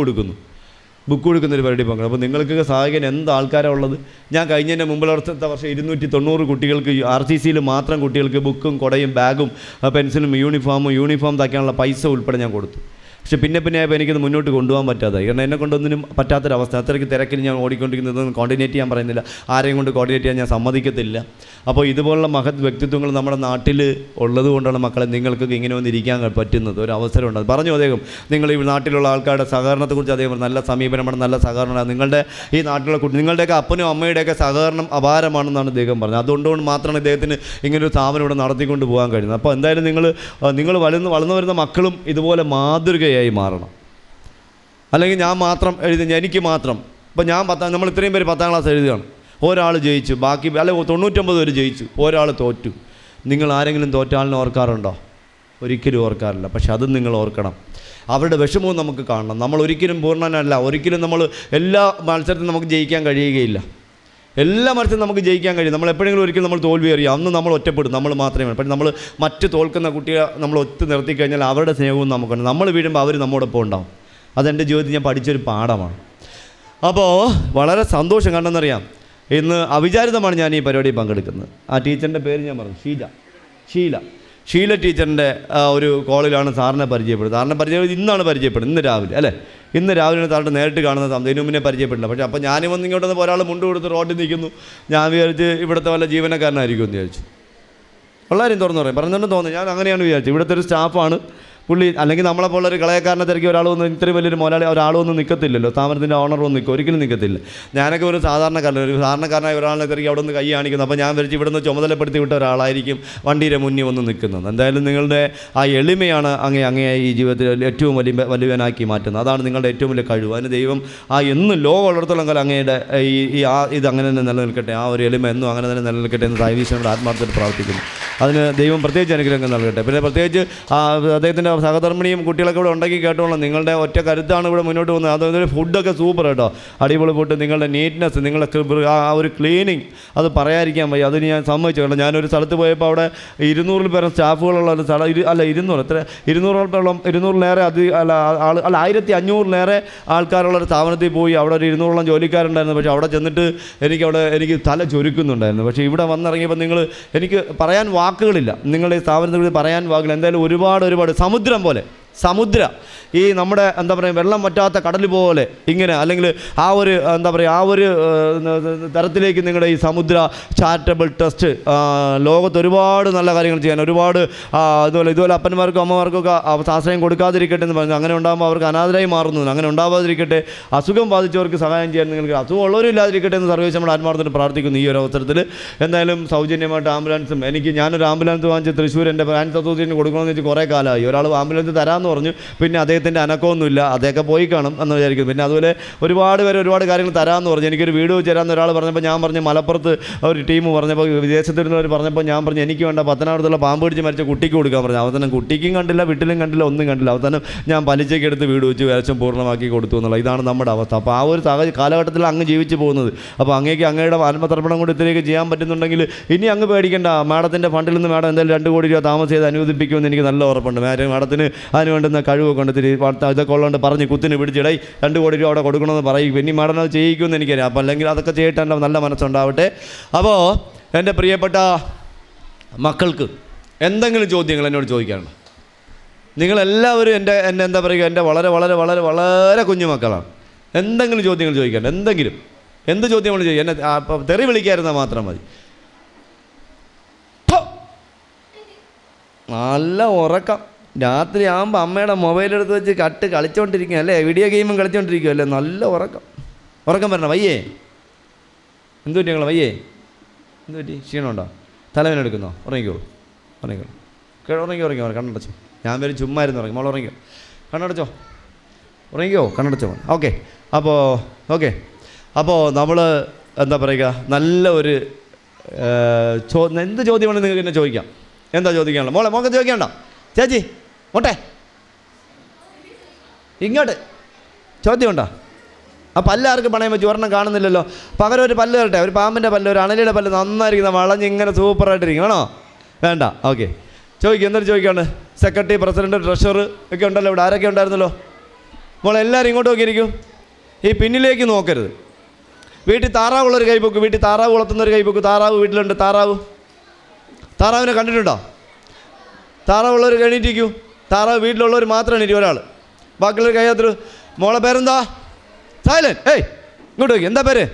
കൊടുക്കുന്നൊരു പരിപാടി പങ്കെടുക്കും. അപ്പോൾ നിങ്ങൾക്കൊക്കെ സഹായിക്കാൻ എന്ത് ആൾക്കാരാണ് ഉള്ളത്? ഞാൻ കഴിഞ്ഞതിൻ്റെ മുമ്പിലത്തെ വർഷം 290 കുട്ടികൾക്ക് RCCയിൽ മാത്രം കുട്ടികൾക്ക് ബുക്കും കുടയും ബാഗും പെൻസിലും യൂണിഫോം തയ്ക്കാനുള്ള പൈസ ഉൾപ്പെടെ ഞാൻ കൊടുത്തു. പക്ഷേ പിന്നെ ആയപ്പോൾ എനിക്കത് മുന്നോട്ട് കൊണ്ടുപോകാൻ പറ്റാതായി. കാരണം എന്നെ കൊണ്ടൊന്നിനും പറ്റാത്തൊരവസ്ഥ. അത്രയ്ക്ക് തിരക്കിൽ ഞാൻ ഓടിക്കൊണ്ടിരിക്കുന്നതൊന്നും കോർഡിനേറ്റ് ചെയ്യാൻ പറയുന്നില്ല, ആരെയും കൊണ്ട് കോർഡിനേറ്റ് ചെയ്യാൻ ഞാൻ സമ്മതിക്കത്തില്ല. അപ്പോൾ ഇതുപോലുള്ള മഹത് വ്യക്തിത്വങ്ങൾ നമ്മുടെ നാട്ടിൽ ഉള്ളത് കൊണ്ടാണ് മക്കളെ നിങ്ങൾക്ക് ഇങ്ങനെ ഒന്നിരിക്കാൻ പറ്റുന്നത്, ഒരു അവസരമുണ്ട്. അത് പറഞ്ഞു അദ്ദേഹം. നിങ്ങൾ ഈ നാട്ടിലുള്ള ആൾക്കാരുടെ സഹകരണത്തെക്കുറിച്ച് അദ്ദേഹം നല്ല സമീപനമാണ്, നല്ല സഹകരണമാണ്. നിങ്ങളുടെ ഈ നാട്ടിലുള്ള നിങ്ങളുടെയൊക്കെ അപ്പനും അമ്മയുടെയൊക്കെ സഹകരണം അപാരമാണെന്നാണ് അദ്ദേഹം പറഞ്ഞത്. അതുകൊണ്ട് മാത്രമാണ് ഇദ്ദേഹത്തിന് ഇങ്ങനൊരു സ്ഥാപനം ഇവിടെ നടത്തിക്കൊണ്ട് പോകാൻ കഴിയുന്നത്. അപ്പോൾ എന്തായാലും നിങ്ങൾ വളർന്നു വരുന്ന മക്കളും ഇതുപോലെ മാതൃകയായി മാറണം. അല്ലെങ്കിൽ ഞാൻ മാത്രം എനിക്ക് മാത്രം. ഇപ്പോൾ നമ്മൾ ഇത്രയും പേര് 10ാം ക്ലാസ് എഴുതുകയാണ്, ഒരാൾ ജയിച്ചു, ബാക്കി 99 പേര് ജയിച്ചു, ഒരാൾ തോറ്റു. നിങ്ങൾ ആരെങ്കിലും തോറ്റ ആളിനെ ഓർക്കാറുണ്ടോ? ഒരിക്കലും ഓർക്കാറില്ല. പക്ഷെ അതും നിങ്ങൾ ഓർക്കണം. അവരുടെ വിഷമവും നമുക്ക് കാണണം. നമ്മൾ ഒരിക്കലും പൂർണ്ണനല്ല. ഒരിക്കലും നമ്മൾ എല്ലാ മത്സരത്തിലും നമുക്ക് ജയിക്കാൻ കഴിയുകയില്ല. എല്ലാ മത്സരത്തിലും നമുക്ക് ജയിക്കാൻ കഴിയും. നമ്മൾ എപ്പോഴെങ്കിലും ഒരിക്കലും നമ്മൾ തോൽവി അറിയാം, അന്ന് നമ്മൾ ഒറ്റപ്പെടും, നമ്മൾ മാത്രമേ. പക്ഷേ നമ്മൾ മറ്റ് തോൽക്കുന്ന കുട്ടിയെ നമ്മൾ ഒത്തു നിർത്തി കഴിഞ്ഞാൽ അവരുടെ സ്നേഹവും നമുക്കുണ്ട്. നമ്മൾ വീഴുമ്പോൾ അവർ നമ്മോടൊപ്പം ഉണ്ടാവും. അതെൻ്റെ ജീവിതത്തിൽ ഞാൻ പഠിച്ചൊരു പാഠമാണ്. അപ്പോൾ വളരെ സന്തോഷം കണ്ടെന്നറിയാം. ഇന്ന് അവിചാരിതമാണ് ഞാൻ ഈ പരിപാടിയിൽ പങ്കെടുക്കുന്നത്. ആ ടീച്ചറിൻ്റെ പേര് ഞാൻ പറഞ്ഞു, ഷീല ടീച്ചറിൻ്റെ ഒരു കോളിലാണ് സാറിനെ പരിചയപ്പെടുന്നത്. ഇന്നാണ് പരിചയപ്പെടുന്നത്, ഇന്ന് രാവിലെ അല്ലേ? ഇന്ന് രാവിലെ സാറിന് നേരിട്ട് കാണുന്ന സമയത്ത് ഇതിനു മുന്നേ പരിചയപ്പെട്ടില്ല. പക്ഷേ അപ്പോൾ ഞാനും വന്ന് ഇങ്ങോട്ട് വന്നപ്പോൾ ഒരാൾ മുണ്ട് കൊടുത്ത് റോഡിൽ നിൽക്കുന്നു. ഞാൻ വിചാരിച്ച് ഇവിടുത്തെ വല്ല ജീവനക്കാരനായിരിക്കും എന്ന് വിചാരിച്ചു. എല്ലാവരും തുറന്നു പറയും, പറഞ്ഞുകൊണ്ട് തോന്നുന്നു. ഞാൻ അങ്ങനെയാണ് വിചാരിച്ചത്. ഇവിടുത്തെ ഒരു സ്റ്റാഫാണ് പുള്ളി. അല്ലെങ്കിൽ നമ്മളെപ്പോലുള്ള ഒരു കളയക്കാരനെ തിരക്കി ഒരാളൊന്നും ഇത്രയും വലിയൊരു മുതലാളി ഒരാളൊന്നും നിൽക്കത്തില്ലല്ലോ. സ്ഥാപനത്തിൻ്റെ ഓണറൊന്നും ഒരിക്കലും നിൽക്കത്തില്ല. ഞാനൊക്കെ ഒരു സാധാരണക്കാരനായ ഒരാളിനെ തിരക്കി അവിടെ നിന്ന് കൈ കാണിക്കുന്നു. അപ്പോൾ ഞാൻ വിചാരിച്ച് ഇവിടെ നിന്ന് ചുമതലപ്പെടുത്തി വിട്ട ഒരാളായിരിക്കും വണ്ടിയുടെ മുന്നിൽ വന്ന് നിൽക്കുന്നത്. എന്തായാലും നിങ്ങളുടെ ആ എളിമയാണ് അങ്ങേ ഈ ജീവിതത്തിൽ ഏറ്റവും വലിയവനാക്കി മാറ്റുന്നത്. അതാണ് നിങ്ങളുടെ ഏറ്റവും വലിയ കഴിവ്. അതിന് ദൈവം എന്നും ലോകം ഉള്ളിടത്തോളം കാലം അങ്ങയുടെ ഇത് അങ്ങനെ തന്നെ നിലനിൽക്കട്ടെ. ആ ഒരു എളിമ എന്നും അങ്ങനെ തന്നെ നിലനിൽക്കട്ടെ എന്ന് ദൈവീശ്വരനോട് ആത്മാർത്ഥത്തിൽ പ്രാർത്ഥിക്കുന്നു. അതിന് ദൈവം പ്രത്യേകിച്ച് അനുഗ്രഹങ്ങൾ നൽകട്ടെ. പിന്നെ പ്രത്യേകിച്ച് അദ്ദേഹത്തിൻ്റെ സഹധർമ്മിണിയും കുട്ടികളൊക്കെ ഇവിടെ ഉണ്ടെങ്കിൽ കേട്ടോളാം. നിങ്ങളുടെ ഒറ്റ കരുത്താണ് ഇവിടെ മുന്നോട്ട് പോകുന്നത്. അതൊരു ഫുഡൊക്കെ സൂപ്പർ കേട്ടോ, അടിപൊളി ഫുഡ്. നിങ്ങളുടെ നീറ്റ്നെസ്, നിങ്ങളുടെ ആ ഒരു ക്ലീനിങ്, അത് പറയാതിരിക്കാൻ വയ്യ. അതിന് ഞാൻ സമ്മതിച്ചു കേട്ടോ. ഞാനൊരു സ്ഥലത്ത് പോയപ്പോൾ അവിടെ 200 പേരും സ്റ്റാഫുകളുള്ള ഒരു സ്ഥലം, 200-ലേറെ 1500-ലേറെ ആൾക്കാരുള്ളൊരു സ്ഥാപനത്തിൽ പോയി. അവിടെ ഒരു 200-ഓളം ജോലിക്കാരുണ്ടായിരുന്നു. പക്ഷേ അവിടെ ചെന്നിട്ട് എനിക്ക് തല ചൊരുക്കുന്നുണ്ടായിരുന്നു. പക്ഷേ ഇവിടെ വന്നിറങ്ങിയപ്പോൾ എനിക്ക് പറയാൻ വാക്കുകളില്ല. നിങ്ങളുടെ സ്ഥാപനത്തിൽ പറയാൻ വാക്കുകൾ. എന്തായാലും ഒരുപാട് സമുദ്രം സമുദ്ര ഈ നമ്മുടെ എന്താ പറയുക വെള്ളം വറ്റാത്ത കടൽ പോലെ ഇങ്ങനെ, അല്ലെങ്കിൽ ആ ഒരു എന്താ പറയുക ആ ഒരു തരത്തിലേക്ക് നിങ്ങളുടെ ഈ സമുദ്ര ചാരിറ്റബിൾ ട്രസ്റ്റ് ലോകത്ത് ഒരുപാട് നല്ല കാര്യങ്ങൾ ചെയ്യാൻ, ഒരുപാട് ഇതുപോലെ അപ്പന്മാർക്കും അമ്മമാർക്കും ഒക്കെ ആശ്രയം കൊടുക്കാതിരിക്കട്ടെ എന്ന് പറഞ്ഞു. അങ്ങനെ ഉണ്ടാകുമ്പോൾ അവർക്ക് അനാഥരായി മാറുന്നു. അങ്ങനെ ഉണ്ടാവാതിരിക്കട്ടെ. അസുഖം ബാധിച്ചവർക്ക് സഹായം ചെയ്യാൻ നിങ്ങൾക്ക് അസുഖമുള്ളവരും ഇല്ലാതിരിക്കട്ടെ എന്ന് സർവീസ് നമ്മൾ ആത്മാർത്ഥത്തിൽ പ്രാർത്ഥിക്കുന്നു. ഈ ഒരു അവസരത്തിൽ എന്തായാലും സൗജന്യമായിട്ട് ആംബുലൻസും ഞാനൊരു ആംബുലൻസ് വാങ്ങിച്ച് തൃശ്ശൂർ എൻ്റെ ഫാൻസ് അസോസിയേഷന് കൊടുക്കണമെന്ന് വെച്ച് കുറേ കാലമായി. ഒരാൾ ആംബുലൻസ് തരാമെന്ന് പറഞ്ഞു, പിന്നെ അദ്ദേഹത്തിൻ്റെ അനക്കമൊന്നുമില്ല, അദ്ദേഹമൊക്കെ പോയി കാണും എന്ന് വിചാരിക്കുന്നു. പിന്നെ അതുപോലെ ഒരുപാട് പേര് ഒരുപാട് കാര്യങ്ങൾ തരാമെന്ന് പറഞ്ഞു. എനിക്കൊരു വീട് വെച്ച് തരാമെന്ന് ഒരാൾ പറഞ്ഞപ്പോൾ ഞാൻ പറഞ്ഞു, മലപ്പുറത്ത് ഒരു ടീം പറഞ്ഞപ്പോൾ വിദേശത്തിരുന്നവർ പറഞ്ഞപ്പോൾ ഞാൻ പറഞ്ഞു എനിക്ക് വേണ്ട പത്തനാപുരത്തുള്ള പാമ്പ് പിടിച്ച് മരിച്ച കുട്ടിക്ക് കൊടുക്കാൻ പറഞ്ഞു. അവസാനം കുട്ടിക്കും കണ്ടില്ല, വീട്ടിലും കണ്ടില്ല, ഒന്നും കണ്ടില്ല. അവസാനം ഞാൻ പലിശയ്ക്ക് എടുത്ത് വീട് വെച്ച് വേഷം പൂർണ്ണമാക്കി കൊടുത്തു എന്നുള്ള ഇതാണ് നമ്മുടെ അവസ്ഥ. അപ്പോൾ ആ ഒരു കാലഘട്ടത്തിൽ അങ്ങ് ജീവിച്ച് പോകുന്നത്. അപ്പോൾ അങ്ങയുടെ ആത്മതർപ്പണം കൊണ്ട് ഇത്രയൊക്കെ ചെയ്യാൻ പറ്റുന്നുണ്ടെങ്കിൽ ഇനി അങ്ങ് പേടിക്കേണ്ട. മാഡത്തിൻ്റെ ഫണ്ടിൽ നിന്ന് മാഡം എന്തായാലും 2 കോടി രൂപ താമസം ചെയ്ത് അനുവദിപ്പിക്കുമെന്ന് എനിക്ക് നല്ല ഉറപ്പുണ്ട്. മാഡത്തിന് അതിന് വേണ്ടുന്ന കഴിവൊക്കെ ഉണ്ട്. ഇതൊക്കെ ഉള്ളതുകൊണ്ട് പറഞ്ഞ് കുത്തിന് പിടിച്ചിടായി 2 കോടി രൂപ അവിടെ കൊടുക്കണമെന്ന് പറയും. പിന്നെ മാഡം അത് ചെയ്യിക്കുമെന്ന് എനിക്കറിയാം. അപ്പോൾ അല്ലെങ്കിൽ അതൊക്കെ ചെയ്തിട്ട് എൻ്റെ നല്ല മനസ്സുണ്ടാവട്ടെ. അപ്പോൾ എൻ്റെ പ്രിയപ്പെട്ട മക്കൾക്ക് എന്തെങ്കിലും ചോദ്യങ്ങൾ എന്നോട് ചോദിക്കാനുണ്ട്? നിങ്ങളെല്ലാവരും എൻ്റെ എന്താ പറയുക എൻ്റെ വളരെ വളരെ വളരെ വളരെ കുഞ്ഞു മക്കളാണ്. എന്തെങ്കിലും ചോദ്യങ്ങൾ ചോദിക്കാനുണ്ട്? എന്ത് ചോദ്യങ്ങൾ ചോദിക്കുക? എന്നെ തെറി വിളിക്കാതിരുന്നാൽ മാത്രം മതി. നല്ല ഉറക്കം. രാത്രി ആകുമ്പോൾ അമ്മയുടെ മൊബൈലെടുത്ത് വെച്ച് കളിച്ചുകൊണ്ടിരിക്കുക അല്ലേ, വീഡിയോ ഗെയിമും കളിച്ചുകൊണ്ടിരിക്കുക അല്ലേ. നല്ല ഉറക്കം വരണം. വയ്യേ? എന്തു പറ്റി ഞങ്ങൾ? വയ്യേ? എന്തു പറ്റി? ക്ഷീണമുണ്ടോ? തലവേദന എടുക്കുന്നോ? ഉറങ്ങിക്കോളൂ. ഉറങ്ങിക്കോ. കണ്ണടച്ചോ. ഞാൻ പേര് ചുമ്മാ ഇരുന്ന് ഉറങ്ങി. മോൾ ഉറങ്ങിക്കോ. കണ്ണടച്ചോ. കണ്ണടച്ചോ. ഓക്കെ. അപ്പോൾ നമ്മൾ എന്താ പറയുക, നല്ല ഒരു എന്ത് ചോദ്യമാണ് നിങ്ങൾക്ക് എന്നെ ചോദിക്കാം? എന്താ ചോദിക്കാനുള്ളത്? മോൾക്ക് ചോദിക്കണ്ട. ചേച്ചി മോട്ടെ ഇങ്ങോട്ട് ചോദ്യമുണ്ടോ? ആ പല്ല് ആർക്ക് പണയം വെച്ച് ഒരെണ്ണം കാണുന്നില്ലല്ലോ. പകരം ഒരു പല്ല് തരട്ടെ, ഒരു പാമ്പിൻ്റെ പല്ല്, ഒരു അണലിയുടെ പല്ല്, നന്നായിരിക്കുന്ന വളഞ്ഞിങ്ങനെ സൂപ്പറായിട്ടിരിക്കും. ആണോ? വേണ്ട. ഓക്കെ, ചോദിക്കും. എന്തൊരു ചോദിക്കാണ്? സെക്രട്ടറി, പ്രസിഡൻറ്റ്, ട്രഷറർ ഒക്കെ ഉണ്ടല്ലോ ഇവിടെ. ആരൊക്കെ ഉണ്ടായിരുന്നല്ലോ? എല്ലാവരും ഇങ്ങോട്ട് നോക്കിയിരിക്കും. ഈ പിന്നിലേക്ക് നോക്കരുത്. വീട്ടിൽ താറാവുള്ളൊരു കൈപ്പൊക്ക്, വീട്ടിൽ താറാവ് വളർത്തുന്നൊരു കൈപ്പൊക്ക്. താറാവ് വീട്ടിലുണ്ട്. താറാവിനെ കണ്ടിട്ടുണ്ടോ? താറാവുള്ളവർ എണീറ്റിരിക്കൂ. താറാവ് വീട്ടിലുള്ളവർ മാത്രം എണീറ്റ്, ഒരാൾ. ബാക്കിയുള്ളവർ കൈയാത്ര. മോളെ പേരെന്താ? സൈലന്റ്. ഇങ്ങോട്ട് നോക്കി. എന്താ പേര്?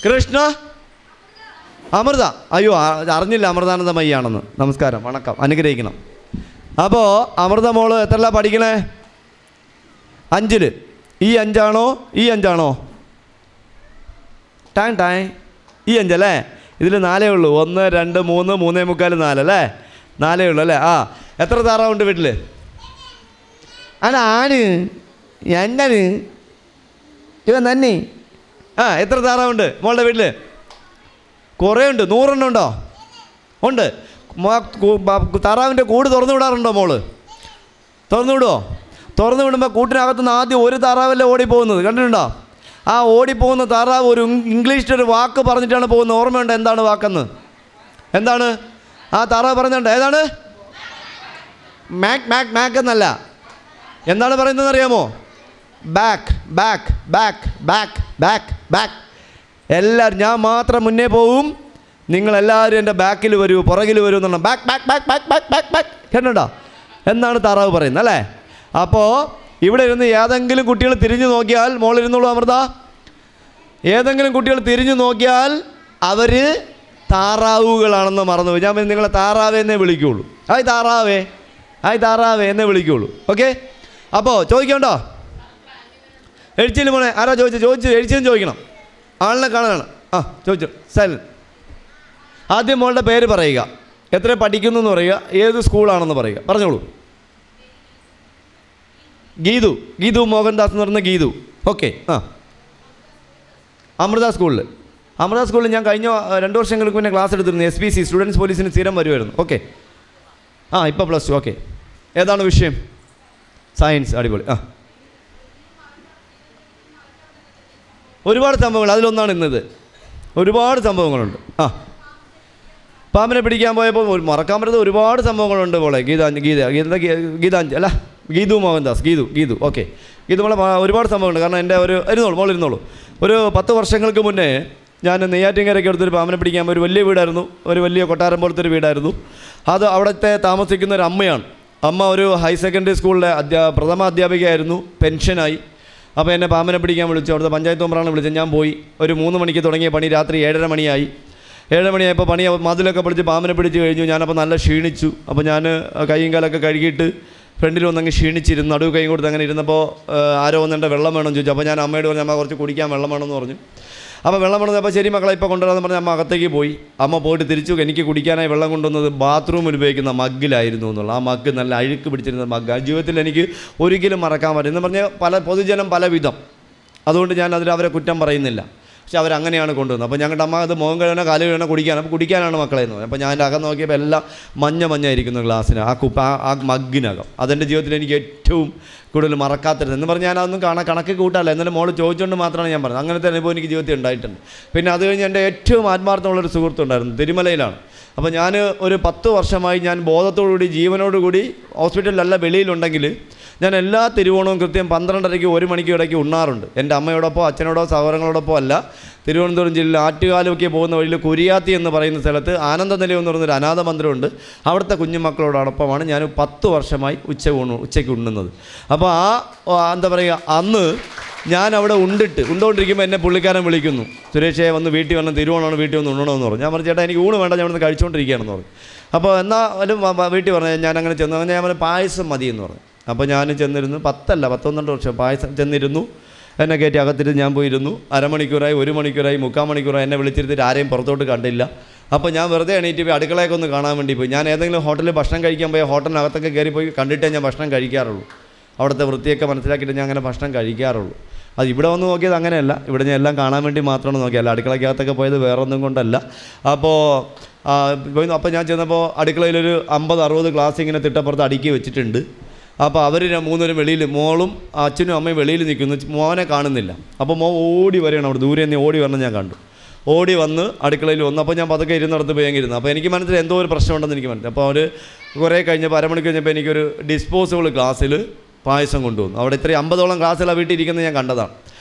കൃഷ്ണ. അമൃത. അയ്യോ, അറിഞ്ഞില്ല അമൃതാനന്ദമയ്യാണെന്ന്. നമസ്കാരം, വണക്കം, അനുഗ്രഹിക്കണം. അപ്പോൾ അമൃത മോള് എത്രല്ല പഠിക്കണേ? 5. ഈ 5ആണോ? ഈ 5 അല്ലേ? ഇതിൽ 4 ഉള്ളൂ. 1, 2, 3, 3.25, 4 അല്ലേ? 4 ഉള്ളൂ അല്ലേ? എത്ര താറാവുണ്ട് വീട്ടിൽ? എങ്ങനെ ഇവൻ തന്നെ? എത്ര താറാവുണ്ട് മോളുടെ വീട്ടിൽ? കുറേ ഉണ്ട്. 100 എണ്ണം ഉണ്ടോ? ഉണ്ട്. താറാവിൻ്റെ കൂട് തുറന്നു വിടാറുണ്ടോ മോള്? തുറന്നു വിടുമോ? തുറന്നു വിടുമ്പോൾ കൂട്ടിനകത്തു നിന്ന് ആദ്യം ഒരു താറാവല്ലേ ഓടിപ്പോകുന്നത്, കണ്ടിട്ടുണ്ടോ? ആ ഓടിപ്പോകുന്ന താറാവ് ഒരു ഇംഗ്ലീഷിലൊരു വാക്ക് പറഞ്ഞിട്ടാണ് പോകുന്നത്. ഓർമ്മയുണ്ട് എന്താണ് വാക്കെന്ന്? എന്താണ് ആ താറാവ് പറയുന്നുണ്ട്? ഏതാണ്? മാക്ക് എന്നല്ല. എന്താണ് പറയുന്നതെന്ന് അറിയാമോ? ബാക്ക്. എല്ലാവരും, ഞാൻ മാത്രം മുന്നേ പോവും, നിങ്ങളെല്ലാവരും എൻ്റെ ബാക്കിൽ വരൂ, പുറകിൽ വരൂ എന്നാണ്. ബാക്ക്. കേട്ടോ എന്നാണ് താറാവ് പറയുന്നത് അല്ലേ? അപ്പോൾ ഇവിടെ ഇരുന്ന് ഏതെങ്കിലും കുട്ടികൾ തിരിഞ്ഞു നോക്കിയാൽ, മോളിരുന്നോളൂ അമൃത, ഏതെങ്കിലും കുട്ടികൾ തിരിഞ്ഞു നോക്കിയാൽ അവർ താറാവുകളാണെന്ന് മറന്നുപോയി. ഞാൻ നിങ്ങളെ താറാവേ എന്നേ വിളിക്കുകയുള്ളൂ. താറാവേ എന്നേ വിളിക്കുകയുള്ളൂ. ഓക്കെ? അപ്പോൾ ചോദിക്കണ്ടോ? എഴുച്ചിൽ മോനെ ആരാ ചോദിച്ചു? എഴുച്ചിലും ചോദിക്കണം. ആളിനെ കാണാനാണ്. ചോദിച്ചു. സൈലൻ. ആദ്യം മോളുടെ പേര് പറയുക, എത്ര പഠിക്കുന്നു എന്ന് പറയുക, ഏത് സ്കൂളാണെന്ന് പറയുക. പറഞ്ഞോളൂ. ഗീതു മോഹൻദാസ് എന്ന് പറയുന്ന ഗീതു. ഓക്കെ. അമൃത സ്കൂളിൽ ഞാൻ കഴിഞ്ഞ 2 വർഷങ്ങൾക്ക് മുന്നേ ക്ലാസ് എടുത്തിരുന്നു. SPC, സ്റ്റുഡൻസ് പോലീസിന് സ്ഥിരം വരുമായിരുന്നു. ഓക്കെ. ഇപ്പോൾ +2. ഓക്കെ. ഏതാണ് വിഷയം? സയൻസ്. അടിപൊളി. ഒരുപാട് സംഭവങ്ങൾ, അതിലൊന്നാണ് ഇന്നത്. ഒരുപാട് സംഭവങ്ങളുണ്ട്. പാമ്പിനെ പിടിക്കാൻ പോയപ്പോൾ മറക്കാൻ പറ്റുന്ന ഒരുപാട് സംഭവങ്ങളുണ്ട് മോളെ. ഗീതു മോഹൻദാസ്. ഗീതു. ഓക്കെ. ഗീതു മോളെ ഒരുപാട് സംഭവമുണ്ട്. കാരണം എൻ്റെ ഇരുന്നോളൂ. ഒരു 10 വർഷങ്ങൾക്ക് മുന്നേ ഞാൻ നെയ്യാറ്റിൻകരയ്ക്ക് അടുത്തൊരു പാമ്പിനെ പിടിക്കാൻ ഒരു വലിയ വീടായിരുന്നു. ഒരു വലിയ കൊട്ടാരം പോലത്തെ ഒരു വീടായിരുന്നു. അത് അവിടുത്തെ താമസിക്കുന്ന ഒരു അമ്മയാണ്. അമ്മ ഒരു ഹയർ സെക്കൻഡറി സ്കൂളിലെ പ്രഥമ അധ്യാപികയായിരുന്നു, പെൻഷനായി. അപ്പോൾ എന്നെ പാമ്പനെ പിടിക്കാൻ വിളിച്ചു. അവിടുത്തെ പഞ്ചായത്ത് മെമ്പറാണ് വിളിച്ചത്. ഞാൻ പോയി. ഒരു 3 മണിക്ക് തുടങ്ങിയ പണി രാത്രി 7:30 മണിയായി. 7 മണിയായപ്പോൾ പണി മതിലൊക്കെ പിടിച്ച് പാമ്പനെ പിടിച്ച് കഴിഞ്ഞു. ഞാനപ്പോൾ നല്ല ക്ഷീണിച്ചു. അപ്പോൾ ഞാൻ കൈയും കാലൊക്കെ കഴുകിയിട്ട് ഫ്രണ്ടിൽ വന്നങ്ങ് ക്ഷീണിച്ചിരുന്നു. നടുവ് കൈ കൊടുത്ത് അങ്ങനെ ഇരുന്നപ്പോൾ ആരോ വന്നെൻ്റെ വെള്ളം വേണമെന്ന് ചോദിച്ചു. അപ്പോൾ ഞാൻ അമ്മയോട് പറഞ്ഞു, അമ്മ കുറച്ച് കുടിക്കാൻ വെള്ളം വേണമെന്ന് പറഞ്ഞു. അപ്പോൾ വെള്ളം വേണമെന്ന്, അപ്പോൾ ശരി മക്കളെ ഇപ്പോൾ കൊണ്ടുവരാമെന്ന് പറഞ്ഞ് അമ്മ അകത്തേക്ക് പോയി. അമ്മ പോയിട്ട് തിരിച്ചു. എനിക്ക് കുടിക്കാനായി വെള്ളം കൊണ്ടുവന്നത് ബാത്റൂമിൽ ഉപയോഗിക്കുന്ന മഗ്ഗിലായിരുന്നു എന്നുള്ള. ആ മഗ്ഗ് നല്ല അഴുക്ക് പിടിച്ചിരുന്ന മഗ്ഗ്. ആ ജീവിതത്തിൽ എനിക്ക് ഒരിക്കലും മറക്കാൻ പറ്റും എന്ന് പറഞ്ഞാൽ പൊതുജനം പല വിധം. അതുകൊണ്ട് ഞാൻ അതിൽ അവരെ കുറ്റം പറയുന്നില്ല. പക്ഷെ അവരങ്ങനെയാണ് കൊണ്ടുവന്നത്. അപ്പോൾ ഞങ്ങളുടെ അമ്മ അത് മുഖം കഴുകണ കാല് കഴുകണ കുടിക്കാൻ, അപ്പോൾ കുടിക്കാനാണ് മക്കളെ എന്ന് പറഞ്ഞു. അപ്പോൾ ഞാൻ എൻ്റെ അകം നോക്കിയപ്പോൾ എല്ലാം മഞ്ഞായിരിക്കുന്നു ഗ്ലാസ്സിന്, ആ മഗ്ഗിനകം. അതെൻ്റെ ജീവിതത്തിൽ എനിക്ക് ഏറ്റവും കൂടുതൽ മറക്കാത്തത് എന്ന് പറഞ്ഞാൽ ഞാനതൊന്നും കണക്ക് കൂട്ടാല്ല. എന്നാലും മോൾ ചോദിച്ചുകൊണ്ട് മാത്രമാണ് ഞാൻ പറഞ്ഞത്. അങ്ങനത്തെ അനുഭവം എനിക്ക് ജീവിതത്തിൽ ഉണ്ടായിട്ടുണ്ട്. പിന്നെ അത് കഴിഞ്ഞ് എൻ്റെ ഏറ്റവും ആത്മാർത്ഥമുള്ളൊരു സുഹൃത്തുണ്ടായിരുന്നു, തിരുമലയിലാണ്. അപ്പോൾ ഞാൻ ഒരു 10 വർഷമായി ഞാൻ ബോധത്തോടുകൂടി ജീവനോടുകൂടി ഹോസ്പിറ്റലിലല്ല വെളിയിലുണ്ടെങ്കിൽ ഞാൻ എല്ലാ തിരുവോണവും കൃത്യം 12:30 1 മണിക്ക് ഇടയ്ക്ക് ഉണ്ണാറുണ്ട്. എൻ്റെ അമ്മയോടൊപ്പം അച്ഛനോടോ സഹോദരങ്ങളോടൊപ്പം അല്ല. തിരുവനന്തപുരം ജില്ലയിൽ ആറ്റുകാലൊക്കെ പോകുന്ന വഴിയിൽ കുരിയാത്തി എന്ന് പറയുന്ന സ്ഥലത്ത് ആനന്ദനിലയം എന്ന് പറയുന്നൊരു അനാഥ മന്ദിരമുണ്ട്. അവിടുത്തെ കുഞ്ഞുമക്കളോടൊപ്പമാണ് ഞാൻ 10 വർഷമായി ഉച്ചയ്ക്ക് ഉണ്ണുന്നത്. അപ്പോൾ എന്താ പറയുക, അന്ന് ഞാൻ അവിടെ ഉണ്ടോണ്ടിരിക്കുമ്പോൾ എന്നെ പുള്ളിക്കാരൻ വിളിക്കുന്നു, സുരേഷേ വന്ന് വീട്ടിൽ വന്ന് തിരുവോണമാണ്, വീട്ടിൽ വന്ന് ഉണ്ണണമെന്ന് പറഞ്ഞു. ഞാൻ പറഞ്ഞു, ചേട്ടാ എനിക്ക് ഊണ് വേണ്ട, ഞാൻ വന്ന് കഴിച്ചുകൊണ്ടിരിക്കുകയാണെന്ന് പറഞ്ഞു. അപ്പോൾ എന്നാലും വീട്ടിൽ പറഞ്ഞു. ഞാൻ അങ്ങനെ ചെന്നു. ഞാൻ പറഞ്ഞു പായസം മതി എന്ന് പറഞ്ഞു. അപ്പോൾ ഞാൻ ചെന്നിരുന്നു. 12 വർഷം പായസം ചെന്നിരുന്നു. എന്നെ കയറ്റി അകത്തിരുന്ന് ഞാൻ പോയിരുന്നു. അരമണിക്കൂറായി, 1 മണിക്കൂറായി, 3/4 മണിക്കൂറായി എന്നെ വിളിച്ചിരുത്തിട്ട് ആരെയും പുറത്തോട്ട് കണ്ടില്ല. അപ്പോൾ ഞാൻ വെറുതെ എണീറ്റ് പോയി അടുക്കളയൊക്കെ ഒന്ന് കാണാൻ വേണ്ടി പോയി. ഞാൻ ഏതെങ്കിലും ഹോട്ടലിൽ ഭക്ഷണം കഴിക്കാൻ പോയി ഹോട്ടലിനകത്തൊക്കെ കയറി പോയി കണ്ടിട്ടേ ഞാൻ ഭക്ഷണം കഴിക്കാറുള്ളൂ. അവിടുത്തെ വൃത്തിയൊക്കെ മനസ്സിലാക്കിയിട്ട് ഞാൻ അങ്ങനെ ഭക്ഷണം കഴിക്കാറുള്ളൂ. അത് ഇവിടെ വന്ന് നോക്കിയത് അങ്ങനെയല്ല. ഇവിടെ ഞാൻ എല്ലാം കാണാൻ വേണ്ടി മാത്രമാണ് നോക്കിയല്ല. അടുക്കളയ്ക്കകത്തൊക്കെ പോയത് വേറൊന്നും കൊണ്ടല്ല. അപ്പോൾ ഞാൻ ചെന്നപ്പോൾ അടുക്കളയിലൊരു 50-60 ഗ്ലാസ് ഇങ്ങനെ തിട്ടപ്പുറത്ത് അടുക്കി വെച്ചിട്ടുണ്ട്. അപ്പോൾ അവർ 3 പേരും വെളിയിൽ, മോളും അച്ഛനും അമ്മയും വെളിയിൽ നിൽക്കുന്നു. മോനെ കാണുന്നില്ല. അപ്പോൾ മോൻ ഓടി വരികയാണ്. അവിടെ ദൂരെ നിന്ന് ഓടി വരണം ഞാൻ കണ്ടു. ഓടി വന്ന് അടുക്കളയിൽ വന്നു. അപ്പോൾ ഞാൻ പതുക്കെ ഇരുന്നിടത്ത് പോയി ഇരുന്നു. അപ്പോൾ എനിക്ക് മനസ്സിൽ എന്തോ ഒരു പ്രശ്നമുണ്ടെന്ന് എനിക്ക് മനസ്സിലായി. അപ്പോൾ അവർ കുറേ കഴിഞ്ഞപ്പോൾ അരമണിക്കൂർ കഴിഞ്ഞപ്പോൾ എനിക്കൊരു ഡിസ്പോസിബിൾ ഗ്ലാസ്സിൽ പായസം കൊണ്ടുവന്നു. അവിടെ ഇത്രയും 50ഓളം ഗ്ലാസ്സിലാണ് വീട്ടിൽ ഇരിക്കുന്നത് ഞാൻ കണ്ടതാണ്.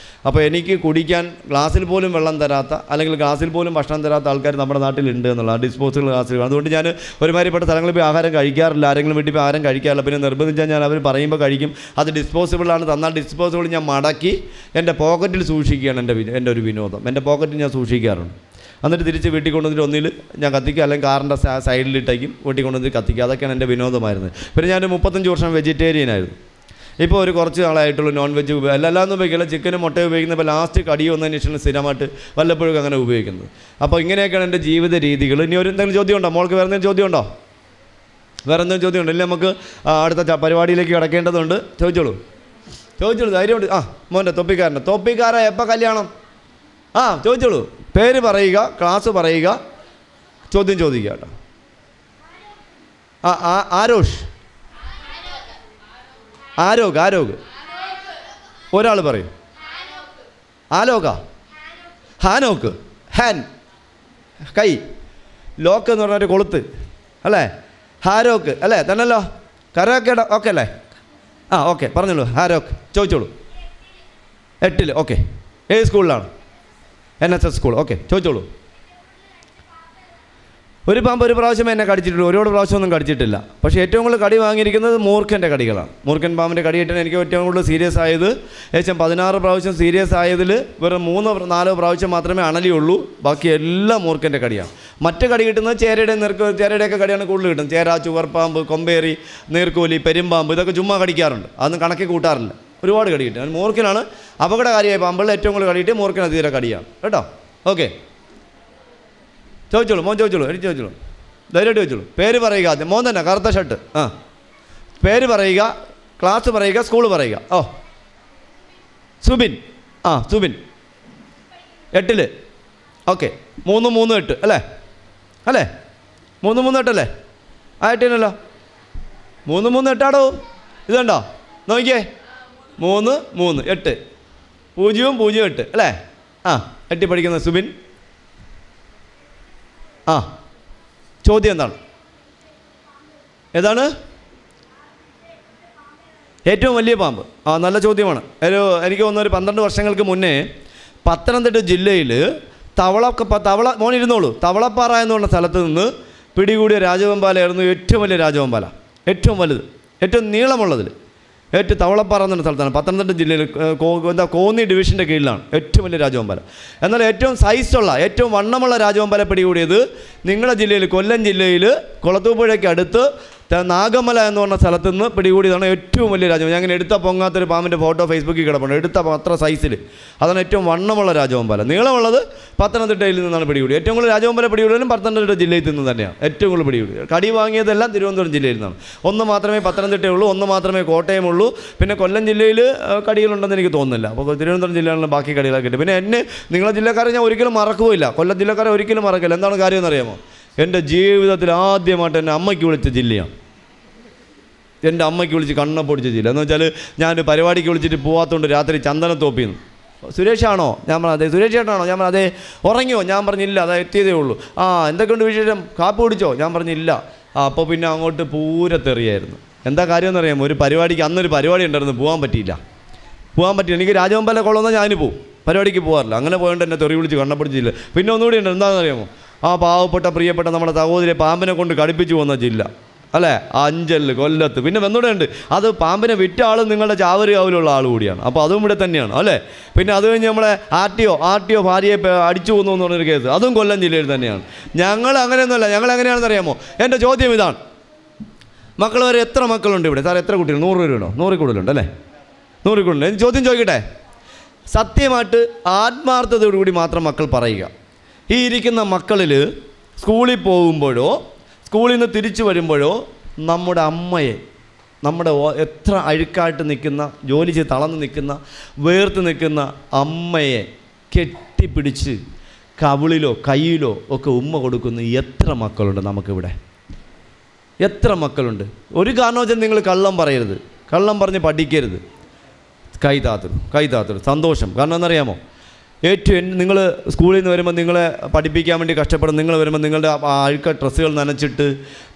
അപ്പോൾ എനിക്ക് കുടിക്കാൻ ഗ്ലാസ്സിൽ പോലും വെള്ളം തരാത്ത, അല്ലെങ്കിൽ ഗ്ലാസ്സിൽ പോലും ഭക്ഷണം തരാത്ത ആൾക്കാർ നമ്മുടെ നാട്ടിലുണ്ട് എന്നുള്ള ഡിസ്പോസിബിൾ ഗ്ലാസ്സിൽ. അതുകൊണ്ട് ഞാൻ ഒരുമാതിരിപ്പെട്ട സ്ഥലങ്ങളിൽ പോയി ആഹാരം കഴിക്കാറില്ല. ആരെങ്കിലും വീട്ടിൽ പോയി ആഹാരം കഴിക്കാറില്ല. പിന്നെ നിർബന്ധിച്ചാൽ ഞാൻ അവർ പറയുമ്പോൾ കഴിക്കും. അത് ഡിസ്പോസിബിളാണ്, തന്നാൽ ഡിസ്പോസിബിൾ ഞാൻ മടക്കി എൻ്റെ പോക്കറ്റിൽ സൂക്ഷിക്കുകയാണ് എൻ്റെ ഒരു വിനോദം. എൻ്റെ പോക്കറ്റിൽ ഞാൻ സൂക്ഷിക്കാറുണ്ട്. എന്നിട്ട് തിരിച്ച് വീട്ടിൽ കൊണ്ടുവന്നിട്ട് ഒന്നിൽ ഞാൻ കത്തിക്കുക, അല്ലെങ്കിൽ കാറിൻ്റെ സൈഡിലിട്ടേക്കും വീട്ടിൽ കൊണ്ടുവന്നിട്ട് കത്തിക്കുക. അതൊക്കെയാണ് എൻ്റെ വിനോദമായിരുന്നത്. പിന്നെ ഞാൻ 35 വർഷം വെജിറ്റേറിയനായിരുന്നു. ഇപ്പോൾ ഒരു കുറച്ച് നാളായിട്ടുള്ള നോൺ വെജ് എല്ലാമൊന്നും ഉപയോഗിക്കില്ല. ചിക്കനും മുട്ടയും ഉപയോഗിക്കുന്നത്. ഇപ്പോൾ ലാസ്റ്റ് കടി വന്നതിന് ശേഷം സ്ഥിരമായിട്ട് വല്ലപ്പോഴും അങ്ങനെ ഉപയോഗിക്കുന്നത്. അപ്പോൾ ഇങ്ങനെയൊക്കെയാണ് എൻ്റെ ജീവിത രീതികൾ. ഇനി എന്തെങ്കിലും ചോദ്യം ഉണ്ടോ? മോൾക്ക് വേറെ എന്തെങ്കിലും ചോദ്യം ഉണ്ടോ? വേറെ എന്തെങ്കിലും ചോദ്യം ഉണ്ടോ? ഇല്ല, നമുക്ക് അടുത്ത പരിപാടിയിലേക്ക് കിടക്കേണ്ടതുണ്ട്. ചോദിച്ചോളൂ, ധൈര്യമുണ്ട്. മോൻ്റെ തൊപ്പിക്കാരെ എപ്പോൾ കല്യാണം? ചോദിച്ചോളൂ. പേര് പറയുക, ക്ലാസ് പറയുക, ചോദ്യം ചോദിക്കുക കേട്ടോ. ആരോഗ് ഒരാൾ പറയും. ഹാനോക്ക്, കൈ, ലോക്ക് എന്ന് പറഞ്ഞൊരു കൊളുത്ത് അല്ലേ? ഹാരോക്ക് അല്ലേ? തന്നല്ലോ. കരോക്കെ ഓക്കെ അല്ലേ? ഓക്കെ പറഞ്ഞോളൂ. ഹാരോക്ക് ചോദിച്ചോളൂ. 8ൽ. ഓക്കെ. ഏത് സ്കൂളിലാണ്? NSS school. ഓക്കെ, ചോദിച്ചോളൂ. ഒരു പാമ്പ് ഒരു പ്രാവശ്യം എന്നെ കടിച്ചിട്ടുള്ളൂ. ഒരുപാട് പ്രാവശ്യമൊന്നും കടിച്ചിട്ടില്ല. പക്ഷേ ഏറ്റവും കൂടുതൽ കടി വാങ്ങിയിരിക്കുന്നത് മൂർഖൻ്റെ കടികളാണ്. മൂർഖൻ പാമ്പിൻ്റെ കടിയിട്ടാണ് എനിക്ക് ഏറ്റവും കൂടുതൽ സീരിയസ് ആയത്. ഏകദേശം 16 പ്രാവശ്യം സീരിയസ് ആയതിൽ വെറും 3-4 പ്രാവശ്യം മാത്രമേ അണലിയുള്ളൂ. ബാക്കി എല്ലാം മൂർഖൻ്റെ കടിയാണ്. മറ്റ് കടി കിട്ടുന്നത് ചേരയുടെയൊക്കെ കടിയാണ് കൂടുതൽ കിട്ടുന്നത്. ചേര, ചുവർപ്പാമ്പ്, കൊമ്പേറി, നീർക്കോലി, പെരുമ്പാമ്പ്, ഇതൊക്കെ ചുമ്മാ കടിക്കാറുണ്ട്. അതൊന്നും കണക്കി കൂട്ടാറില്ല. ഒരുപാട് കടി കിട്ടും. മൂർഖനാണ് അപകടകാരിയായ പാമ്പുകളിൽ ഏറ്റവും കൂടുതൽ കടിയിട്ട് മൂർഖന് തീരെ കടിയാണ് കേട്ടോ. ഓക്കെ, ചോദിച്ചോളൂ. മോൻ ചോദിച്ചോളൂ. എനിക്ക് ചോദിച്ചോളൂ. ധൈര്യമായിട്ട് ചോദിച്ചോളൂ. പേര് പറയുക ആദ്യം. മോൻ തന്നെ, കറുത്ത ഷർട്ട്. പേര് പറയുക, ക്ലാസ് പറയുക, സ്കൂൾ പറയുക. സുബിൻ. സുബിൻ 8ൽ. ഓക്കെ. 3-3-8 അല്ലേ? 3-3-8 അല്ലേ? 8നല്ലോ. 3-3-8 ഇതുണ്ടോ? നോക്കിയേ. 3-3-8 0-0-8 അല്ലേ? 8 പഠിക്കുന്ന സുബിൻ. ചോദ്യം എന്താണ്? ഏതാണ് ഏറ്റവും വലിയ പാമ്പ്? നല്ല ചോദ്യമാണ്. എനിക്ക് തോന്നുന്നു ഒരു 12 വർഷങ്ങൾക്ക് മുന്നേ പത്തനംതിട്ട ജില്ലയിൽ മോൻ ഇരുന്നോളൂ, തവളപ്പാറ എന്ന് പറഞ്ഞ സ്ഥലത്ത് നിന്ന് പിടികൂടിയ രാജവെമ്പാലയായിരുന്നു ഏറ്റവും വലിയ രാജവെമ്പാല. ഏറ്റവും വലുത്. ഏറ്റവും നീളമുള്ളതിൽ. ഏറ്റവും തവളപ്പാറ എന്ന സ്ഥലത്താണ്, പത്തനംതിട്ട ജില്ലയിൽ കോന്നി ഡിവിഷൻ്റെ കീഴിലാണ് ഏറ്റവും വലിയ രാജവെമ്പാല. എന്നാൽ ഏറ്റവും സൈസുള്ള, ഏറ്റവും വണ്ണമുള്ള രാജവെമ്പാല പിടികൂടിയത് നിങ്ങളുടെ ജില്ലയിൽ, കൊല്ലം ജില്ലയിൽ കുളത്തൂപ്പുഴയ്ക്ക് അടുത്ത് നാഗമല എന്ന് പറഞ്ഞ സ്ഥലത്ത് നിന്ന് പിടികൂടിയതാണ് ഏറ്റവും വലിയ രാജവെമ്പാല. ഞാൻ അങ്ങനെ എടുത്താൽ പൊങ്ങാത്തൊരു പാമ്പിൻ്റെ ഫോട്ടോ ഫേസ്ബുക്കിൽ കിടപ്പുണ്ട്, എടുത്ത അത്ര സൈസിൽ. അതാണ് ഏറ്റവും വണ്ണമുള്ള രാജവെമ്പാല. നീളമുള്ളത് പത്തനംതിട്ടയിൽ നിന്നാണ് പിടികൂടിയത്. ഏറ്റവും കൂടുതൽ രാജവെമ്പാല പിടികൂടിയാലും പത്തനംതിട്ട ജില്ലയിൽ നിന്ന് തന്നെയാണ് ഏറ്റവും കൂടുതൽ പിടികൂടിയത്. കടി വാങ്ങിയതെല്ലാം തിരുവനന്തപുരം ജില്ലയിൽ നിന്നാണ്. ഒന്ന് മാത്രമേ പത്തനംതിട്ടയുള്ളൂ, ഒന്ന് മാത്രമേ കോട്ടയമുള്ളൂ. പിന്നെ കൊല്ലം ജില്ലയിൽ കടികളുണ്ടെന്ന് എനിക്ക് തോന്നുന്നില്ല. അപ്പോൾ തിരുവനന്തപുരം ജില്ലയിലുള്ള ബാക്കി കടികളൊക്കെ കിട്ടും. പിന്നെ എന്നെ നിങ്ങളെ ജില്ലക്കാരെ ഞാൻ ഒരിക്കലും മറക്കുകയില്ല, കൊല്ലം ജില്ലക്കാരെ ഒരിക്കലും മറക്കില്ല. എന്താണ് കാര്യം എന്നറിയാമോ? എൻ്റെ ജീവിതത്തിൽ ആദ്യമായിട്ട് എൻ്റെ അമ്മയ്ക്ക് വിളിച്ച ജില്ലയാണ്. എൻ്റെ അമ്മയ്ക്ക് വിളിച്ച് കണ്ണപ്പൊടിച്ച ജില്ല എന്ന് വെച്ചാൽ ഞാൻ പരിപാടിക്ക് വിളിച്ചിട്ട് പോകാത്തതുകൊണ്ട് രാത്രി ചന്ദനത്തോപ്പിന്ന്, സുരേഷാണോ? ഞാൻ പറഞ്ഞു അതെ. സുരേഷ് ചേട്ടനാണോ? ഞാൻ പറഞ്ഞു അതെ. ഉറങ്ങിയോ? ഞാൻ പറഞ്ഞില്ല, അതാ എത്തിയതേ ഉള്ളൂ. ആ എന്തൊക്കെയുണ്ട് വിശേഷം? കാപ്പി കുടിച്ചോ? ഞാൻ പറഞ്ഞില്ല. അപ്പോൾ പിന്നെ അങ്ങോട്ട് പൂരത്തെറിയായിരുന്നു. എന്താ കാര്യം എന്നറിയാമോ? ഒരു പരിപാടിക്ക്, അന്നൊരു പരിപാടി ഉണ്ടായിരുന്നു, പോകാൻ പറ്റിയില്ല. എനിക്ക് രാജവെമ്പാല കൊള്ളുന്ന ഞാൻ പോവും, പരിപാടിക്ക് പോകാറില്ല. അങ്ങനെ പോയിട്ട് എന്നെ തെറി വിളിച്ച് കണ്ണപ്പൊടിച്ചില്ല. പിന്നെ ഒന്നുകൂടി ഉണ്ട്, എന്താണെന്ന് അറിയാമോ? ആ പാവപ്പെട്ട പ്രിയപ്പെട്ട നമ്മുടെ സഹോദരിയെ പാമ്പിനെ കൊണ്ട് കടിപ്പിച്ചു പോകുന്ന ജില്ല അല്ലേ, അഞ്ചൽ, കൊല്ലത്ത്. പിന്നെ വെന്നൂടെ ഉണ്ട്, അത് പാമ്പിനെ വിറ്റ ആൾ നിങ്ങളുടെ ചാവരുകാവിലുള്ള ആൾ കൂടിയാണ്. അപ്പോൾ അതും ഇവിടെ തന്നെയാണ് അല്ലേ. പിന്നെ അത് കഴിഞ്ഞ് നമ്മളെ ആർ ടി ഒ ഭാര്യയെ അടിച്ചു കൊന്നു എന്ന് പറഞ്ഞൊരു കേസ്, അതും കൊല്ലം ജില്ലയിൽ തന്നെയാണ്. ഞങ്ങൾ അങ്ങനെയൊന്നുമല്ല. ഞങ്ങൾ എങ്ങനെയാണെന്ന് അറിയാമോ? എൻ്റെ ചോദ്യം ഇതാണ്, മക്കൾ വരെ എത്ര മക്കളുണ്ട് ഇവിടെ? സാർ എത്ര കുട്ടികൾ? 100 പേരുണ്ടോ? 100 കൂടുതലുണ്ട് അല്ലേ? 100 കൂടുതലുണ്ട്. ചോദ്യം ചോദിക്കട്ടെ, സത്യമായിട്ട് ആത്മാർത്ഥതയോടുകൂടി മാത്രം മക്കൾ പറയുക. ഈ ഇരിക്കുന്ന മക്കളിൽ സ്കൂളിൽ പോകുമ്പോഴോ സ്കൂളിൽ നിന്ന് തിരിച്ചു വരുമ്പോഴോ നമ്മുടെ അമ്മയെ, നമ്മുടെ എത്ര അഴുക്കായിട്ട് നിൽക്കുന്ന, ജോലി ചെയ്ത് തളർന്ന് നിൽക്കുന്ന, വേർത്ത് നിൽക്കുന്ന അമ്മയെ കെട്ടിപ്പിടിച്ച് കവിളിലോ കയ്യിലോ ഒക്കെ ഉമ്മ കൊടുക്കുന്ന എത്ര മക്കളുണ്ട് നമുക്കിവിടെ? എത്ര മക്കളുണ്ട്? ഒരു കാരണവശാലും നിങ്ങൾ കള്ളം പറയരുത്, കള്ളം പറഞ്ഞ് പഠിക്കരുത്. കൈതാത്തരും സന്തോഷം. കാരണം എന്നറിയാമോ? ഏറ്റവും നിങ്ങൾ സ്കൂളിൽ നിന്ന് വരുമ്പോൾ നിങ്ങളെ പഠിപ്പിക്കാൻ വേണ്ടി കഷ്ടപ്പെടും. നിങ്ങൾ വരുമ്പോൾ നിങ്ങളുടെ അഴുക്ക ഡ്രസ്സുകൾ നനച്ചിട്ട്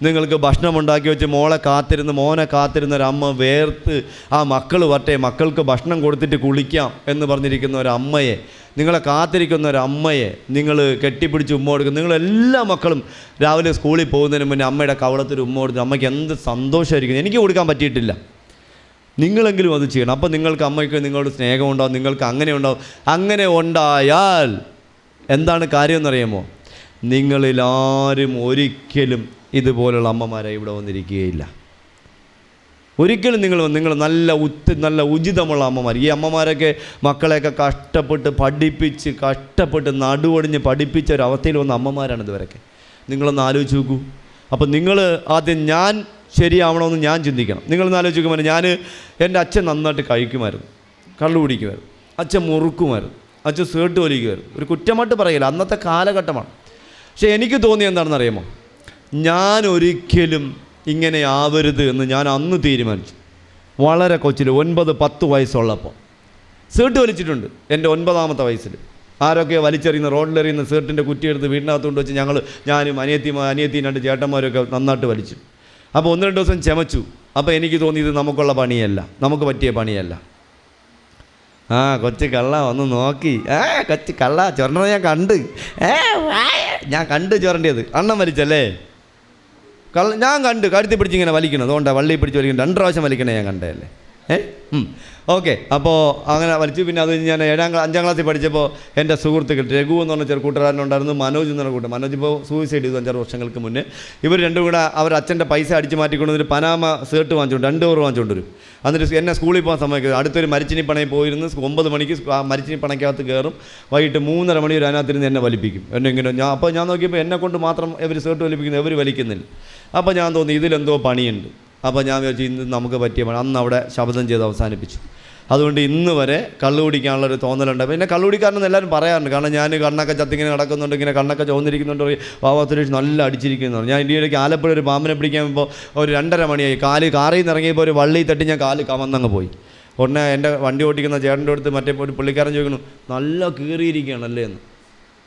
നിങ്ങൾക്ക് ഭക്ഷണം ഉണ്ടാക്കി വെച്ച് മോനെ കാത്തിരുന്ന ഒരു അമ്മ വേർത്ത്, ആ മക്കൾ വരട്ടെ, മക്കൾക്ക് ഭക്ഷണം കൊടുത്തിട്ട് കുളിക്കാം എന്ന് പറഞ്ഞിരിക്കുന്ന ഒരു അമ്മയെ, നിങ്ങളെ കാത്തിരിക്കുന്ന ഒരു അമ്മയെ നിങ്ങൾ കെട്ടിപ്പിടിച്ച് ഉമ്മ കൊടുക്കും. നിങ്ങളെല്ലാ മക്കളും രാവിലെ സ്കൂളിൽ പോകുന്നതിന് മുന്നേ അമ്മയുടെ കവളത്തിൽ ഉമ്മ കൊടുത്ത് അമ്മയ്ക്ക് എന്ത് സന്തോഷമായിരിക്കും. എനിക്ക് കൊടുക്കാൻ പറ്റിയിട്ടില്ല, നിങ്ങളെങ്കിലും അത് ചെയ്യണം. അപ്പോൾ നിങ്ങൾക്ക് അമ്മയ്ക്ക് നിങ്ങളോട് സ്നേഹം ഉണ്ടാവും, നിങ്ങൾക്ക് അങ്ങനെ ഉണ്ടാവും. അങ്ങനെ ഉണ്ടായാൽ എന്താണ് കാര്യം എന്നറിയാമോ? നിങ്ങളിൽ ആരും ഒരിക്കലും ഇതുപോലുള്ള അമ്മമാരെ ഇവിടെ വന്നിരിക്കുകയില്ല. ഒരിക്കലും നിങ്ങൾ നല്ല ഉചിതമുള്ള അമ്മമാർ. ഈ അമ്മമാരൊക്കെ മക്കളെയൊക്കെ കഷ്ടപ്പെട്ട് നടുവൊടിഞ്ഞ് പഠിപ്പിച്ച ഒരു അവസ്ഥയിൽ വന്ന അമ്മമാരാണ് ഇതുവരെയൊക്കെ. നിങ്ങളൊന്ന് ആലോചിച്ച് നോക്കൂ. അപ്പോൾ നിങ്ങൾ ആദ്യം ഞാൻ ശരിയാവണമെന്ന് ഞാൻ ചിന്തിക്കണം. നിങ്ങളൊന്ന് ആലോചിക്കുമ്പോൾ എൻ്റെ അച്ഛൻ നന്നായിട്ട് കഴിക്കുമായിരുന്നു, കള്ളു കുടിക്കുമായിരുന്നു, അച്ഛൻ മുറുക്കുമായിരുന്നു, അച്ഛൻ സേർട്ട് വലിക്കുമായിരുന്നു. ഒരു കുറ്റമായിട്ട് പറയില്ല, അന്നത്തെ കാലഘട്ടമാണ്. പക്ഷേ എനിക്ക് തോന്നിയ എന്താണെന്ന് അറിയാമോ? ഞാൻ ഒരിക്കലും ഇങ്ങനെ ആവരുത് എന്ന് ഞാൻ അന്ന് തീരുമാനിച്ചു. വളരെ കൊച്ചിൽ 9-10 വയസ്സുള്ളപ്പോൾ സേർട്ട് വലിച്ചിട്ടുണ്ട്. എൻ്റെ 9ാമത്തെ വയസ്സിൽ ആരൊക്കെ വലിച്ചെറിയുന്ന, റോഡിലെറിയുന്ന സേർട്ടിൻ്റെ കുറ്റിയെടുത്ത് വീടിനകത്ത് കൊണ്ട് വെച്ച് ഞാനും അനിയത്തിയും 2 ചേട്ടന്മാരൊക്കെ നന്നായിട്ട് വലിച്ചു. അപ്പോൾ 1-2 ദിവസം ചമച്ചു. അപ്പോൾ എനിക്ക് തോന്നി ഇത് നമുക്കുള്ള പണിയല്ല, നമുക്ക് പറ്റിയ പണിയല്ല. കൊച്ചു കള്ള വന്ന് നോക്കി, കൊച്ചു കള്ള ചൊരണ്ടത് ഞാൻ കണ്ട് ചൊരണ്ടിയത് അണ്ണം വലിച്ചല്ലേ, ഞാൻ കണ്ട് കഴുത്തി പിടിച്ചിങ്ങനെ വലിക്കണം. അതുകൊണ്ടാണ് വള്ളി പിടിച്ച് വലിക്കണം, 2 പ്രാവശ്യം വലിക്കണേ ഞാൻ കണ്ടതല്ലേ. ഓക്കെ. അപ്പോൾ അങ്ങനെ വലിച്ചു. പിന്നെ അത് ഞാൻ 5ാം ക്ലാസ്സിൽ പഠിച്ചപ്പോൾ എൻ്റെ സുഹൃത്തുക്കൾ രഘു എന്ന് പറഞ്ഞ കൂട്ടുകാരനുണ്ടായിരുന്നു, മനോജ് എന്ന് പറഞ്ഞ കൂട്ടുകാരൻ. മനോജ് ഇപ്പോൾ സൂയിസൈഡ് ചെയ്തു 5-6 വർഷങ്ങൾക്ക് മുന്നേ. ഇവർ രണ്ടും കൂടെ അവർ അച്ഛൻ്റെ പൈസ അടിച്ച് മാറ്റിക്കൊണ്ടൊരു പനാമ സേർട്ട് വാങ്ങിച്ചുകൊണ്ട് 2 ഓവർ വാങ്ങിച്ചുകൊണ്ട് വരും. എന്നിട്ട് എന്നെ സ്കൂളിൽ പോകാൻ സമ്മതിക്കുന്നത്. അടുത്തൊരു മരിച്ചിനി പണയിൽ പോയിരുന്നു. 9 മണിക്ക് മരിച്ചിനി പണയ്ക്കകത്ത് കയറും, വൈകിട്ട് 3:30 മണി അതിനകത്തിരുന്ന് എന്നെ വലിപ്പിക്കും. എന്നെങ്കിലും ഞാൻ നോക്കിയപ്പോൾ എന്നെ കൊണ്ട് മാത്രം ഇവർ സേർട്ട് വലിപ്പിക്കുന്നത്, ഇവർ വലിക്കുന്നില്ല. അപ്പോൾ ഞാൻ തോന്നി ഇതിലെന്തോ പണിയുണ്ട്. അപ്പോൾ ഞാൻ വിചാരിച്ചു ഇന്ന് നമുക്ക് പറ്റിയ പണി. അന്ന് അവിടെ ശബ്ദം ചെയ്ത് അവസാനിപ്പിച്ചു. അതുകൊണ്ട് ഇന്ന് വരെ കള്ളു കുടിക്കാനുള്ളൊരു തോന്നലുണ്ട്. പിന്നെ കള്ളു കുടിക്കാരെന്ന് എല്ലാവരും പറയാറുണ്ട്. കാരണം ഞാൻ കണ്ണൊക്കെ ചത്തിങ്ങനെ നടക്കുന്നുണ്ട്, ഇങ്ങനെ കണ്ണൊക്കെ ചോന്നിരിക്കുന്നുണ്ട്, വാവാ സുരേഷ് നല്ല അടിച്ചിരിക്കുന്നതാണ്. ഞാൻ ഇന്ത്യയിലേക്ക് ആലപ്പുഴ ഒരു പാമ്പിനെ പിടിക്കാൻ പോകുമ്പോൾ ഒരു 2:30 മണിയായി. കാറിൽ നിന്ന് ഇറങ്ങിയപ്പോൾ ഒരു വള്ളി തട്ടി ഞാൻ കാല് കമന്നങ്ങ് പോയി. ഉടനെ എൻ്റെ വണ്ടി ഓടിക്കുന്ന ചേട്ടൻ്റെ അടുത്ത് മറ്റേ ഒരു പുള്ളിക്കാരൻ ചോദിക്കുന്നു, നല്ല കീറിയിരിക്കുകയാണല്ലേ എന്ന്.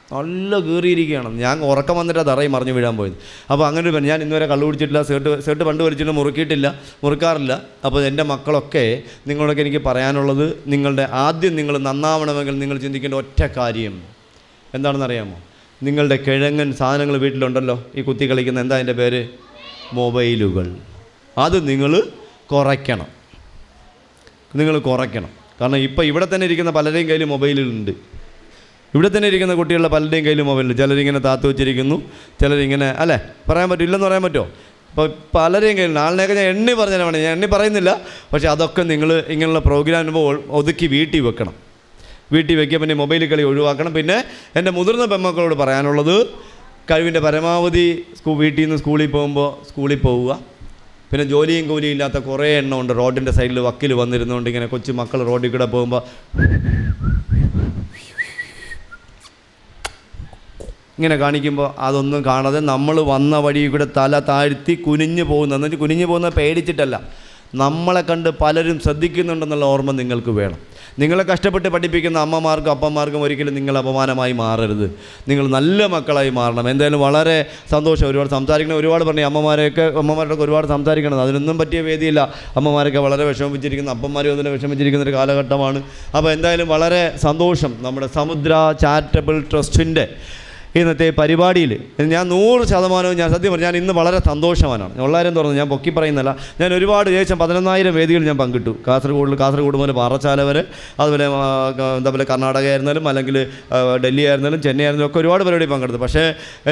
നല്ല കീറിയിരിക്കുകയാണ്. ഞാൻ ഉറക്കം വന്നിട്ട് അത് അറിയും മറിഞ്ഞു വീഴാൻ പോയത്. അപ്പോൾ അങ്ങനെ ഒരു ഞാൻ ഇന്നുവരെ കള്ളു കുടിച്ചിട്ടില്ല, സേർട്ട് പണ്ട് വലിച്ചിട്ട് മുറുക്കാറില്ല. അപ്പോൾ എൻ്റെ മക്കളൊക്കെ നിങ്ങളൊക്കെ എനിക്ക് പറയാനുള്ളത്, ആദ്യം നിങ്ങൾ നന്നാവണമെങ്കിൽ നിങ്ങൾ ചിന്തിക്കേണ്ട ഒറ്റ കാര്യം എന്താണെന്ന് അറിയാമോ? നിങ്ങളുടെ കിഴങ്ങൻ സാധനങ്ങൾ വീട്ടിലുണ്ടല്ലോ, ഈ കുത്തി കളിക്കുന്ന എന്താ അതിൻ്റെ പേര്? മൊബൈലുകൾ. അത് നിങ്ങൾ കുറയ്ക്കണം. നിങ്ങൾ കുറയ്ക്കണം. കാരണം ഇപ്പോൾ ഇവിടെ തന്നെ ഇരിക്കുന്ന പലരുടെയും കയ്യിൽ മൊബൈലുണ്ട്. ഇവിടെ തന്നെ ഇരിക്കുന്ന കുട്ടികളുടെ പലരുടെയും കയ്യിൽ മൊബൈലുണ്ട്. ചിലരിങ്ങനെ താത്തു വെച്ചിരിക്കുന്നു, ചിലരിങ്ങനെ അല്ലേ, പറയാൻ പറ്റും, ഇല്ലെന്ന് പറയാൻ പറ്റുമോ? അപ്പോൾ പലരെയും കയ്യിൽ നാളിനെയൊക്കെ ഞാൻ എണ്ണി പറഞ്ഞാൽ വേണം, ഞാൻ എണ്ണി പറയുന്നില്ല. പക്ഷേ അതൊക്കെ നിങ്ങൾ ഇങ്ങനെയുള്ള പ്രോഗ്രാം ഒതുക്കി വീട്ടിൽ വെക്കണം. വീട്ടിൽ വയ്ക്കുക. പിന്നെ മൊബൈൽ കളി ഒഴിവാക്കണം. പിന്നെ എൻ്റെ മുതിർന്ന പെൺമക്കളോട് പറയാനുള്ളത്, കഴിവിൻ്റെ പരമാവധി വീട്ടിൽ നിന്ന് സ്കൂളിൽ പോകുമ്പോൾ സ്കൂളിൽ പോവുക. പിന്നെ ജോലിയും കൂലിയും ഇല്ലാത്ത കുറേ എണ്ണം ഉണ്ട് റോഡിൻ്റെ സൈഡിൽ വക്കിൽ വന്നിരുന്നുകൊണ്ട് ഇങ്ങനെ കൊച്ചു മക്കൾ റോഡിൽ കൂടെ പോകുമ്പോൾ ഇങ്ങനെ കാണിക്കുമ്പോൾ അതൊന്നും കാണാതെ നമ്മൾ വന്ന വഴി കൂടെ തല താഴ്ത്തി കുനിഞ്ഞു പോകുന്നത്. എന്നിട്ട് കുനിഞ്ഞു പോകുന്നത് പേടിച്ചിട്ടല്ല, നമ്മളെ കണ്ട് പലരും ശ്രദ്ധിക്കുന്നുണ്ടെന്നുള്ള ഓർമ്മ നിങ്ങൾക്ക് വേണം. നിങ്ങളെ കഷ്ടപ്പെട്ട് പഠിപ്പിക്കുന്ന അമ്മമാർക്കും അപ്പന്മാർക്കും ഒരിക്കലും നിങ്ങൾ അപമാനമായി മാറരുത്. നിങ്ങൾ നല്ല മക്കളായി മാറണം. എന്തായാലും വളരെ സന്തോഷം. ഒരുപാട് സംസാരിക്കണം, ഒരുപാട് പറഞ്ഞു. അമ്മമാരുടെ ഒരുപാട് സംസാരിക്കണം. അതിനൊന്നും പറ്റിയ വേദിയില്ല. അമ്മമാരൊക്കെ വളരെ വിഷമിച്ചിരിക്കുന്നു, അപ്പന്മാരും അതിനെ വിഷമിച്ചിരിക്കുന്ന ഒരു കാലഘട്ടമാണ്. അപ്പോൾ എന്തായാലും വളരെ സന്തോഷം. നമ്മുടെ സമുദ്ര ചാരിറ്റബിൾ ട്രസ്റ്റിൻ്റെ ഇന്നത്തെ പരിപാടിയിൽ ഞാൻ 100% ഞാൻ സത്യം പറഞ്ഞു, ഞാൻ ഇന്ന് വളരെ സന്തോഷവാനാണ്. ഉള്ളാരും തുറന്നു, ഞാൻ പൊക്കി പറയുന്നില്ല. ഞാൻ ഒരുപാട് ഏകദേശം 11,000 വേദികൾ ഞാൻ പങ്കിട്ടു. കാസർഗോഡ് മുതൽ പാറശാല വരെ, അതുപോലെ എന്താ പറയുക കർണാടക ആയിരുന്നാലും അല്ലെങ്കിൽ ഡൽഹി ആയിരുന്നാലും ചെന്നൈ ആയിരുന്നാലും ഒക്കെ ഒരുപാട് പരിപാടി പങ്കെടുത്തു. പക്ഷേ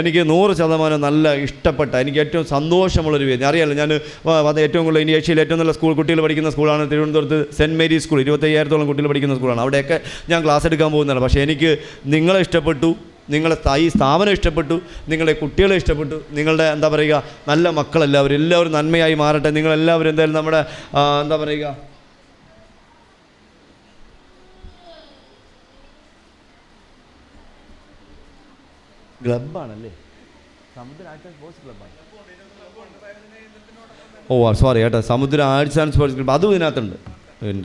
എനിക്ക് 100% നല്ല ഇഷ്ടപ്പെട്ട, എനിക്ക് ഏറ്റവും സന്തോഷമുള്ളൊരു വേദി. അറിയാമല്ലോ, ഞാൻ ഏറ്റവും കൂടുതൽ ഇനി ഏഷ്യയിൽ ഏറ്റവും നല്ല കുട്ടികൾ പഠിക്കുന്ന സ്കൂളാണ് തിരുവനന്തപുരത്ത് സെൻറ്റ് മേരീസ് സ്കൂൾ. 25,000-ഓളം കുട്ടികൾ പഠിക്കുന്ന സ്കൂളാണ്. അവിടെയൊക്കെ ഞാൻ ക്ലാസ് എടുക്കാൻ പോകുന്നതാണ്. പക്ഷേ എനിക്ക് നിങ്ങളെ ഇഷ്ടപ്പെട്ടു, നിങ്ങളെ ഈ സ്ഥാപനം ഇഷ്ടപ്പെട്ടു, നിങ്ങളുടെ കുട്ടികളെ ഇഷ്ടപ്പെട്ടു, നിങ്ങളുടെ എന്താ പറയുക നല്ല എല്ലാവരും നന്മയായി മാറട്ടെ. നിങ്ങളെല്ലാവരും എന്തായാലും നമ്മുടെ എന്താ പറയുക ക്ലബ്ബാണല്ലേ, സമുദ്ര ആർട്സ് ആൻഡ് സ്പോർട്സ് ക്ലബ്ബാണ്. സോറി കേട്ടോ, സമുദ്ര ആർട്സ് ആൻഡ് സ്പോർട്സ് ക്ലബ്ബ് അതും ഇതിനകത്തുണ്ട്.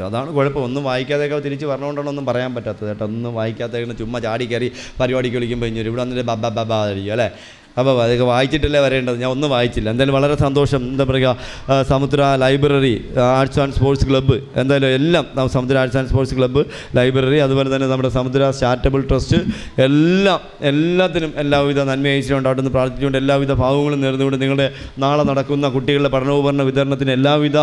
അതാണ് കുഴപ്പം. ഒന്നും വായിക്കാതെയൊക്കെ തിരിച്ച് പറഞ്ഞുകൊണ്ടാണൊന്നും പറയാൻ പറ്റാത്തത് കേട്ടോ. ഒന്നും വായിക്കാതെ ചുമ്മാ ചാടി കയറി പരിപാടിക്ക് വിളിക്കുമ്പോൾ ഇഞ്ഞൊരു ഇവിടെ വന്നിട്ട് ബബ്ബ ആയിരിക്കും അല്ലേ. അപ്പോൾ അതൊക്കെ വായിച്ചിട്ടല്ലേ വരേണ്ടത്. ഞാൻ ഒന്നും വായിച്ചില്ല. എന്തായാലും വളരെ സന്തോഷം. എന്താ പറയുക, സമുദ്ര library, arts and sports club, എന്തായാലും എല്ലാം സമുദ്ര arts and sports club, library, അതുപോലെ തന്നെ നമ്മുടെ സമുദ്ര ചാരിറ്റബിൾ ട്രസ്റ്റ്, എല്ലാത്തിനും എല്ലാവിധ നന്മ ഐശ്വര്യമുണ്ടാവട്ടെന്ന് പ്രാർത്ഥിച്ചുകൊണ്ട് എല്ലാവിധ ഭാവങ്ങളും നേർന്നുകൊണ്ട് നിങ്ങളുടെ നാളെ നടക്കുന്ന കുട്ടികളുടെ പഠനോപകരണ വിതരണത്തിന് എല്ലാവിധ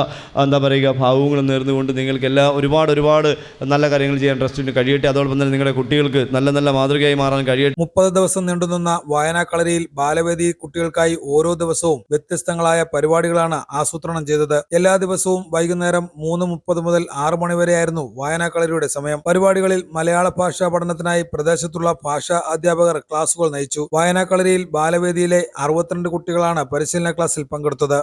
എന്താ പറയുക ഭാവങ്ങളും നേർന്നുകൊണ്ട് നിങ്ങൾക്ക് ഒരുപാട് നല്ല കാര്യങ്ങൾ ചെയ്യാൻ ട്രസ്റ്റിന് കഴിയട്ടെ. അതോടൊപ്പം തന്നെ നിങ്ങളുടെ കുട്ടികൾക്ക് നല്ല മാതൃകയായി മാറാൻ കഴിയട്ടെ. 30 ദിവസം നീണ്ടുനിന്ന വായനാക്കളരിയിൽ ബാലവേദി കുട്ടികൾക്കായി ഓരോ ദിവസവും വ്യത്യസ്തങ്ങളായ പരിപാടികളാണ് ആസൂത്രണം ചെയ്തത്. എല്ലാ ദിവസവും വൈകുന്നേരം 3:30 മുതൽ 6 മണി വരെയായിരുന്നു വായനാക്കളരിയുടെ സമയം. പരിപാടികളിൽ മലയാള ഭാഷാ പഠനത്തിനായി പ്രദേശത്തുള്ള ഭാഷാ അധ്യാപകർ ക്ലാസുകൾ നയിച്ചു. വായനാക്കളരിയിൽ ബാലവേദിയിലെ 62 കുട്ടികളാണ് പരിശീലന ക്ലാസ്സിൽ പങ്കെടുത്തത്.